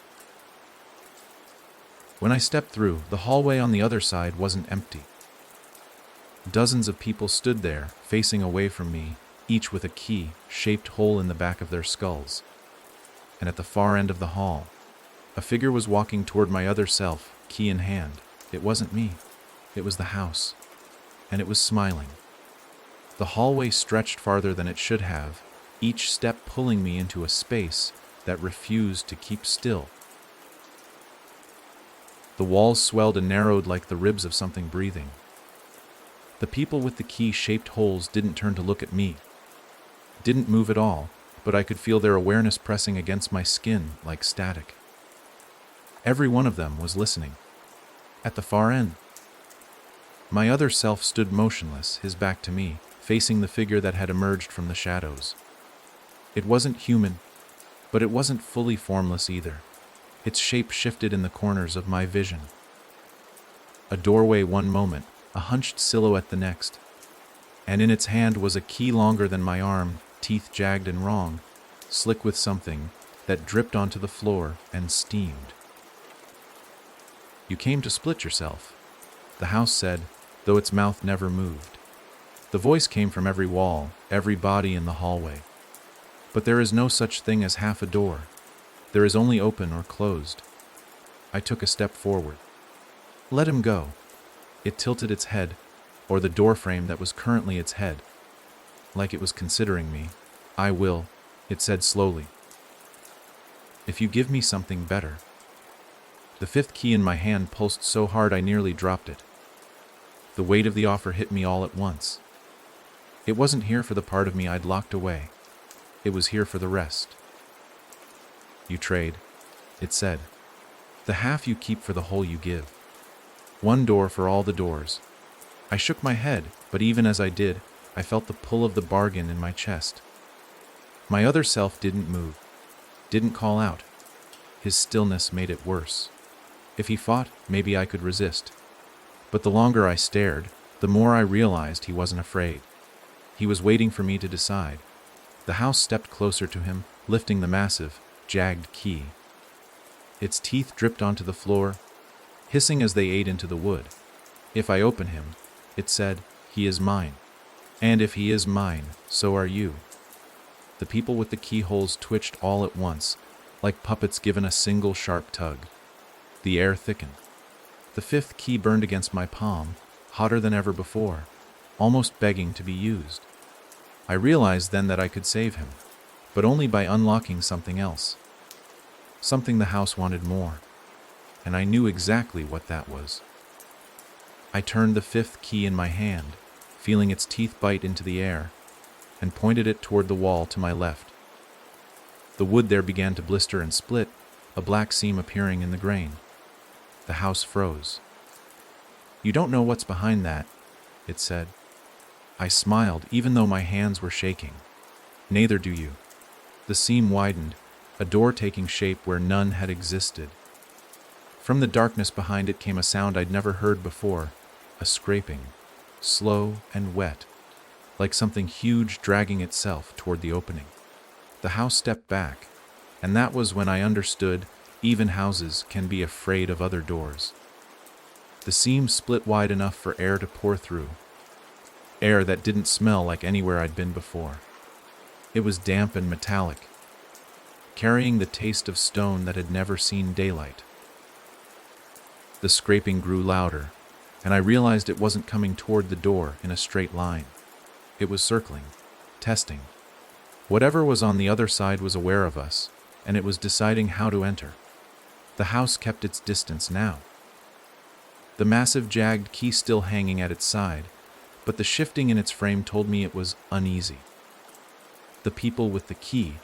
When I stepped through, the hallway on the other side wasn't empty. Dozens of people stood there, facing away from me, each with a key-shaped hole in the back of their skulls. And at the far end of the hall, a figure was walking toward my other self, key in hand. It wasn't me. It was the house. And it was smiling. The hallway stretched farther than it should have, each step pulling me into a space that refused to keep still. The walls swelled and narrowed like the ribs of something breathing. The people with the key-shaped holes didn't turn to look at me. Didn't move at all, but I could feel their awareness pressing against my skin like static. Every one of them was listening. At the far end, my other self stood motionless, his back to me, facing the figure that had emerged from the shadows. It wasn't human, but it wasn't fully formless either. Its shape shifted in the corners of my vision. A doorway one moment, a hunched silhouette the next, and in its hand was a key longer than my arm, teeth jagged and wrong, slick with something that dripped onto the floor and steamed. "You came to split yourself," the house said, though its mouth never moved. The voice came from every wall, every body in the hallway. "But there is no such thing as half a door. There is only open or closed." I took a step forward. "Let him go." It tilted its head, or the doorframe that was currently its head, like it was considering me. "I will," it said slowly. "If you give me something better." The fifth key in my hand pulsed so hard I nearly dropped it. The weight of the offer hit me all at once. It wasn't here for the part of me I'd locked away. It was here for the rest. "You trade," it said. "The half you keep for the whole you give. One door for all the doors." I shook my head, but even as I did, I felt the pull of the bargain in my chest. My other self didn't move, didn't call out. His stillness made it worse. If he fought, maybe I could resist. But the longer I stared, the more I realized he wasn't afraid. He was waiting for me to decide. The house stepped closer to him, lifting the massive, jagged key. Its teeth dripped onto the floor, hissing as they ate into the wood. "If I open him," it said, "he is mine. And if he is mine, so are you." The people with the keyholes twitched all at once, like puppets given a single sharp tug. The air thickened. The fifth key burned against my palm, hotter than ever before, almost begging to be used. I realized then that I could save him, but only by unlocking something else. Something the house wanted more, and I knew exactly what that was. I turned the fifth key in my hand, feeling its teeth bite into the air, and pointed it toward the wall to my left. The wood there began to blister and split, a black seam appearing in the grain. The house froze. "You don't know what's behind that," it said. I smiled, even though my hands were shaking. "Neither do you." The seam widened, a door taking shape where none had existed. From the darkness behind it came a sound I'd never heard before, a scraping, slow and wet, like something huge dragging itself toward the opening. The house stepped back, and that was when I understood even houses can be afraid of other doors. The seam split wide enough for air to pour through, air that didn't smell like anywhere I'd been before. It was damp and metallic, carrying the taste of stone that had never seen daylight. The scraping grew louder, and I realized it wasn't coming toward the door in a straight line. It was circling, testing. Whatever was on the other side was aware of us, and it was deciding how to enter. The house kept its distance now. The massive jagged key still hanging at its side, but the shifting in its frame told me it was uneasy. The people with the key,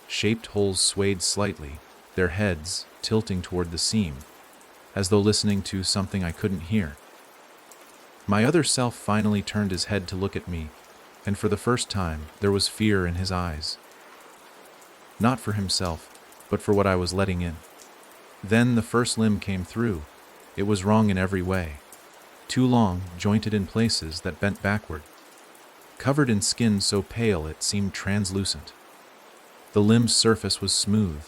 shaped holes swayed slightly, their heads tilting toward the seam, as though listening to something I couldn't hear. My other self finally turned his head to look at me, and for the first time there was fear in his eyes. Not for himself, but for what I was letting in. Then the first limb came through. It was wrong in every way. Too long, jointed in places that bent backward. Covered in skin so pale it seemed translucent. The limb's surface was smooth,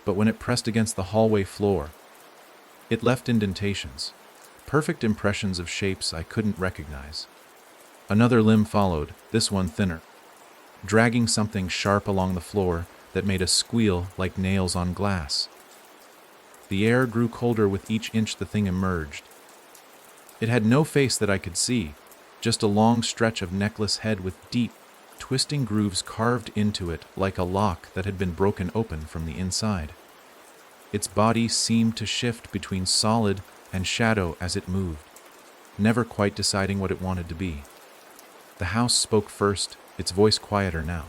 but when it pressed against the hallway floor, it left indentations, perfect impressions of shapes I couldn't recognize. Another limb followed, this one thinner, dragging something sharp along the floor that made a squeal like nails on glass. The air grew colder with each inch the thing emerged, It had no face that I could see, just a long stretch of necklace head with deep, twisting grooves carved into it like a lock that had been broken open from the inside. Its body seemed to shift between solid and shadow as it moved, never quite deciding what it wanted to be. The house spoke first, its voice quieter now.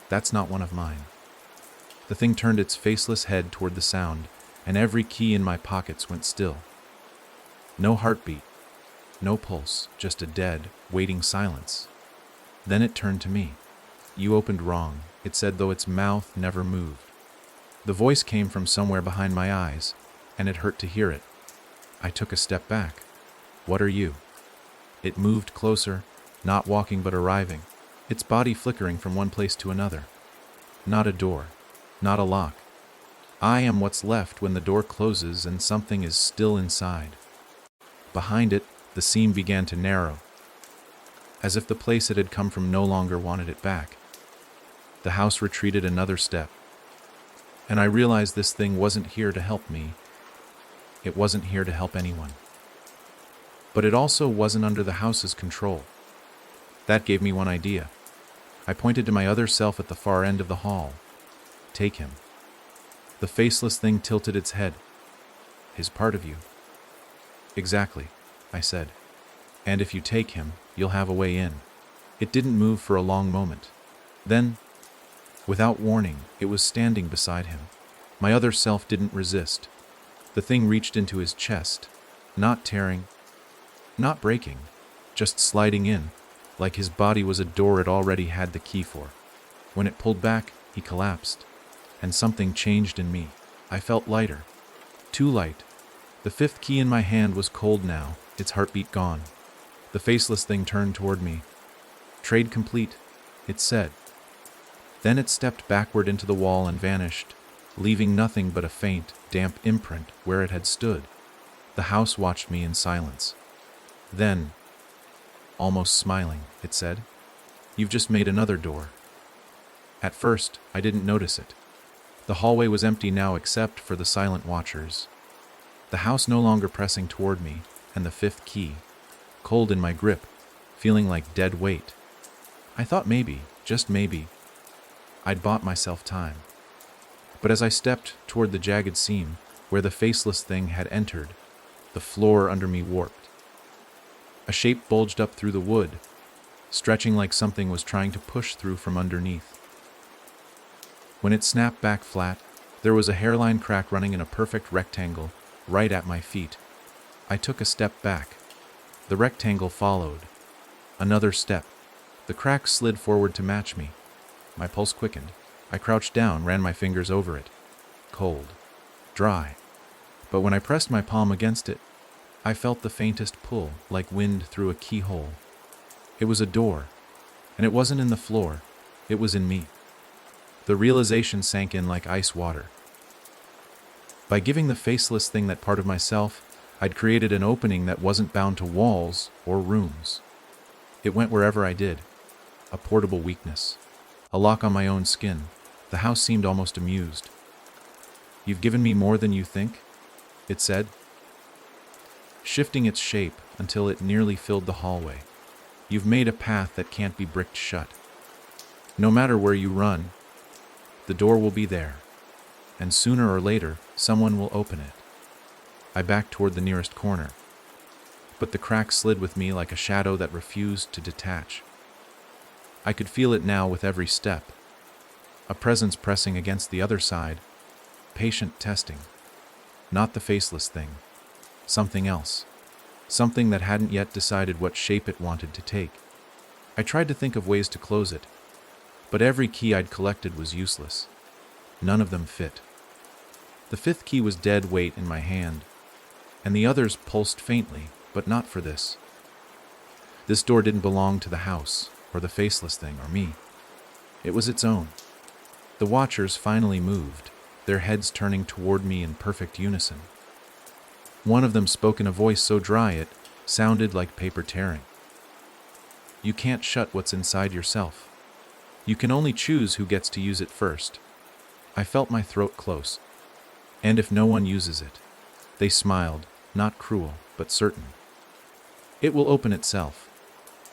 "That's not one of mine." The thing turned its faceless head toward the sound, and every key in my pockets went still. No heartbeat, no pulse, just a dead, waiting silence. Then it turned to me. "You opened wrong," it said, though its mouth never moved. The voice came from somewhere behind my eyes, and it hurt to hear it. I took a step back. "What are you?" It moved closer, not walking but arriving, its body flickering from one place to another. Not a door, not a lock. I am what's left when the door closes and something is still inside. Behind it, the seam began to narrow, as if the place it had come from no longer wanted it back. The house retreated another step, and I realized this thing wasn't here to help me. It wasn't here to help anyone. But it also wasn't under the house's control. That gave me one idea. I pointed to my other self at the far end of the hall. "Take him." The faceless thing tilted its head. "His part of you." "Exactly," I said. "And if you take him, you'll have a way in." It didn't move for a long moment. Then, without warning, it was standing beside him. My other self didn't resist. The thing reached into his chest, not tearing, not breaking, just sliding in, like his body was a door it already had the key for. When it pulled back, he collapsed, and something changed in me. I felt lighter. Too light. The fifth key in my hand was cold now, its heartbeat gone. The faceless thing turned toward me. "Trade complete," it said. Then it stepped backward into the wall and vanished, leaving nothing but a faint, damp imprint where it had stood. The house watched me in silence. Then, almost smiling, it said, "You've just made another door." At first, I didn't notice it. The hallway was empty now except for the silent watchers. The house no longer pressing toward me, and the fifth key, cold in my grip, feeling like dead weight. I thought maybe, just maybe, I'd bought myself time. But as I stepped toward the jagged seam where the faceless thing had entered, the floor under me warped. A shape bulged up through the wood, stretching like something was trying to push through from underneath. When it snapped back flat, there was a hairline crack running in a perfect rectangle right at my feet. I took a step back. The rectangle followed. Another step. The crack slid forward to match me. My pulse quickened. I crouched down, ran my fingers over it. Cold. Dry. But when I pressed my palm against it, I felt the faintest pull, like wind through a keyhole. It was a door, and it wasn't in the floor, it was in me. The realization sank in like ice water. By giving the faceless thing that part of myself, I'd created an opening that wasn't bound to walls or rooms. It went wherever I did. A portable weakness. A lock on my own skin. The house seemed almost amused. "You've given me more than you think," it said, shifting its shape until it nearly filled the hallway. "You've made a path that can't be bricked shut. No matter where you run, the door will be there, and sooner or later, someone will open it." I backed toward the nearest corner, but the crack slid with me like a shadow that refused to detach. I could feel it now with every step, a presence pressing against the other side, patient testing. Not the faceless thing. Something else. Something that hadn't yet decided what shape it wanted to take. I tried to think of ways to close it, but every key I'd collected was useless. None of them fit. The fifth key was dead weight in my hand, and the others pulsed faintly, but not for this. This door didn't belong to the house, or the faceless thing, or me. It was its own. The watchers finally moved, their heads turning toward me in perfect unison. One of them spoke in a voice so dry it sounded like paper tearing. "You can't shut what's inside yourself. You can only choose who gets to use it first." I felt my throat close. "And if no one uses it?" They smiled, not cruel, but certain. It will open itself.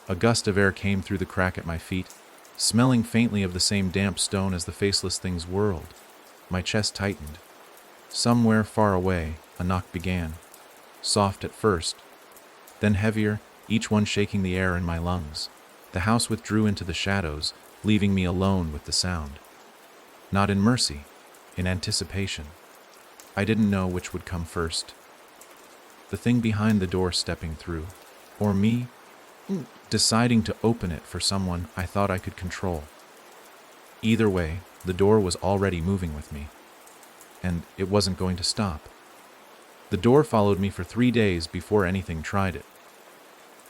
A gust of air came through the crack at my feet, smelling faintly of the same damp stone as the faceless things whirled. My chest tightened. Somewhere far away, a knock began. Soft at first, then heavier, each one shaking the air in my lungs. The house withdrew into the shadows, leaving me alone with the sound. Not in mercy, in anticipation. I didn't know which would come first. The thing behind the door stepping through, or me deciding to open it for someone I thought I could control. Either way, the door was already moving with me, and it wasn't going to stop. The door followed me for 3 days before anything tried it.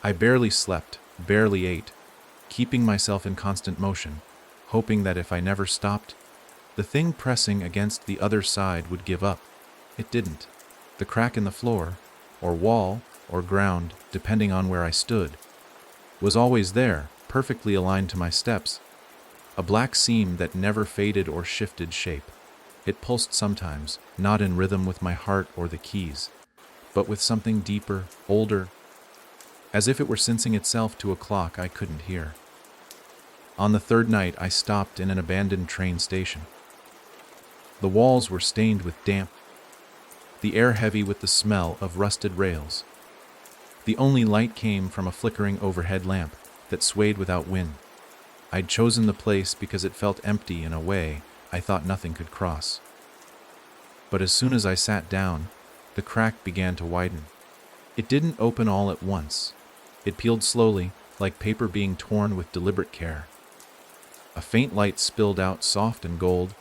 I barely slept, barely ate, keeping myself in constant motion, hoping that if I never stopped, the thing pressing against the other side would give up. It didn't. The crack in the floor, or wall, or ground, depending on where I stood, was always there, perfectly aligned to my steps. A black seam that never faded or shifted shape. It pulsed sometimes, not in rhythm with my heart or the keys, but with something deeper, older, as if it were sensing itself to a clock I couldn't hear. On the third night, I stopped in an abandoned train station. The walls were stained with damp, the air heavy with the smell of rusted rails. The only light came from a flickering overhead lamp that swayed without wind. I'd chosen the place because it felt empty in a way I thought nothing could cross. But as soon as I sat down, the crack began to widen. It didn't open all at once. It peeled slowly, like paper being torn with deliberate care. A faint light spilled out, soft and gold,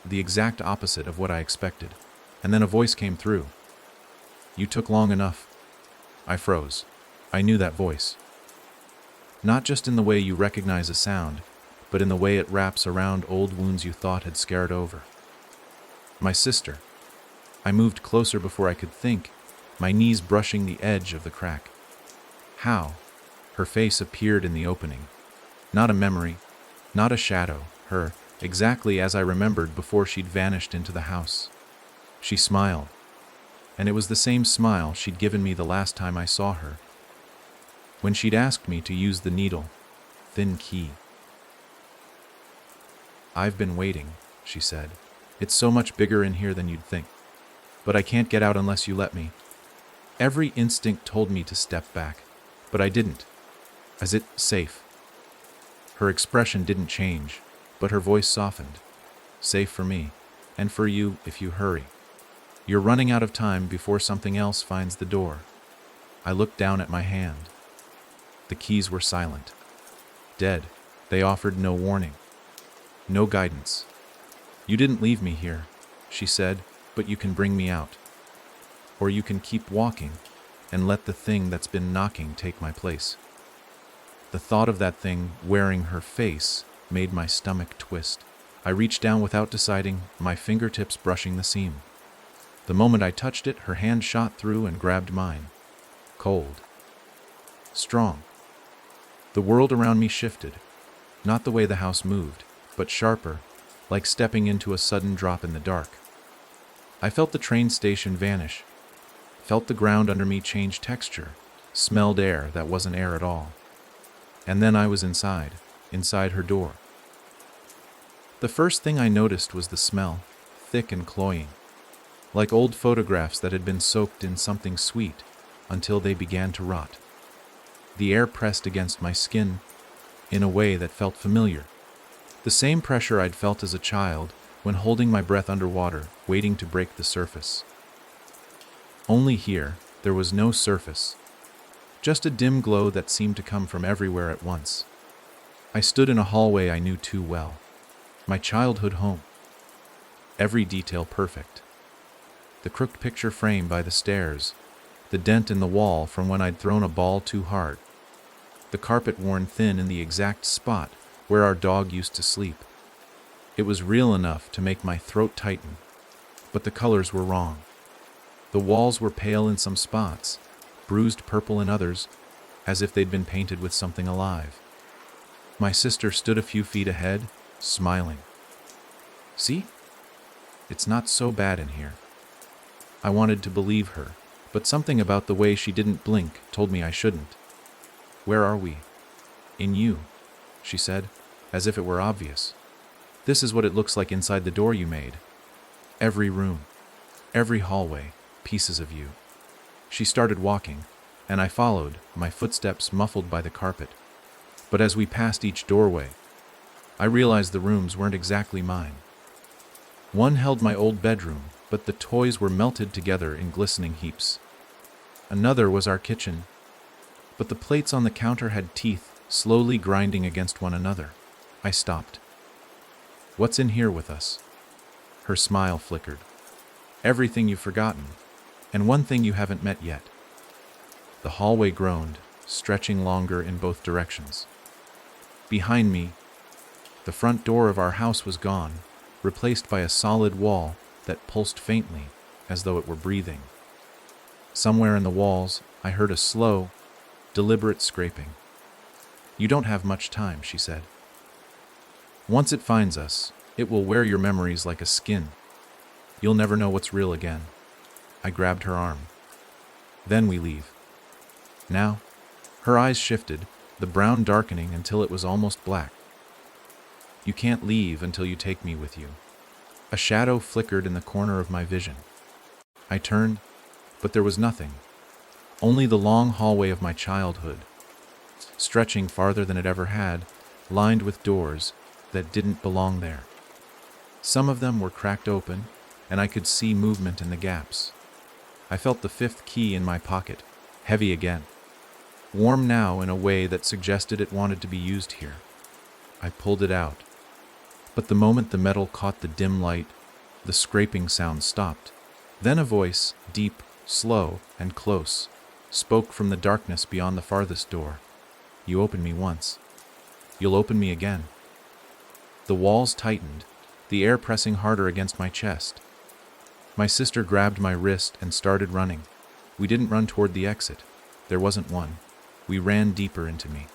the exact opposite of what I expected. And then a voice came through. "You took long enough." I froze. I knew that voice. Not just in the way you recognize a sound, but in the way it wraps around old wounds you thought had scarred over. My sister. I moved closer before I could think, my knees brushing the edge of the crack. How? Her face appeared in the opening. Not a memory, not a shadow, her, exactly as I remembered before she'd vanished into the house. She smiled, and it was the same smile she'd given me the last time I saw her, when she'd asked me to use the needle, thin key. "I've been waiting," she said. "It's so much bigger in here than you'd think. But I can't get out unless you let me." Every instinct told me to step back, but I didn't. Is it safe? Her expression didn't change, but her voice softened. "Safe for me, and for you if you hurry. You're running out of time before something else finds the door." I looked down at my hand. The keys were silent. Dead. They offered no warning. No guidance. "You didn't leave me here," she said, "but you can bring me out. Or you can keep walking and let the thing that's been knocking take my place." The thought of that thing wearing her face made my stomach twist. I reached down without deciding, my fingertips brushing the seam. The moment I touched it, her hand shot through and grabbed mine. Cold. Strong. The world around me shifted. Not the way the house moved, but sharper, like stepping into a sudden drop in the dark. I felt the train station vanish, felt the ground under me change texture, smelled air that wasn't air at all. And then I was inside her door. The first thing I noticed was the smell, thick and cloying, like old photographs that had been soaked in something sweet until they began to rot. The air pressed against my skin in a way that felt familiar. The same pressure I'd felt as a child when holding my breath underwater, waiting to break the surface. Only here, there was no surface, just a dim glow that seemed to come from everywhere at once. I stood in a hallway I knew too well. My childhood home. Every detail perfect. The crooked picture frame by the stairs, the dent in the wall from when I'd thrown a ball too hard, the carpet worn thin in the exact spot where our dog used to sleep. It was real enough to make my throat tighten, but the colors were wrong. The walls were pale in some spots, bruised purple in others, as if they'd been painted with something alive. My sister stood a few feet ahead, smiling. "See? It's not so bad in here." I wanted to believe her, but something about the way she didn't blink told me I shouldn't. Where are we? In you, she said, as if it were obvious. This is what it looks like inside the door you made. Every room, every hallway, pieces of you. She started walking, and I followed, my footsteps muffled by the carpet. But as we passed each doorway, I realized the rooms weren't exactly mine. One held my old bedroom, but the toys were melted together in glistening heaps. Another was our kitchen, but the plates on the counter had teeth slowly grinding against one another. I stopped. What's in here with us? Her smile flickered. Everything you've forgotten, and one thing you haven't met yet. The hallway groaned, stretching longer in both directions. Behind me, the front door of our house was gone, replaced by a solid wall that pulsed faintly, as though it were breathing. Somewhere in the walls, I heard a slow, deliberate scraping. You don't have much time, she said. Once it finds us, it will wear your memories like a skin. You'll never know what's real again. I grabbed her arm. Then we leave. Now, her eyes shifted, the brown darkening until it was almost black. You can't leave until you take me with you. A shadow flickered in the corner of my vision. I turned, but there was nothing. Only the long hallway of my childhood, stretching farther than it ever had, lined with doors that didn't belong there. Some of them were cracked open, and I could see movement in the gaps. I felt the fifth key in my pocket, heavy again, warm now in a way that suggested it wanted to be used here. I pulled it out, but the moment the metal caught the dim light, the scraping sound stopped. Then a voice, deep, slow, and close, spoke from the darkness beyond the farthest door. You opened me once. You'll open me again. The walls tightened, the air pressing harder against my chest. My sister grabbed my wrist and started running. We didn't run toward the exit. There wasn't one. We ran deeper into me.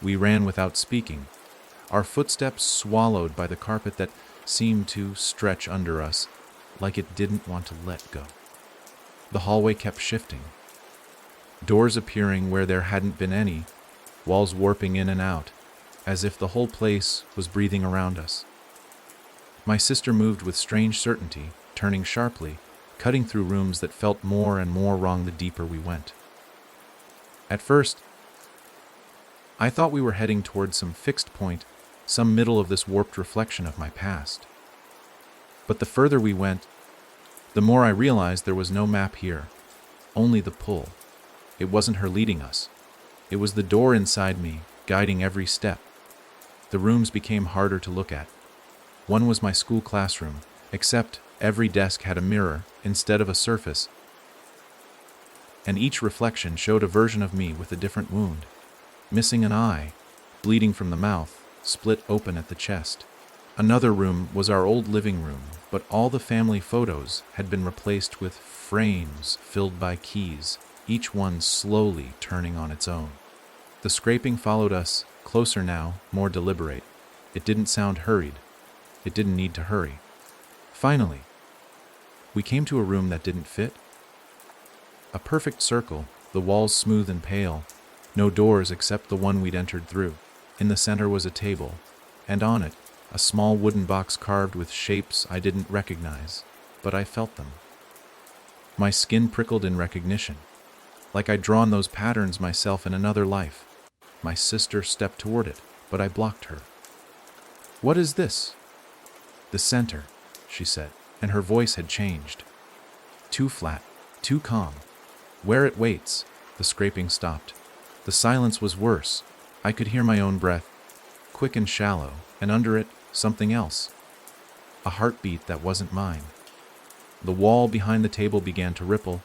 We ran without speaking, our footsteps swallowed by the carpet that seemed to stretch under us, like it didn't want to let go. The hallway kept shifting, doors appearing where there hadn't been any, walls warping in and out, as if the whole place was breathing around us. My sister moved with strange certainty, turning sharply, cutting through rooms that felt more and more wrong the deeper we went. At first, I thought we were heading toward some fixed point, some middle of this warped reflection of my past. But the further we went, the more I realized there was no map here, only the pull. It wasn't her leading us. It was the door inside me, guiding every step. The rooms became harder to look at. One was my school classroom, except every desk had a mirror instead of a surface, and each reflection showed a version of me with a different wound. Missing an eye, bleeding from the mouth, split open at the chest. Another room was our old living room, but all the family photos had been replaced with frames filled by keys, each one slowly turning on its own. The scraping followed us, closer now, more deliberate. It didn't sound hurried. It didn't need to hurry. Finally, we came to a room that didn't fit. A perfect circle, the walls smooth and pale, no doors except the one we'd entered through. In the center was a table, and on it, a small wooden box carved with shapes I didn't recognize, but I felt them. My skin prickled in recognition, like I'd drawn those patterns myself in another life. My sister stepped toward it, but I blocked her. "What is this?" "The center," she said, and her voice had changed. Too flat, too calm. "Where it waits." The scraping stopped. The silence was worse. I could hear my own breath, quick and shallow, and under it, something else. A heartbeat that wasn't mine. The wall behind the table began to ripple,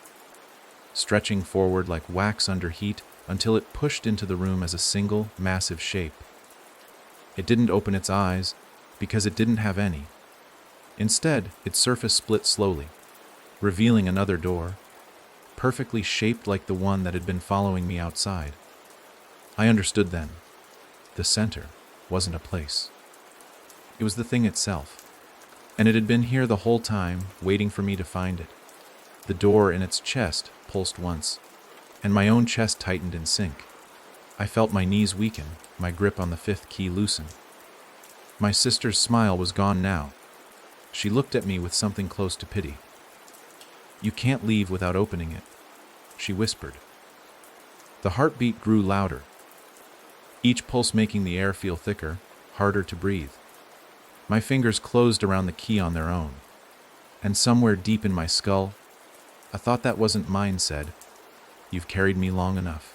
stretching forward like wax under heat until it pushed into the room as a single, massive shape. It didn't open its eyes, because it didn't have any. Instead, its surface split slowly, revealing another door, perfectly shaped like the one that had been following me outside. I understood then. The center wasn't a place. It was the thing itself, and it had been here the whole time, waiting for me to find it. The door in its chest pulsed once, and my own chest tightened in sync. I felt my knees weaken, my grip on the fifth key loosen. My sister's smile was gone now. She looked at me with something close to pity. "You can't leave without opening it," she whispered. The heartbeat grew louder, each pulse making the air feel thicker, harder to breathe. My fingers closed around the key on their own, and somewhere deep in my skull, a thought that wasn't mine said, "You've carried me long enough.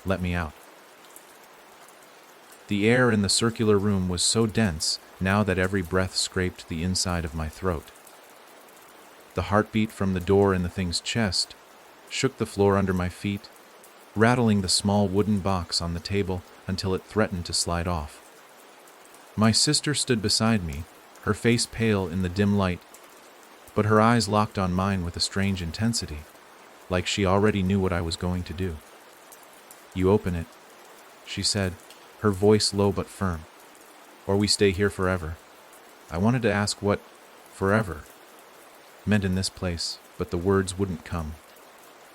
Let me out." The air in the circular room was so dense now that every breath scraped the inside of my throat. The heartbeat from the door in the thing's chest shook the floor under my feet, rattling the small wooden box on the table until it threatened to slide off. My sister stood beside me, her face pale in the dim light, but her eyes locked on mine with a strange intensity, like she already knew what I was going to do. "You open it," she said, her voice low but firm, "or we stay here forever." I wanted to ask what forever meant in this place, but the words wouldn't come.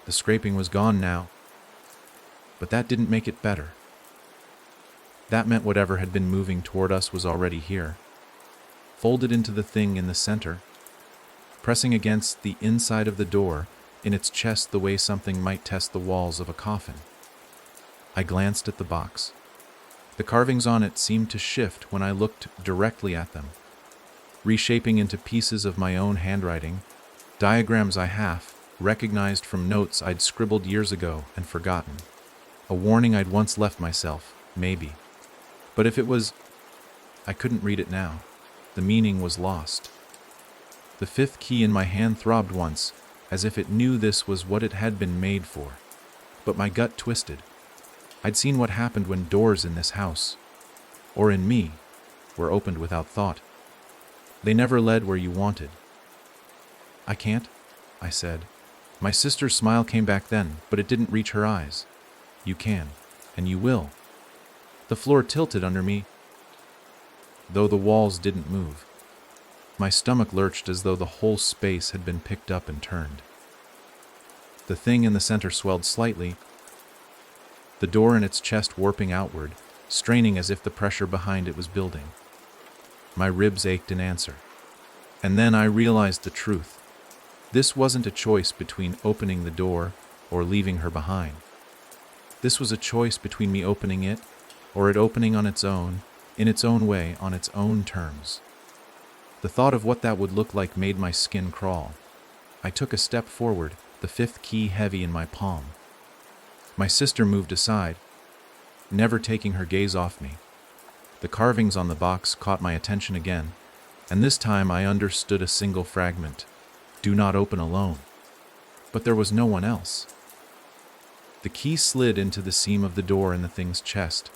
The scraping was gone now, but that didn't make it better. That meant whatever had been moving toward us was already here, folded into the thing in the center, pressing against the inside of the door in its chest the way something might test the walls of a coffin. I glanced at the box. The carvings on it seemed to shift when I looked directly at them, reshaping into pieces of my own handwriting, diagrams I half recognized from notes I'd scribbled years ago and forgotten. A warning I'd once left myself, maybe. But if it was, I couldn't read it now. The meaning was lost. The fifth key in my hand throbbed once, as if it knew this was what it had been made for. But my gut twisted. I'd seen what happened when doors in this house, or in me, were opened without thought. They never led where you wanted. "I can't," I said. My sister's smile came back then, but it didn't reach her eyes. "You can, and you will." The floor tilted under me, though the walls didn't move. My stomach lurched as though the whole space had been picked up and turned. The thing in the center swelled slightly, the door in its chest warping outward, straining as if the pressure behind it was building. My ribs ached in answer. And then I realized the truth. This wasn't a choice between opening the door or leaving her behind. This was a choice between me opening it or it opening on its own, in its own way, on its own terms. The thought of what that would look like made my skin crawl. I took a step forward, the fifth key heavy in my palm. My sister moved aside, never taking her gaze off me. The carvings on the box caught my attention again, and this time I understood a single fragment. "Do not open alone." But there was no one else. The key slid into the seam of the door in the thing's chest,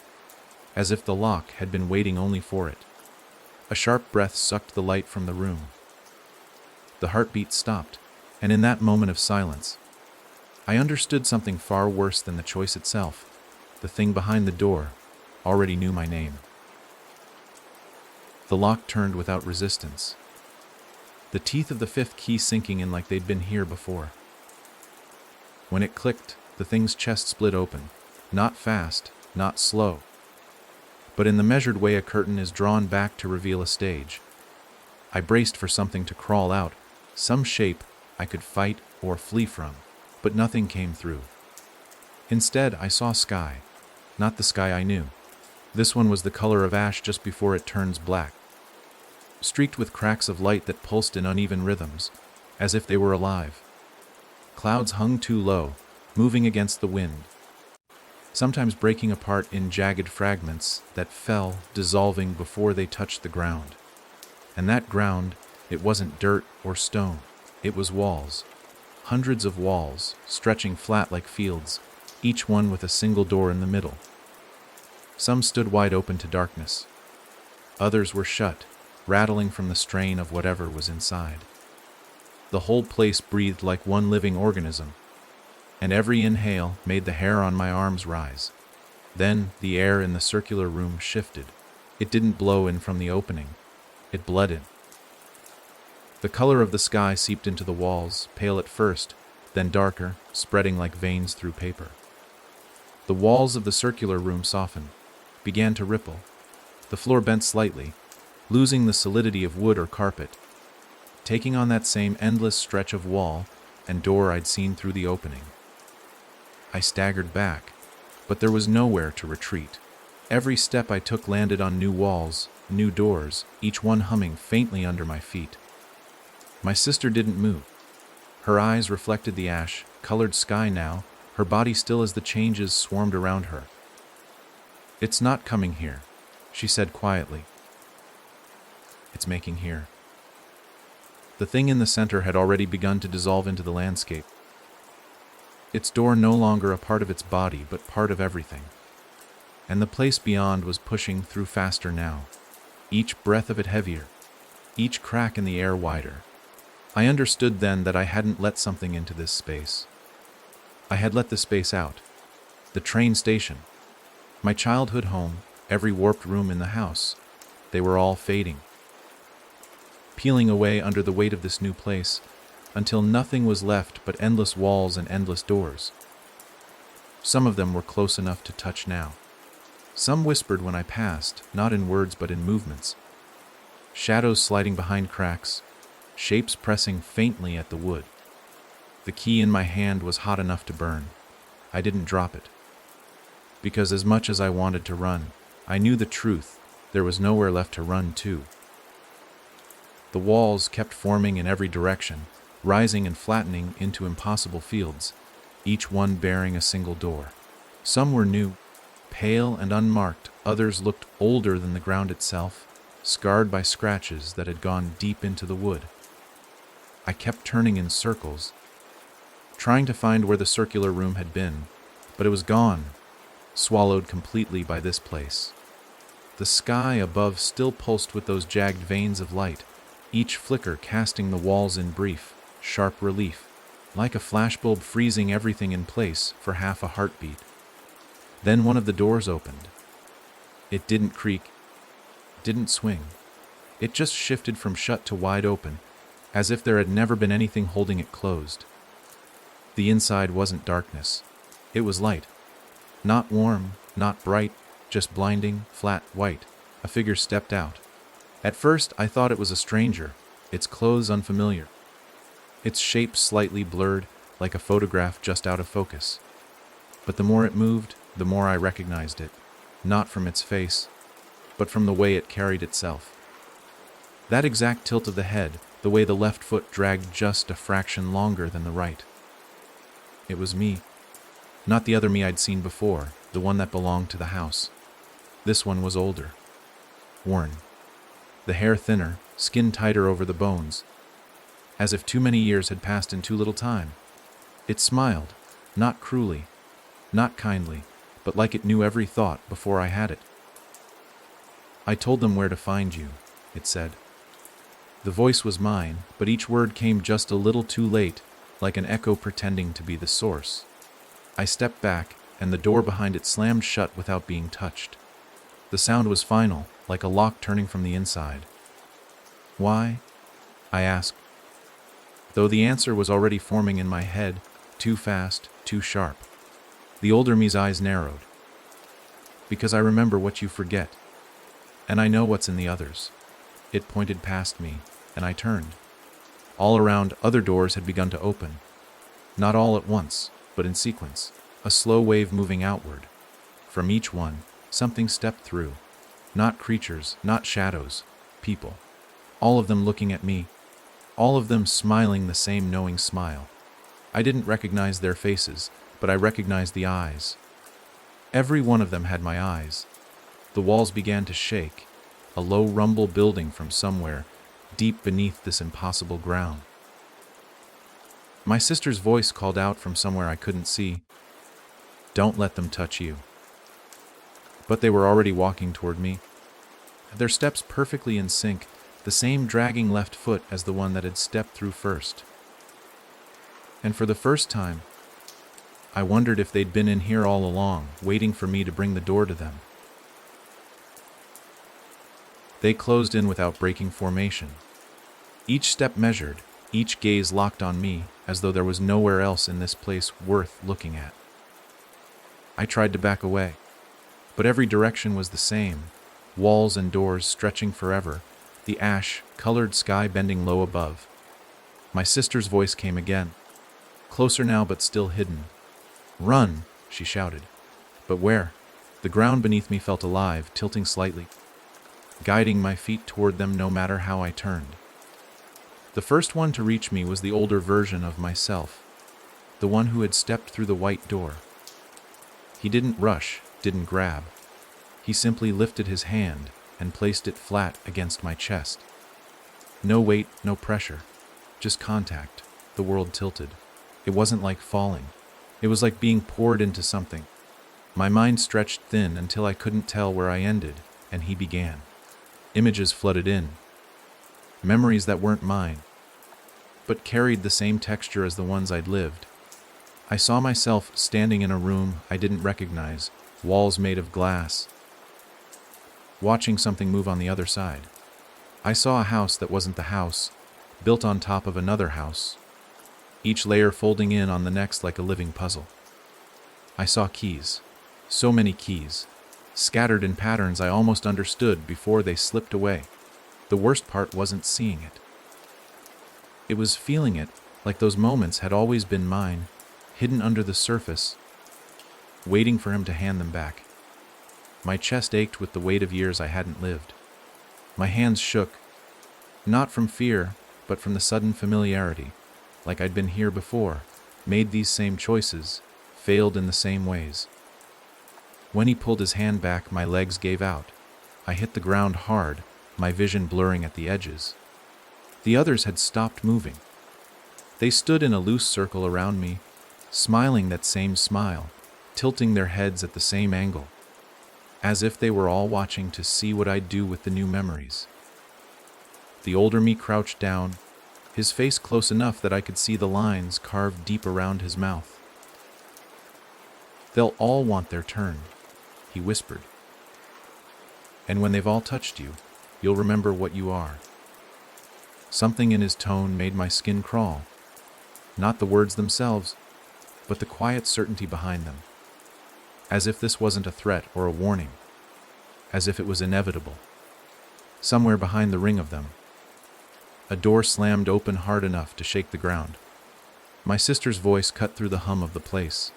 as if the lock had been waiting only for it. A sharp breath sucked the light from the room. The heartbeat stopped, and in that moment of silence, I understood something far worse than the choice itself. The thing behind the door already knew my name. The lock turned without resistance, the teeth of the fifth key sinking in like they'd been here before. When it clicked, the thing's chest split open, not fast, not slow, but in the measured way a curtain is drawn back to reveal a stage. I braced for something to crawl out, some shape I could fight or flee from, but nothing came through. Instead, I saw sky, not the sky I knew. This one was the color of ash just before it turns black, streaked with cracks of light that pulsed in uneven rhythms, as if they were alive. Clouds hung too low, moving against the wind, sometimes breaking apart in jagged fragments that fell, dissolving before they touched the ground. And that ground, it wasn't dirt or stone, it was walls. Hundreds of walls, stretching flat like fields, each one with a single door in the middle. Some stood wide open to darkness. Others were shut, rattling from the strain of whatever was inside. The whole place breathed like one living organism, and every inhale made the hair on my arms rise. Then the air in the circular room shifted. It didn't blow in from the opening. It bled in. The color of the sky seeped into the walls, pale at first, then darker, spreading like veins through paper. The walls of the circular room softened, began to ripple. The floor bent slightly, losing the solidity of wood or carpet, taking on that same endless stretch of wall and door I'd seen through the opening. I staggered back, but there was nowhere to retreat. Every step I took landed on new walls, new doors, each one humming faintly under my feet. My sister didn't move. Her eyes reflected the ash-colored sky now, her body still as the changes swarmed around her. "It's not coming here," she said quietly. "It's making here." The thing in the center had already begun to dissolve into the landscape. Its door no longer a part of its body, but part of everything. And the place beyond was pushing through faster now, each breath of it heavier, each crack in the air wider. I understood then that I hadn't let something into this space. I had let the space out. The train station, my childhood home, every warped room in the house, they were all fading, peeling away under the weight of this new place, until nothing was left but endless walls and endless doors. Some of them were close enough to touch now. Some whispered when I passed, not in words but in movements. Shadows sliding behind cracks, shapes pressing faintly at the wood. The key in my hand was hot enough to burn. I didn't drop it. Because as much as I wanted to run, I knew the truth. There was nowhere left to run to. The walls kept forming in every direction, rising and flattening into impossible fields, each one bearing a single door. Some were new, pale and unmarked. Others looked older than the ground itself, scarred by scratches that had gone deep into the wood. I kept turning in circles, trying to find where the circular room had been, but it was gone, swallowed completely by this place. The sky above still pulsed with those jagged veins of light, each flicker casting the walls in brief, sharp relief, like a flashbulb freezing everything in place for half a heartbeat. Then one of the doors opened. It didn't creak, didn't swing. It just shifted from shut to wide open, as if there had never been anything holding it closed. The inside wasn't darkness. It was light. Not warm, not bright, just blinding, flat white. A figure stepped out. At first, I thought it was a stranger, its clothes unfamiliar, its shape slightly blurred, like a photograph just out of focus. But the more it moved, the more I recognized it, not from its face, but from the way it carried itself. That exact tilt of the head, the way the left foot dragged just a fraction longer than the right. It was me. Not the other me I'd seen before, the one that belonged to the house. This one was older, worn, the hair thinner, skin tighter over the bones, as if too many years had passed in too little time. It smiled, not cruelly, not kindly, but like it knew every thought before I had it. "I told them where to find you," it said. The voice was mine, but each word came just a little too late, like an echo pretending to be the source. I stepped back, and the door behind it slammed shut without being touched. The sound was final, like a lock turning from the inside. "Why?" I asked, though the answer was already forming in my head, too fast, too sharp. The older me's eyes narrowed. "Because I remember what you forget, and I know what's in the others." It pointed past me, and I turned. All around, other doors had begun to open. Not all at once, but in sequence, a slow wave moving outward. From each one, something stepped through. Not creatures, not shadows, people. All of them looking at me. All of them smiling the same knowing smile. I didn't recognize their faces, but I recognized the eyes. Every one of them had my eyes. The walls began to shake, a low rumble building from somewhere, deep beneath this impossible ground. My sister's voice called out from somewhere I couldn't see, "Don't let them touch you." But they were already walking toward me, their steps perfectly in sync, the same dragging left foot as the one that had stepped through first. And for the first time, I wondered if they'd been in here all along, waiting for me to bring the door to them. They closed in without breaking formation. Each step measured, each gaze locked on me, as though there was nowhere else in this place worth looking at. I tried to back away, but every direction was the same, walls and doors stretching forever, the ash-colored sky bending low above. My sister's voice came again, closer now but still hidden. "Run!" she shouted. But where? The ground beneath me felt alive, tilting slightly, guiding my feet toward them no matter how I turned. The first one to reach me was the older version of myself, the one who had stepped through the white door. He didn't rush, didn't grab. He simply lifted his hand and placed it flat against my chest. No weight, no pressure, just contact. The world tilted. It wasn't like falling. It was like being poured into something. My mind stretched thin until I couldn't tell where I ended, and he began. Images flooded in. Memories that weren't mine, but carried the same texture as the ones I'd lived. I saw myself standing in a room I didn't recognize, walls made of glass, watching something move on the other side. I saw a house that wasn't the house, built on top of another house, each layer folding in on the next like a living puzzle. I saw keys, so many keys, scattered in patterns I almost understood before they slipped away. The worst part wasn't seeing it. It was feeling it, like those moments had always been mine, hidden under the surface, waiting for him to hand them back. My chest ached with the weight of years I hadn't lived. My hands shook, not from fear, but from the sudden familiarity, like I'd been here before, made these same choices, failed in the same ways. When he pulled his hand back, my legs gave out. I hit the ground hard, my vision blurring at the edges. The others had stopped moving. They stood in a loose circle around me, smiling that same smile, tilting their heads at the same angle, as if they were all watching to see what I'd do with the new memories. The older me crouched down, his face close enough that I could see the lines carved deep around his mouth. "They'll all want their turn," he whispered. "And when they've all touched you, you'll remember what you are." Something in his tone made my skin crawl. Not the words themselves, but the quiet certainty behind them. As if this wasn't a threat or a warning. As if it was inevitable. Somewhere behind the ring of them, a door slammed open hard enough to shake the ground. My sister's voice cut through the hum of the place.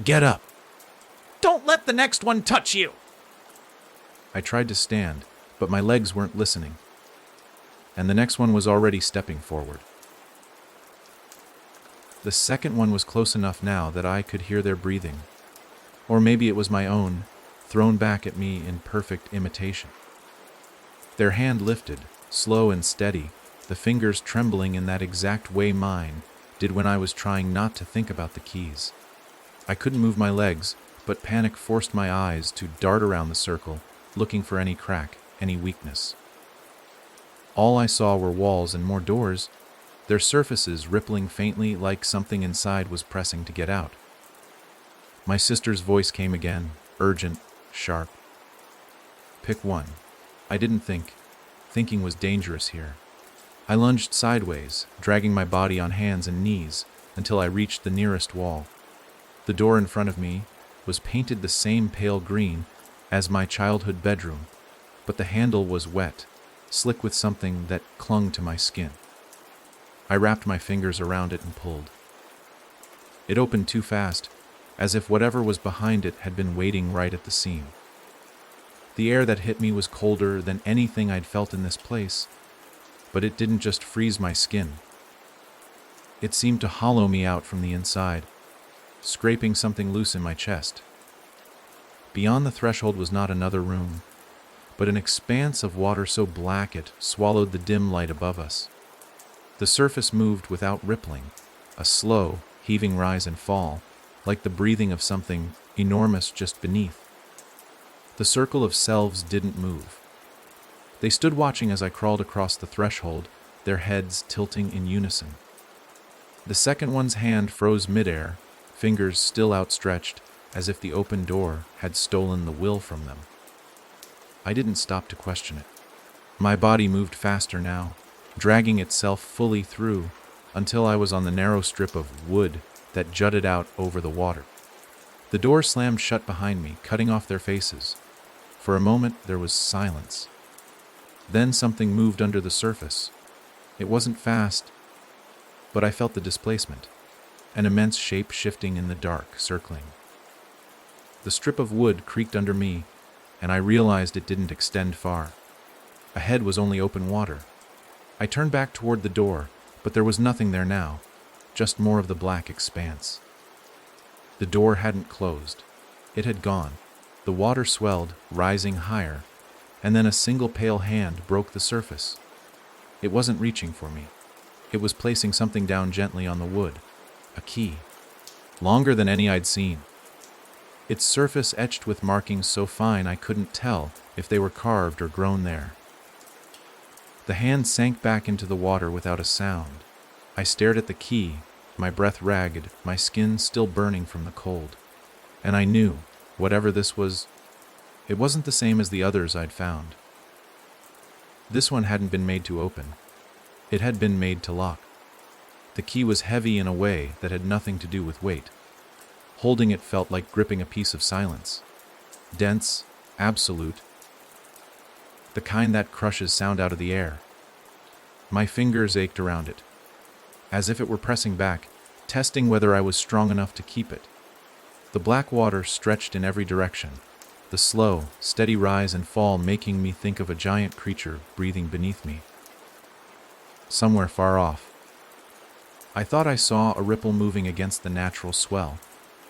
"Get up! Don't let the next one touch you!" I tried to stand, but my legs weren't listening. And the next one was already stepping forward. The second one was close enough now that I could hear their breathing. Or maybe it was my own, thrown back at me in perfect imitation. Their hand lifted, slow and steady, the fingers trembling in that exact way mine did when I was trying not to think about the keys. I couldn't move my legs, but panic forced my eyes to dart around the circle, looking for any crack, any weakness. All I saw were walls and more doors, their surfaces rippling faintly like something inside was pressing to get out. My sister's voice came again, urgent, sharp. "Pick one." I didn't think. Thinking was dangerous here. I lunged sideways, dragging my body on hands and knees until I reached the nearest wall. The door in front of me was painted the same pale green as my childhood bedroom, but the handle was wet, slick with something that clung to my skin. I wrapped my fingers around it and pulled. It opened too fast, as if whatever was behind it had been waiting right at the seam. The air that hit me was colder than anything I'd felt in this place, but it didn't just freeze my skin. It seemed to hollow me out from the inside, scraping something loose in my chest. Beyond the threshold was not another room, but an expanse of water so black it swallowed the dim light above us. The surface moved without rippling, a slow, heaving rise and fall, like the breathing of something enormous just beneath. The circle of selves didn't move. They stood watching as I crawled across the threshold, their heads tilting in unison. The second one's hand froze midair, fingers still outstretched, as if the open door had stolen the will from them. I didn't stop to question it. My body moved faster now, dragging itself fully through, until I was on the narrow strip of wood that jutted out over the water. The door slammed shut behind me, cutting off their faces. For a moment, there was silence. Then something moved under the surface. It wasn't fast, but I felt the displacement, an immense shape shifting in the dark, circling. The strip of wood creaked under me, and I realized it didn't extend far. Ahead was only open water. I turned back toward the door, but there was nothing there now, just more of the black expanse. The door hadn't closed. It had gone. The water swelled, rising higher, and then a single pale hand broke the surface. It wasn't reaching for me. It was placing something down gently on the wood. A key. Longer than any I'd seen. Its surface etched with markings so fine I couldn't tell if they were carved or grown there. The hand sank back into the water without a sound. I stared at the key, my breath ragged, my skin still burning from the cold. And I knew, whatever this was, it wasn't the same as the others I'd found. This one hadn't been made to open. It had been made to lock. The key was heavy in a way that had nothing to do with weight. Holding it felt like gripping a piece of silence. Dense, absolute, the kind that crushes sound out of the air. My fingers ached around it, as if it were pressing back, testing whether I was strong enough to keep it. The black water stretched in every direction, the slow, steady rise and fall making me think of a giant creature breathing beneath me. Somewhere far off, I thought I saw a ripple moving against the natural swell,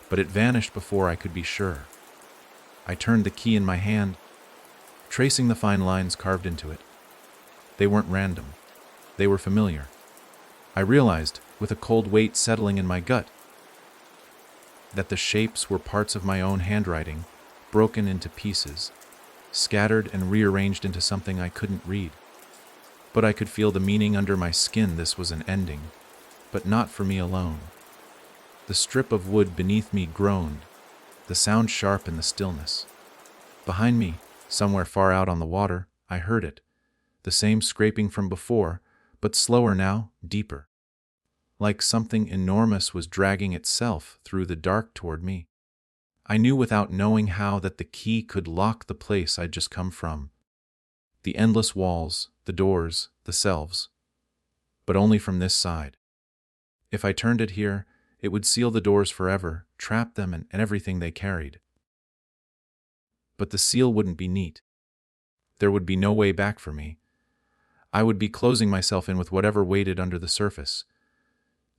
but it vanished before I could be sure. I turned the key in my hand, tracing the fine lines carved into it. They weren't random. They were familiar. I realized, with a cold weight settling in my gut, that the shapes were parts of my own handwriting, broken into pieces, scattered and rearranged into something I couldn't read. But I could feel the meaning under my skin. This was an ending, but not for me alone. The strip of wood beneath me groaned, the sound sharp in the stillness. Behind me, somewhere far out on the water, I heard it, the same scraping from before, but slower now, deeper. Like something enormous was dragging itself through the dark toward me. I knew without knowing how that the key could lock the place I'd just come from. The endless walls, the doors, the shelves. But only from this side. If I turned it here, it would seal the doors forever, trap them and everything they carried. But the seal wouldn't be neat. There would be no way back for me. I would be closing myself in with whatever waited under the surface.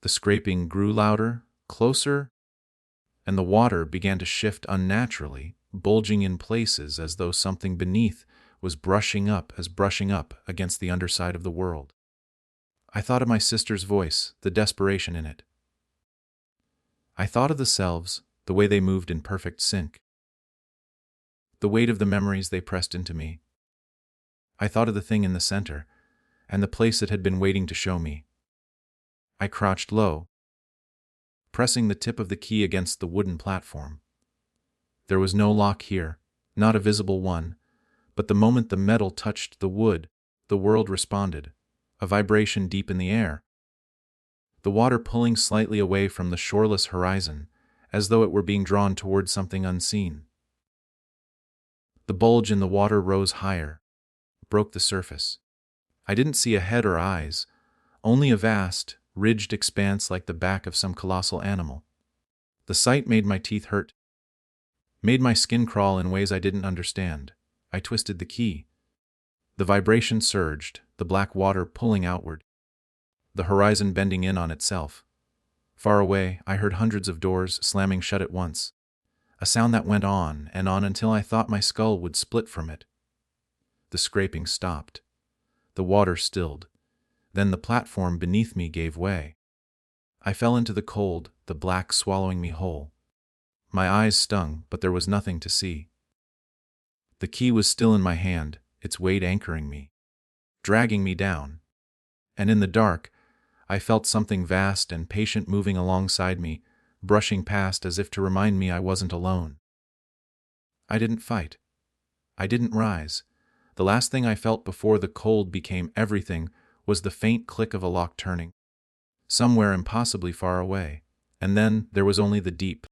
The scraping grew louder, closer, and the water began to shift unnaturally, bulging in places as though something beneath was brushing up against the underside of the world. I thought of my sister's voice, the desperation in it. I thought of the selves, the way they moved in perfect sync. The weight of the memories they pressed into me. I thought of the thing in the center, and the place it had been waiting to show me. I crouched low, pressing the tip of the key against the wooden platform. There was no lock here, not a visible one, but the moment the metal touched the wood, the world responded, a vibration deep in the air. The water pulling slightly away from the shoreless horizon, as though it were being drawn toward something unseen. The bulge in the water rose higher, broke the surface. I didn't see a head or eyes, only a vast, ridged expanse like the back of some colossal animal. The sight made my teeth hurt, made my skin crawl in ways I didn't understand. I twisted the key. The vibration surged, the black water pulling outward, the horizon bending in on itself. Far away, I heard hundreds of doors slamming shut at once, a sound that went on and on until I thought my skull would split from it. The scraping stopped. The water stilled. Then the platform beneath me gave way. I fell into the cold, the black swallowing me whole. My eyes stung, but there was nothing to see. The key was still in my hand, its weight anchoring me, dragging me down. And in the dark, I felt something vast and patient moving alongside me, brushing past as if to remind me I wasn't alone. I didn't fight. I didn't rise. The last thing I felt before the cold became everything was the faint click of a lock turning. somewhere impossibly far away. And then there was only the deep,